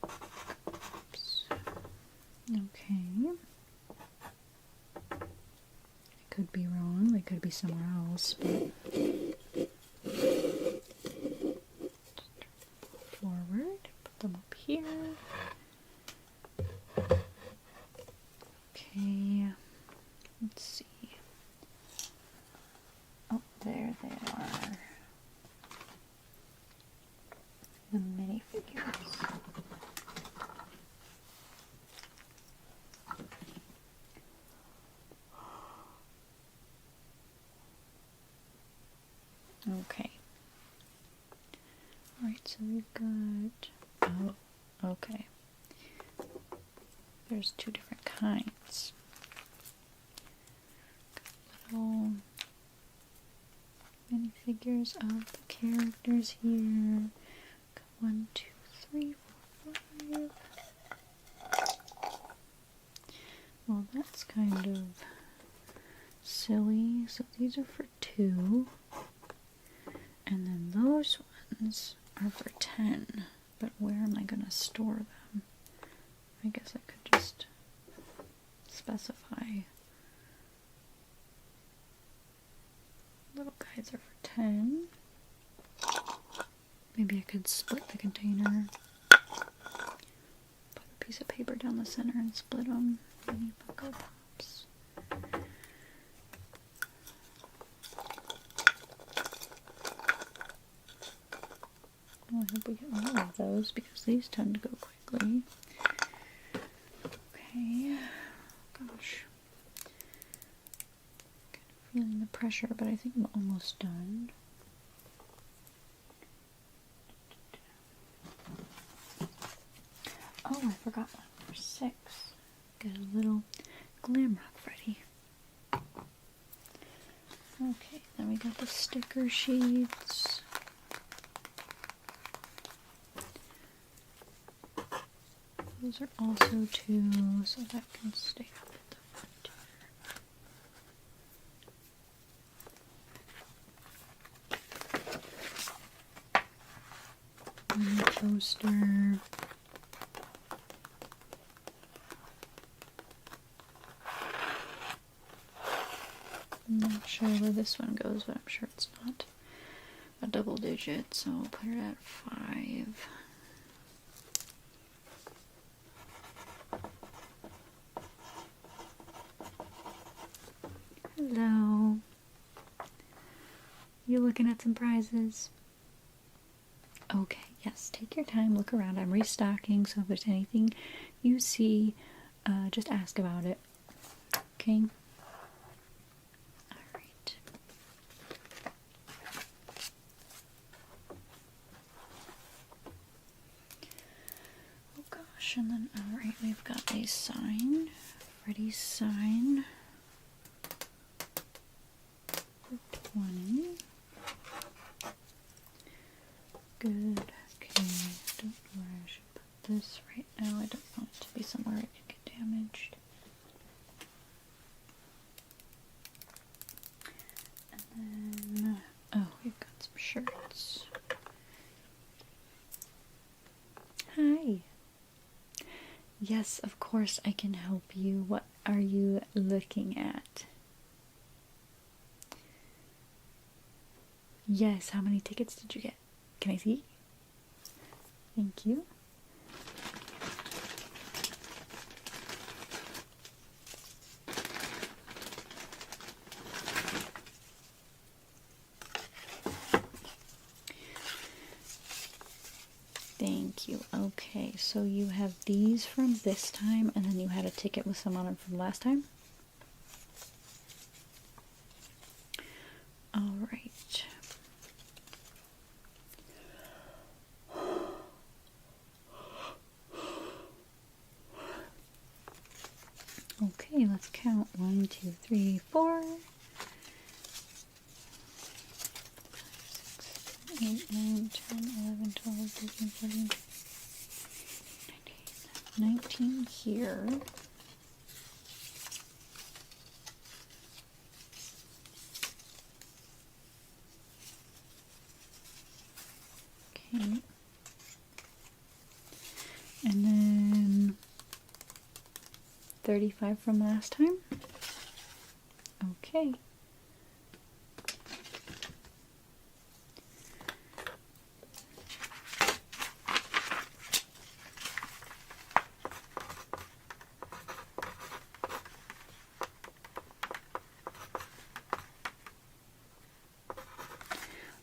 Oops. Okay. I could be wrong. They could be somewhere else, but forward, put them up here. Okay, let's see. Oh, there they are. The minifigures. Okay. Alright, so we've got, oh, okay. There's 2 different kinds. Got little minifigures of the characters here. Got 1, 2, 3, 4, 5. Well, that's kind of silly. So these are for 2. And then those ones are for 10, but where am I going to store them? I guess I could just specify. Little guys are for 10. Maybe I could split the container. Put a piece of paper down the center and split them. Mini Funko Pops. Oh, I hope we get more of those because these tend to go quickly. Okay. Gosh. Kind of feeling the pressure, but I think I'm almost done. Oh, I forgot one for 6. Got a little Glamrock Freddy. Okay, then we got the sticker sheets. Those are also 2, so that can stay up at the front. And the poster. I'm not sure where this one goes, but I'm sure it's not a double digit, so I'll put it at 5. Hello. You looking at some prizes? Okay, yes, take your time, look around. I'm restocking, so if there's anything you see, just ask about it. Okay? Alright. Oh gosh, and then, alright, we've got a sign. Freddy's sign. 20. good. Okay, I don't know where I should put this right now. I don't want it to be somewhere it could get damaged. And then, oh, we've got some shirts. Hi. Yes, of course I can help you. What are you looking at? Yes, how many tickets did you get? Can I see? Thank you. Thank you. Okay, so you have these from this time, and then you had a ticket with some on it from last time? All right. Okay, let's count. 1, 2, 3, 4. 8, 9, 10, 11, 12, 13, 14, 19 here. Okay. And then 35 from last time. Okay.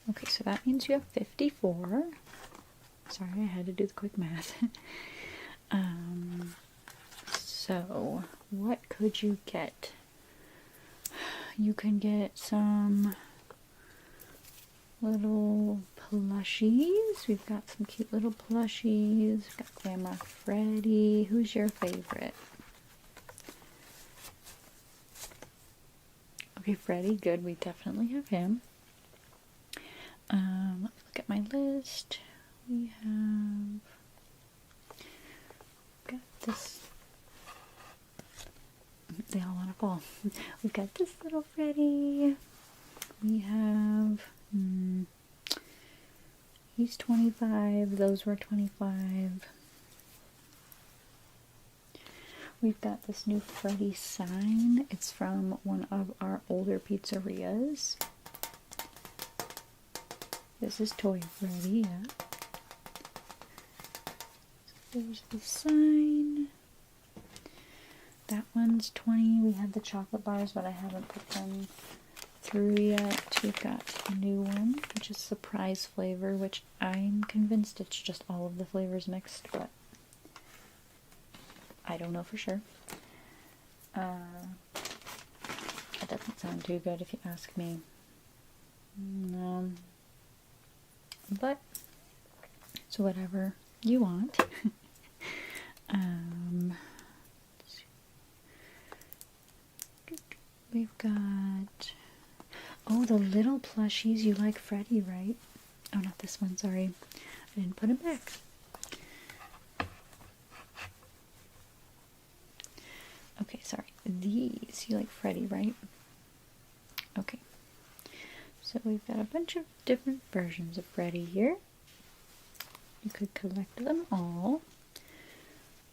Okay, so that means you have 54. Sorry, I had to do the quick math. So, what could you get? You can get some little plushies. We've got some cute little plushies. We've got Grandma Freddy. Who's your favorite? Okay, Freddy. Good. We definitely have him. Let's look at my list. We have got this. They all want to fall. We've got this little Freddy. We have. He's 25. Those were 25. We've got this new Freddy sign. It's from one of our older pizzerias. This is Toy Freddy, yeah. So there's the sign. That one's 20. We have the chocolate bars, but I haven't put them through yet. We've got a new one, which is surprise flavor, which I'm convinced it's just all of the flavors mixed, but I don't know for sure. That doesn't sound too good if you ask me. But so whatever you want. We've got the little plushies. You like Freddy, right? Oh, not this one, sorry. I didn't put it back. Okay, sorry. These, you like Freddy, right? Okay. So we've got a bunch of different versions of Freddy here. You could collect them all.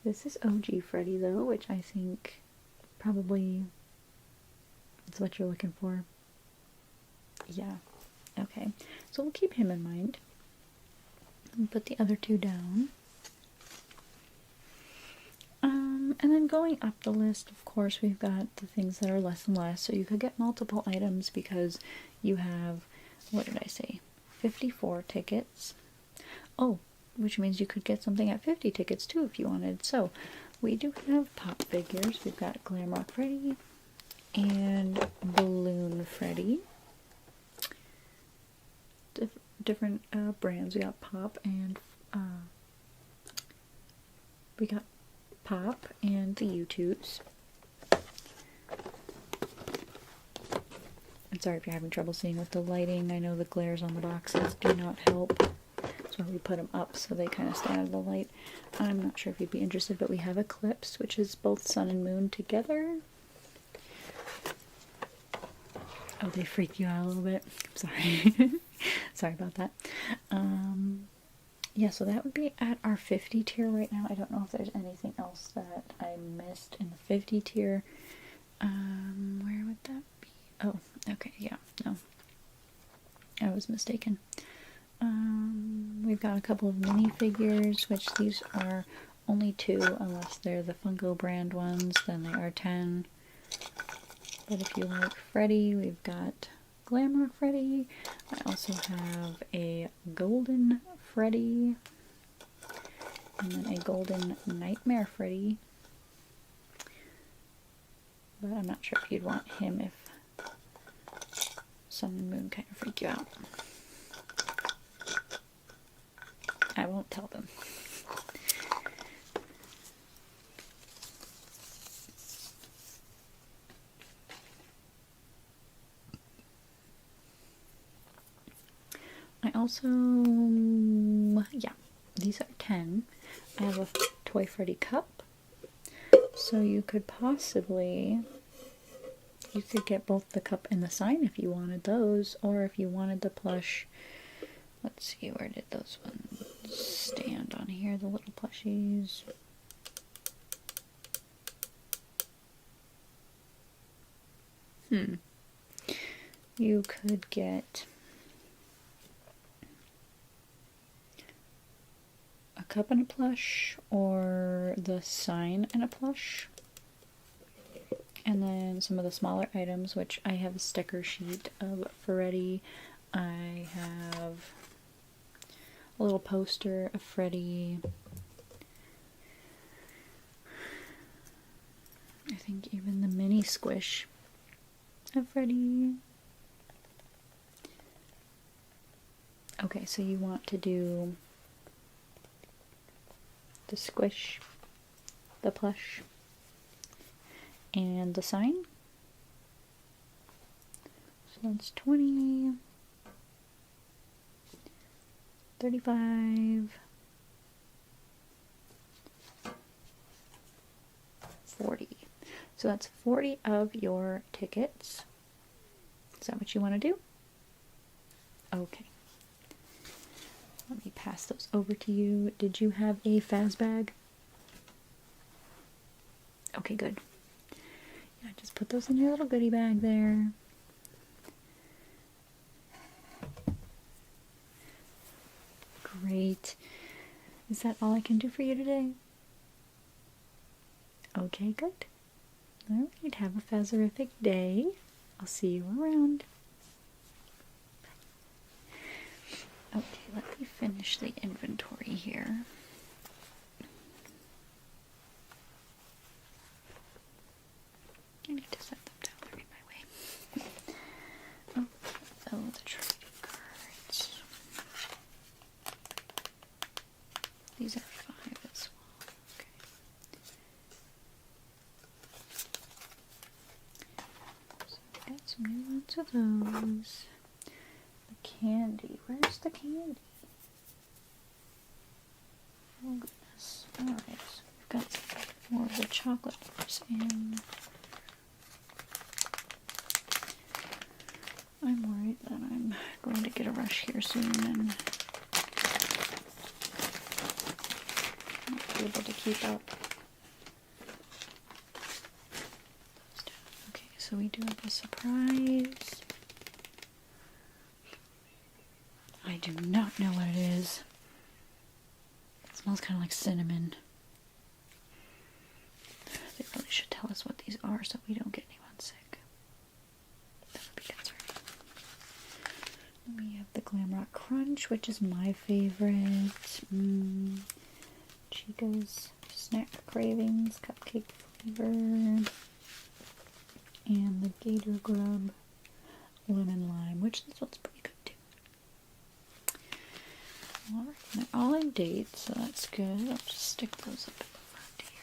This is OG Freddy though, which I think probably is what you're looking for. Yeah. Okay. So we'll keep him in mind. And put the other two down. And then going up the list, of course, we've got the things that are less and less. So you could get multiple items because you have, what did I say, 54 tickets. Oh, which means you could get something at 50 tickets too if you wanted. So we do have pop figures. We've got Glam Rock Freddy and Balloon Freddy. Different brands. We got Pop and we got Pop and the U2s. I'm sorry if you're having trouble seeing with the lighting. I know the glares on the boxes do not help. That's why we put them up so they kind of stay out of the light. I'm not sure if you'd be interested, but we have Eclipse, which is both sun and moon together. Oh, they freak you out a little bit. I'm sorry. Sorry about that. Yeah, so that would be at our 50 tier right now. I don't know if there's anything else that I missed in the 50 tier. Where would that be? Oh, okay, yeah, no. I was mistaken. We've got a couple of minifigures, which these are only 2, unless they're the Funko brand ones, then they are 10. But if you like Freddy, we've got Glamour Freddy. I also have a Golden Freddy, and then a Golden Nightmare Freddy. But I'm not sure if you'd want him if Sun and Moon kind of freak you out. I won't tell them. I also, yeah, these are 10. I have a Toy Freddy cup, so you could possibly, you could get both the cup and the sign if you wanted those, or if you wanted the plush. Let's see, where did those ones stand on here, the little plushies? You could get a cup and a plush, or the sign and a plush. And then some of the smaller items, which I have a sticker sheet of Freddy. I have a little poster of Freddy. I think even the mini squish of Freddy. Okay, so you want to do the squish, the plush, and the sign. So that's 20, 35, 40. So that's 40 of your tickets. Is that what you want to do? Okay. Let me pass those over to you. Did you have a Faz bag? Okay, good. Yeah, just put those in your little goodie bag there. Great. Is that all I can do for you today? Okay, good. Alright, have a Fazerific day. I'll see you around. Okay, let me finish the inventory here. I need to set them down. They're in my way. Oh, the trading cards. These are 5 as well. Okay. So I got some new ones of those. The candy. Where's the candy? Oh goodness. Alright, so we've got some more of the chocolate bars in. I'm worried that I'm going to get a rush here soon and not be able to keep up. Okay, so we do have a surprise. I do not know what it is. It smells kind of like cinnamon. They really should tell us what these are so we don't get anyone sick. That would be concerning. We have the Glam Rock Crunch, which is my favorite. Chica's Snack Cravings Cupcake flavor. And the Gator Grub Lemon Lime, which this one's pretty good too. Alright, they're all in date, so that's good. I'll just stick those up in the front here.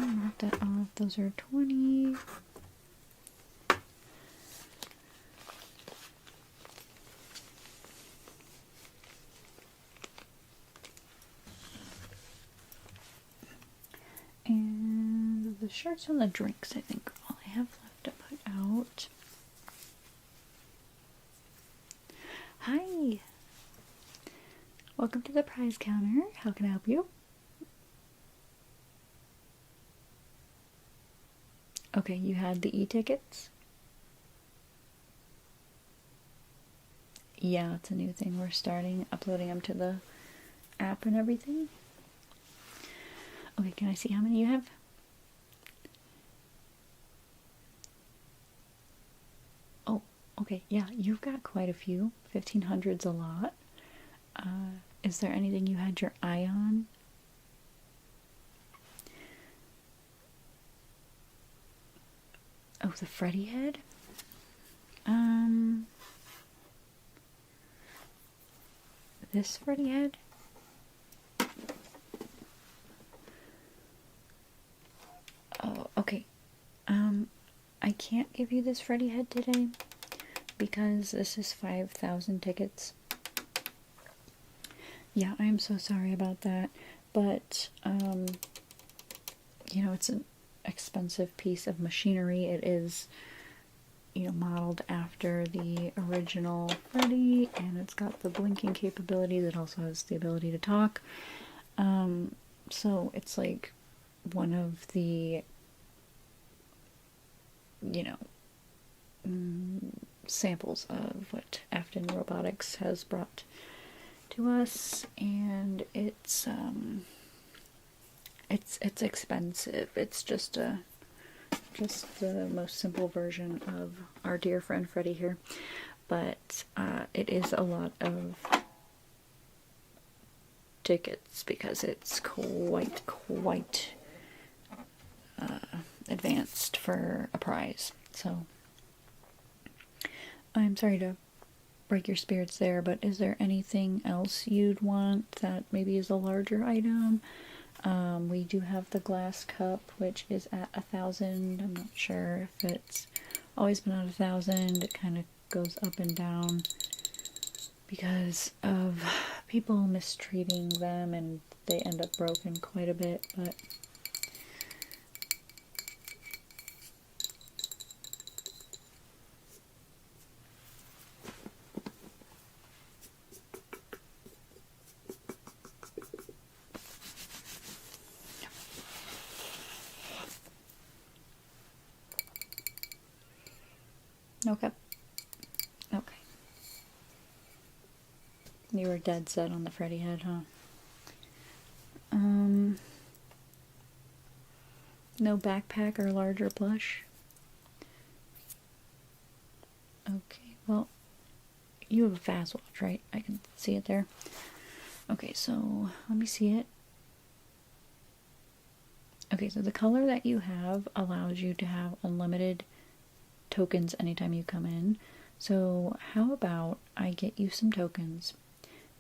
And mark that off. Those are 20. the shirts and the drinks, I think, are all I have left to put out. Hi! Welcome to the prize counter. How can I help you? Okay, you had the e-tickets? Yeah, it's a new thing. We're starting uploading them to the app and everything. Okay, can I see how many you have? Oh, okay, yeah, you've got quite a few. 1,500's a lot. Is there anything you had your eye on? Oh, the Freddy head? This Freddy head? Oh, okay. I can't give you this Freddy head today because this is 5,000 tickets. Yeah, I'm so sorry about that, but, you know, it's an expensive piece of machinery. It is, you know, modeled after the original Freddy, and it's got the blinking capabilities. It also has the ability to talk. So it's like one of the, you know, samples of what Afton Robotics has brought to us, and it's expensive. It's just the most simple version of our dear friend Freddy here, but it is a lot of tickets because it's quite advanced for a prize. So I'm sorry to break your spirits there, but is there anything else you'd want that maybe is a larger item? We do have the glass cup, which is at 1,000. I'm not sure if it's always been at 1,000. It kind of goes up and down because of people mistreating them, and they end up broken quite a bit, but okay. Okay. You were dead set on the Freddy head, huh? No backpack or larger plush? Okay, well, you have a fast watch, right? I can see it there. Okay, so let me see it. Okay, so the color that you have allows you to have unlimited tokens anytime you come in. So how about I get you some tokens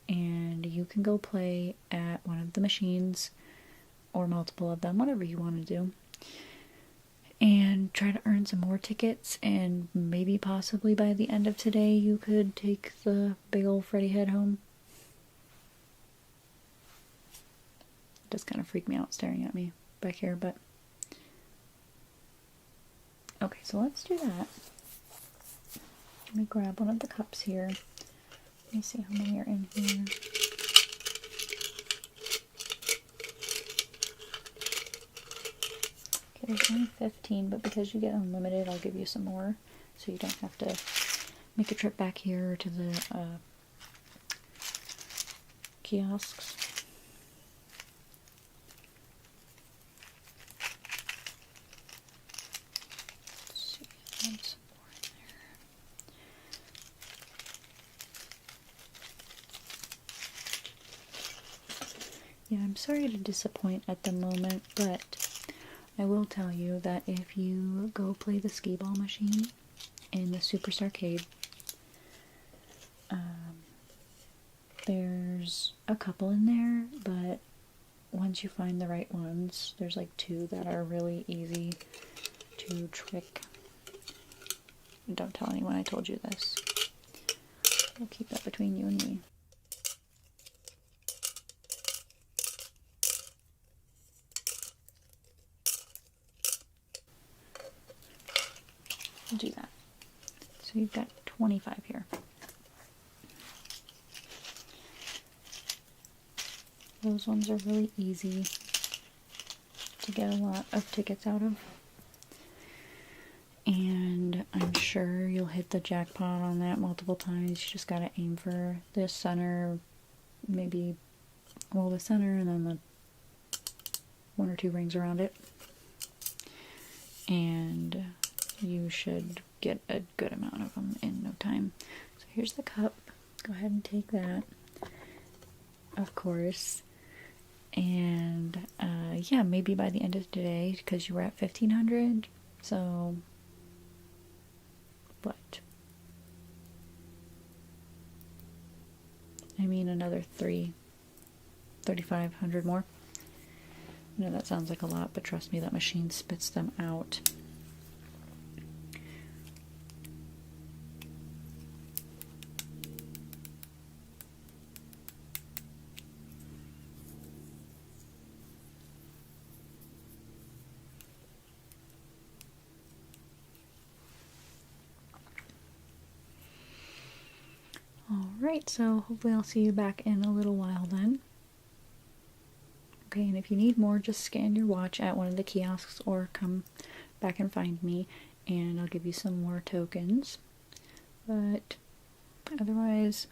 and you can go play at one of the machines or multiple of them, whatever you want to do, and try to earn some more tickets, and maybe possibly by the end of today you could take the big old Freddy head home. It does kind of freak me out staring at me back here, but okay, so let's do that. Let me grab one of the cups here. Let me see how many are in here. Okay, there's only 15, but because you get unlimited, I'll give you some more, so you don't have to make a trip back here to the kiosks. Let's see, add some more in there. Yeah, I'm sorry to disappoint at the moment, but I will tell you that if you go play the skee ball machine in the Superstar Arcade, there's a couple in there, but once you find the right ones, there's like 2 that are really easy to trick. Don't tell anyone I told you this. I'll keep that between you and me. do that. So you've got 25 here. Those ones are really easy to get a lot of tickets out of. And I'm sure you'll hit the jackpot on that multiple times. You just gotta aim for the center, maybe, well, the center and then the 1 or 2 rings around it. And you should get a good amount of them in no time. So here's the cup. Go ahead and take that, of course. And yeah, maybe by the end of today, because you were at 1,500, so what? I mean, another 3,500 more. I know that sounds like a lot, but trust me, that machine spits them out. Alright, so hopefully I'll see you back in a little while then. Okay, and if you need more, just scan your watch at one of the kiosks or come back and find me, and I'll give you some more tokens. But otherwise,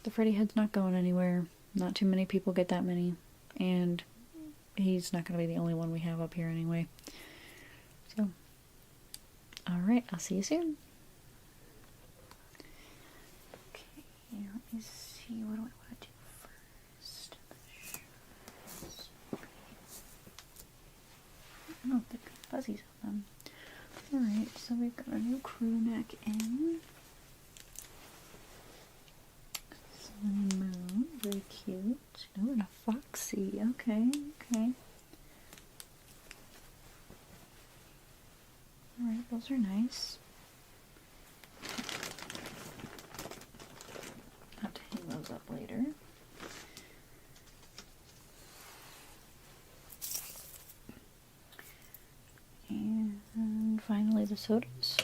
the Freddy head's not going anywhere. Not too many people get that many, and he's not going to be the only one we have up here anyway. So, alright, I'll see you soon. Okay, let me see, what do I want to do first? I don't think fuzzies on them. Alright, so we've got a new crew neck in. Sunny Moon, very cute. Oh, and a Foxy. Okay, okay. Alright, those are nice. I'll have to hang those up later. And finally the sodas.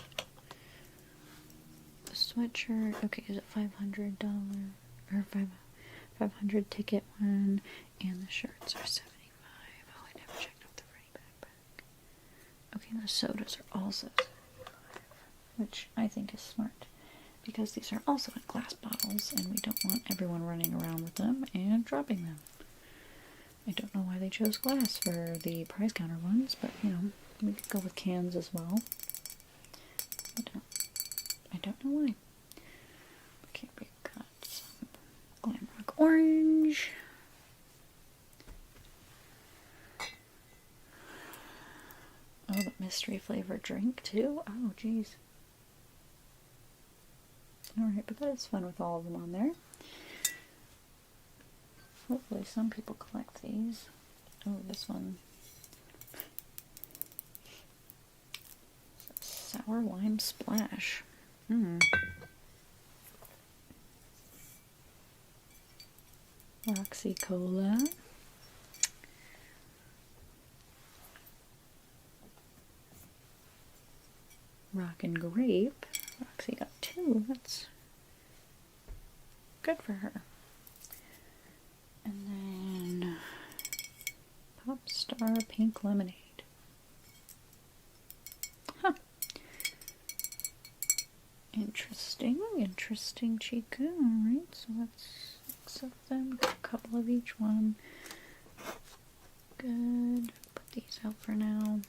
The sweatshirt, okay, is it $500 or 500 ticket one, and the shirts are 75. Oh, I never checked out the Freddy backpack. Okay, the sodas are also 75, which I think is smart, because these are also in glass bottles, and we don't want everyone running around with them and dropping them. I don't know why they chose glass for the prize counter ones, but you know, we could go with cans as well. I don't know why. Okay, we've got some Glamrock Orange. Oh, the mystery flavor drink too. Oh, geez. Alright, but that is fun with all of them on there. Hopefully some people collect these. Oh, this one. Sour Lime Splash. Roxy Cola. Rockin' Grape. Roxy got 2. That's good for her. And then Pop Star Pink Lemonade. Huh. Interesting Chica. Alright, so let's accept them. Get a couple of each one. Good. Put these out for now.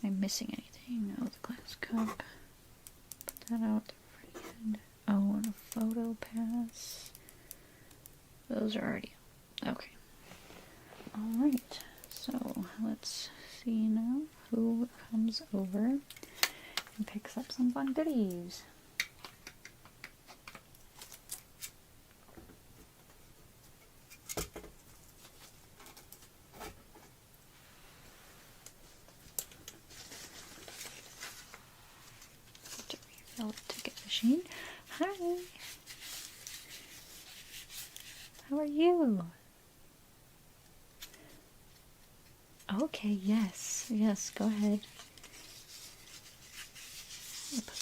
Am I missing anything? Oh, the glass cup. Put that out. The Freddy head. Oh, and a photo pass. Those are already out. Okay. Alright. So, let's see now who comes over and picks up some fun goodies. To refill the ticket machine. Hi. How are you? Okay, yes, go ahead.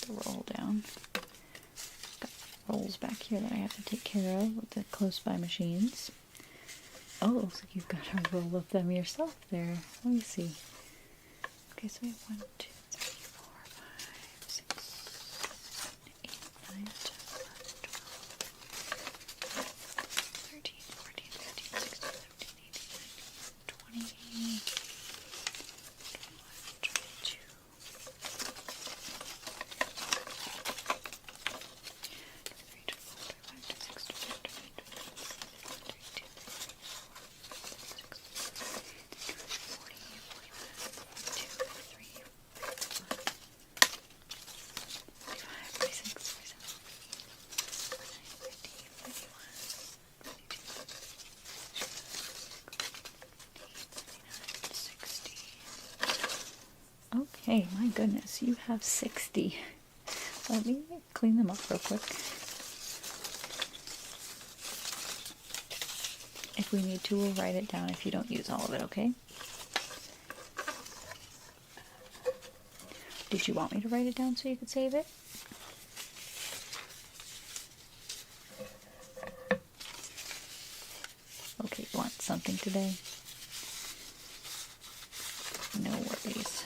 the roll down. Got rolls back here that I have to take care of with the close by machines. Oh, it looks like you've got a roll of them yourself there. Let me see. Okay, so we have 1, 2, 3, 4, 5, 6, 8, 9, 10, 11, 12, 13, 14, 15, 16, 17, 18, 19, 20, 22. Okay, my goodness, you have 60. Let me clean them up real quick. If we need to, we'll write it down if you don't use all of it, okay? Did you want me to write it down so you could save it? Okay, you want something today? No worries.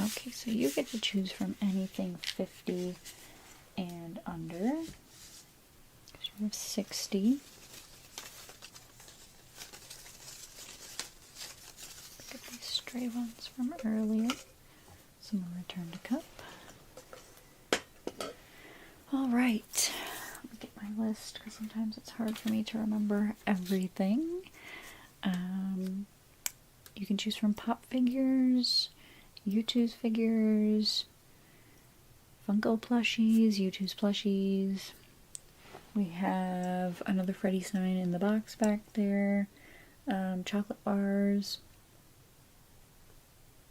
Okay, so you get to choose from anything 50 and under. You have 60. Look at these stray ones from earlier. Some will return to cup. Alright, let me get my list because sometimes it's hard for me to remember everything. You can choose from pop figures, U2's figures, Funko plushies, U2's plushies. We have another Freddy sign in the box back there. Chocolate bars.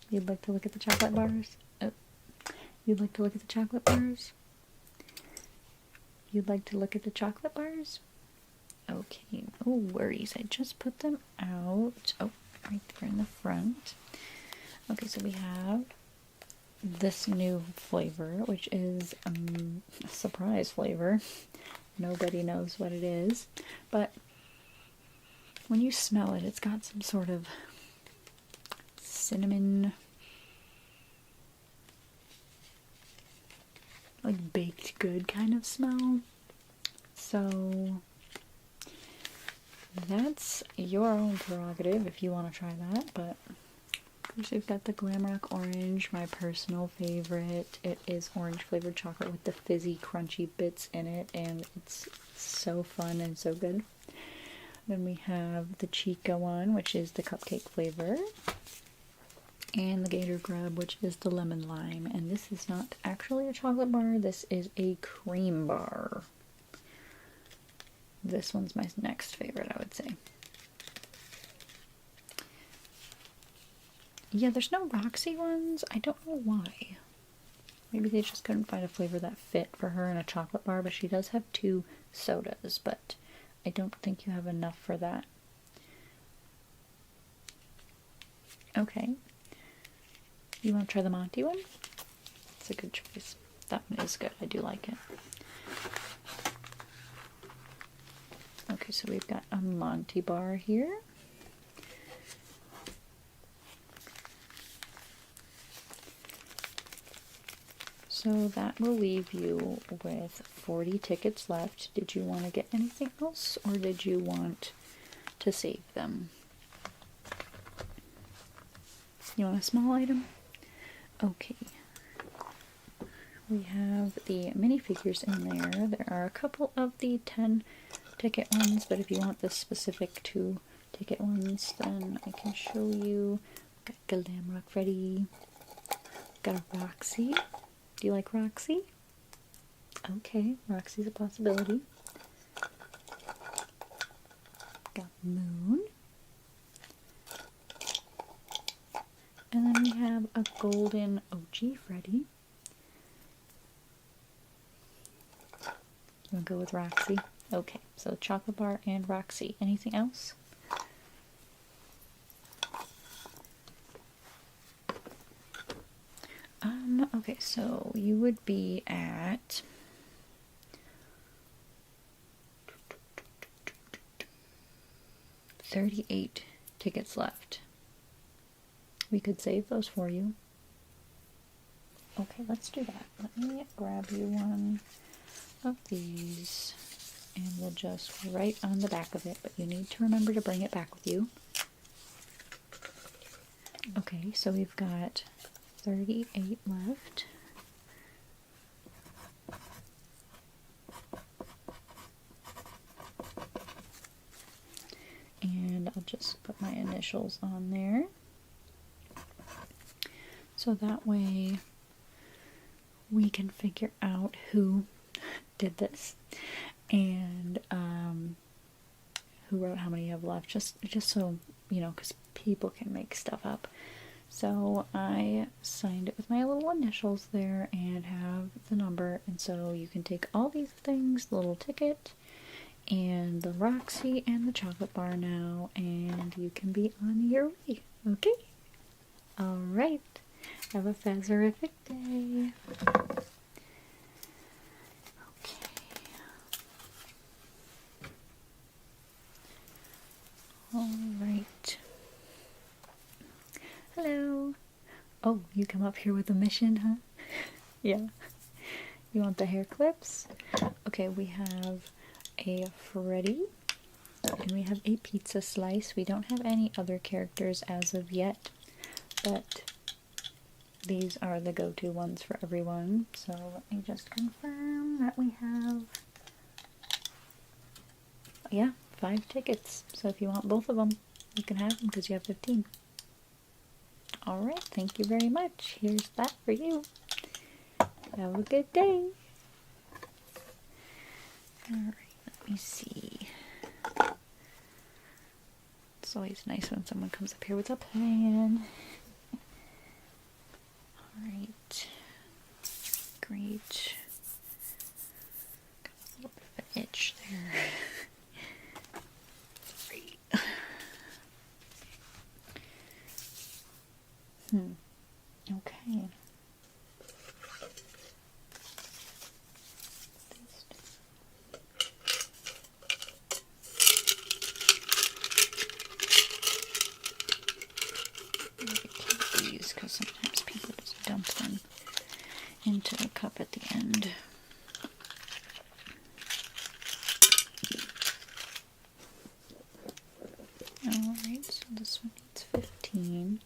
You'd like to look at the chocolate bars? Oh. You'd like to look at the chocolate bars? You'd like to look at the chocolate bars? Okay, no worries. I just put them out. Oh, right there in the front. Okay, so we have this new flavor, which is a surprise flavor. Nobody knows what it is, but when you smell it, it's got some sort of cinnamon, like baked good kind of smell. So that's your own prerogative if you want to try that, but first we've got the Glamrock Orange, my personal favorite. It is orange flavored chocolate with the fizzy, crunchy bits in it, and it's so fun and so good. Then we have the Chica one, which is the cupcake flavor, and the Gator Grub, which is the lemon lime. And this is not actually a chocolate bar, this is a cream bar. This one's my next favorite, I would say. Yeah, there's no Roxy ones. I don't know why. Maybe they just couldn't find a flavor that fit for her in a chocolate bar, but she does have 2 sodas, but I don't think you have enough for that. Okay. You want to try the Monty one? It's a good choice. That one is good. I do like it. Okay, so we've got a Monty bar here. So that will leave you with 40 tickets left. Did you want to get anything else, or did you want to save them? You want a small item? Okay. We have the minifigures in there. There are a couple of the 10 ticket ones, but if you want the specific 2 ticket ones, then I can show you. Got Glamrock Freddy. Got a Roxy. Do you like Roxy? Okay, Roxy's a possibility. Got Moon. And then we have a golden OG Freddy. You want to go with Roxy? Okay, so chocolate bar and Roxy. Anything else? Okay, so you would be at 38 tickets left. We could save those for you. Okay, let's do that. Let me grab you one of these, and we'll just write on the back of it, but you need to remember to bring it back with you. Okay, so we've got 38 left. And I'll just put my initials on there. So that way we can figure out who did this and who wrote how many you have left, just so you know, because people can make stuff up. So I signed it with my little initials there and have the number, and so you can take all these things, the little ticket and the Roxy and the chocolate bar now, and you can be on your way. Okay? Alright. Have a fazerific day. Okay. Alright. Hello. Oh, you come up here with a mission, huh? Yeah. You want the hair clips? Okay, we have a Freddy, and we have a pizza slice. We don't have any other characters as of yet, but these are the go-to ones for everyone. So let me just confirm that we have, yeah, 5 tickets. So if you want both of them, you can have them because you have 15. Alright, thank you very much. Here's that for you. Have a good day. Alright, let me see. It's always nice when someone comes up here with a plan. Alright. Great. Got a little bit of an itch there. Okay. These, because sometimes people just dump them into a cup at the end. Alright, so this one needs 15.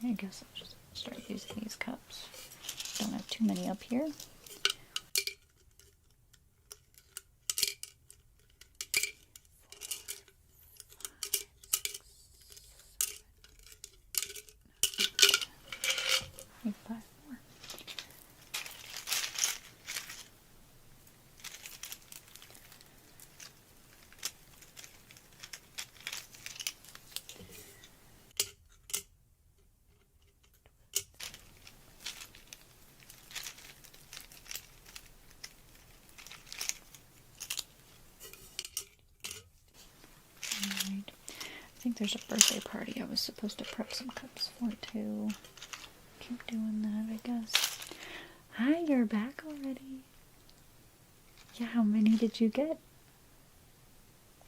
I guess I'll just start using these cups. Don't have too many up here. Need 5 more. Alright. I think there's a birthday party I was supposed to prep some cups for too. Keep doing that, I guess. Hi, you're back already. Yeah, how many did you get?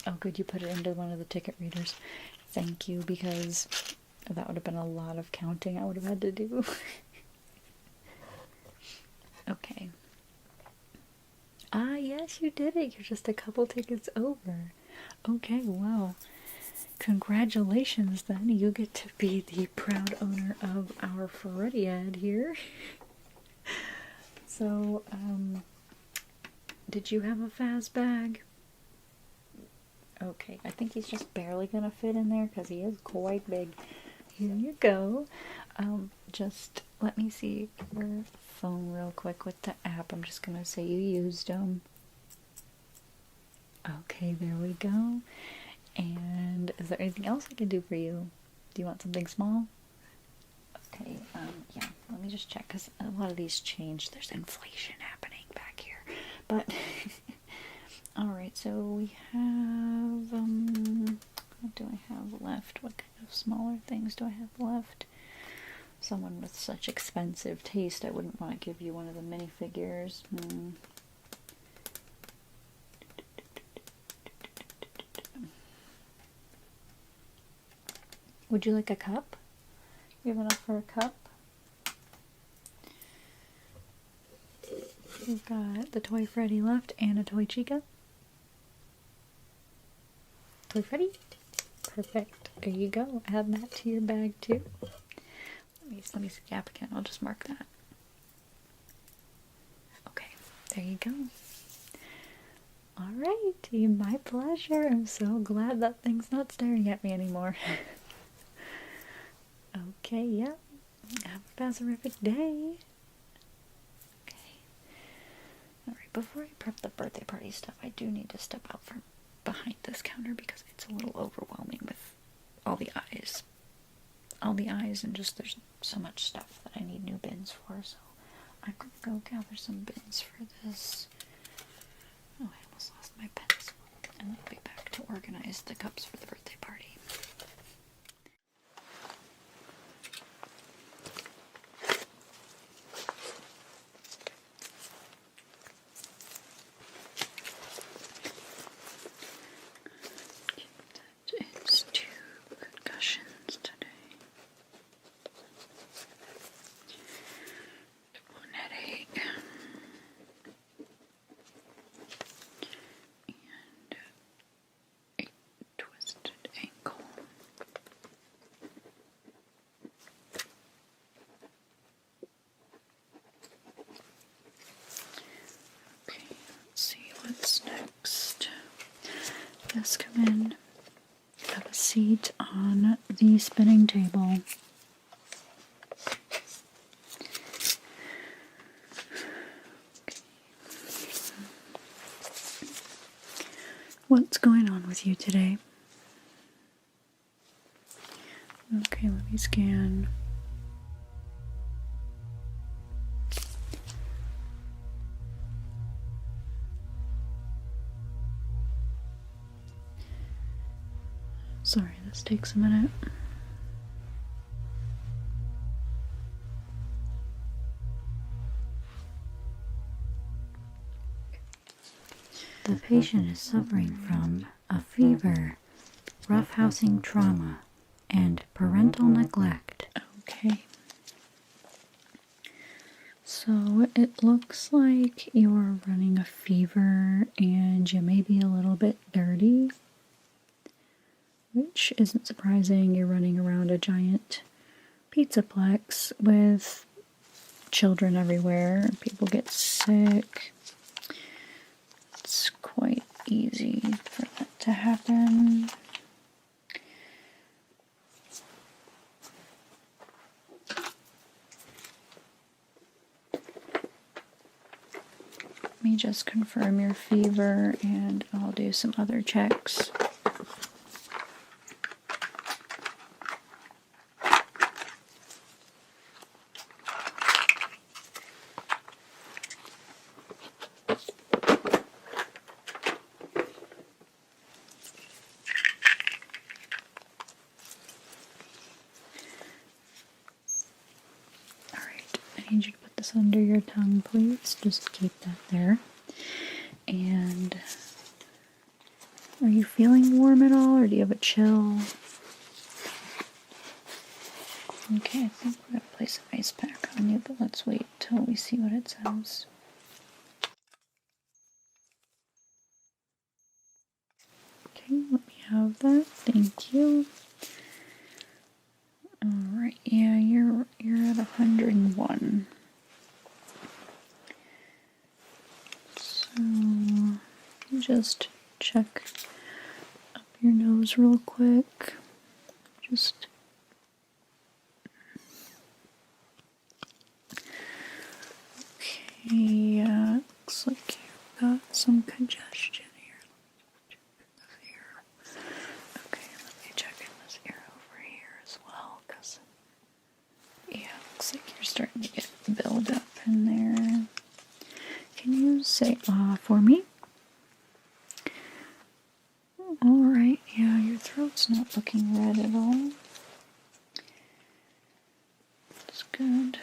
Oh, good, you put it into one of the ticket readers. Thank you, because that would have been a lot of counting I would have had to do. Okay. Ah, yes, you did it. You're just a couple tickets over. Okay, well, congratulations then. You get to be the proud owner of our Freddy ad here. So, did you have a Faz bag? Okay, I think he's just barely gonna fit in there because he is quite big. here you go. Just let me see your phone real quick with the app. I'm just gonna say you used them. Okay, there we go. And is there anything else I can do for you? Do you want something small? Okay, yeah, let me just check, because a lot of these changed. There's inflation happening back here. But, alright, so we have, what do I have left? What kind of smaller things do I have left? Someone with such expensive taste, I wouldn't want to give you one of the minifigures. Would you like a cup? You have enough for a cup? We've got the Toy Freddy left and a Toy Chica. Toy Freddy? Perfect. There you go. Add that to your bag too. Let me see the app again. I'll just mark that. Okay, there you go. Alright, my pleasure. I'm so glad that thing's not staring at me anymore. Okay, yep. Have a pacific day. Okay. Alright, before I prep the birthday party stuff, I do need to step out from behind this counter because it's a little overwhelming with all the eyes. All the eyes, and just there's so much stuff that I need new bins for, so I'm gonna go gather some bins for this. Oh, I almost lost my pens. And I'll be back to organize the cups for the birthday party. It's 2 concussions today. 1 headache. And a twisted ankle. Okay, let's see what's next. Just come in. Have a seat on the spinning table. What's going on with you today? Okay, let me scan. Sorry, this takes a minute. The patient is suffering from a fever, roughhousing trauma, and parental neglect. Okay. So it looks like you're running a fever and you may be a little bit dirty, which isn't surprising. You're running around a giant pizzaplex with children everywhere. People get sick. It's quite easy for that to happen. Let me just confirm your fever and I'll do some other checks. I need you to put this under your tongue, please. Just keep that there. And are you feeling warm at all, or do you have a chill? Okay, I think we're going to place an ice pack on you, but let's wait till we see what it says. Okay, let me have that. Thank you. Alright, yeah, you're at 101. So, just check up your nose real quick. Just Yeah, looks like you've got some congestion here. Okay, let me check in this ear over here as well, because yeah, looks like you're starting to get build up in there. Can you say ah for me? Alright, yeah, your throat's not looking red at all. That's good.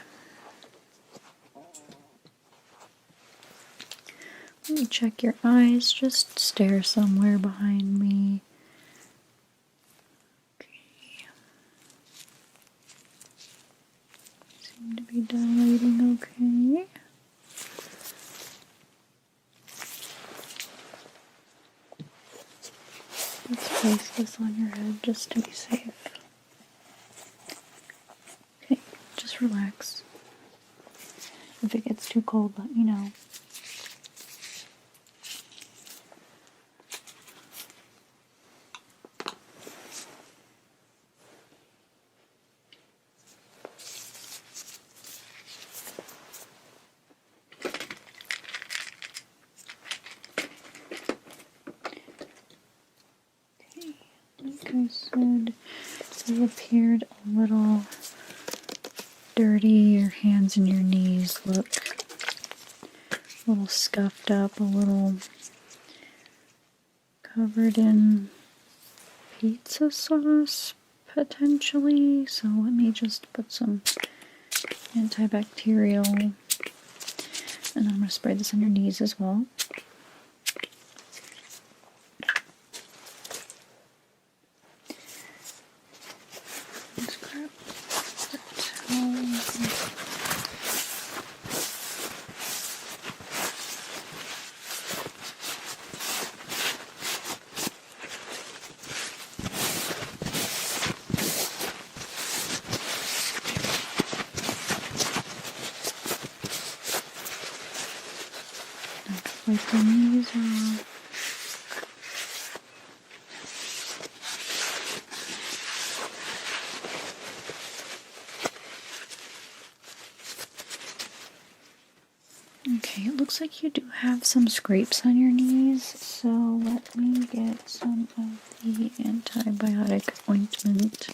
Let me check your eyes. Just stare somewhere behind me. Okay. Seem to be dilating okay. Let's place this on your head just to be safe. Okay, just relax. If it gets too cold, let me know. Okay, like I said, you appeared a little dirty. Your hands and your knees look a little scuffed up, a little covered in pizza sauce, potentially. So let me just put some antibacterial, and I'm going to spray this on your knees as well. Let's grab the towel. Wipe the knees off. Okay, it looks like you do have some scrapes on your knees, so let me get some of the antibiotic ointment.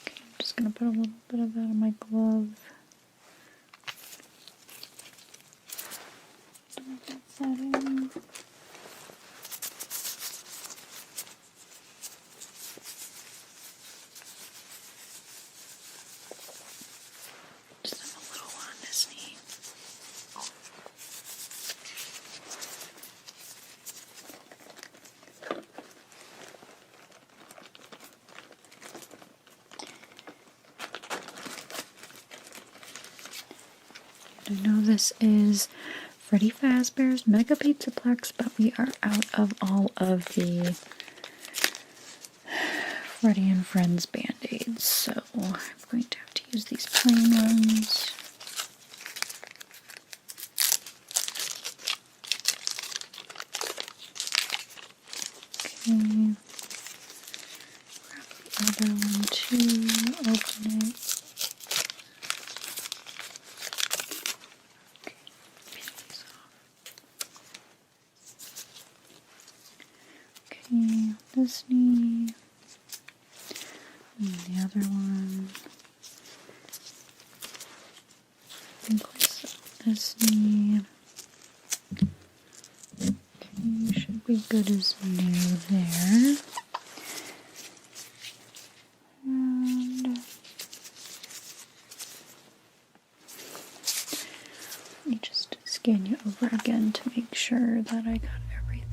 Okay, I'm just going to put a little bit of that on my glove. Get that in. Just have a little on this knee. I know this is Freddy Fazbear's Mega Pizzaplex, but we are out of all of the Freddy and Friends Band-Aids, so I'm going to have to use these plain ones. Okay. Grab the other one too, open it. Okay, this knee, and the other one. I think this knee. Okay, should be good as new there. And let me just scan you over again to make sure that I got everything.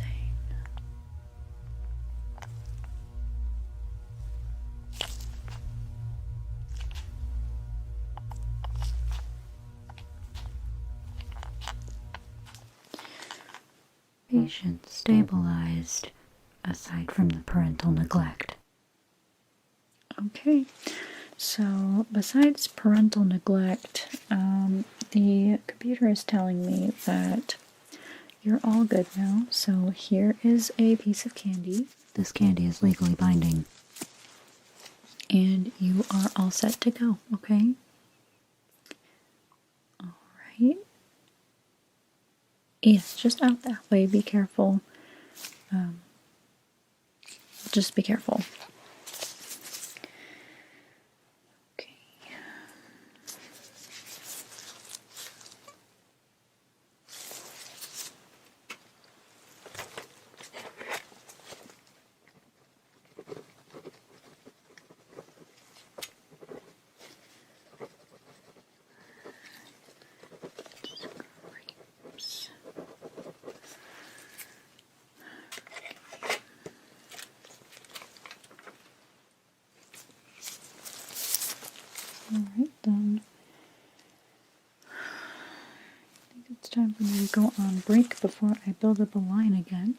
Patient stabilized, aside from the parental neglect. Okay, so besides parental neglect, the computer is telling me that you're all good now. So here is a piece of candy. This candy is legally binding. and you are all set to go, okay? Alright. Yes, just out that way. Be careful. Just be careful. Okay. Scrapes. Alright then. I think it's time for me to go on break before I build up a line again.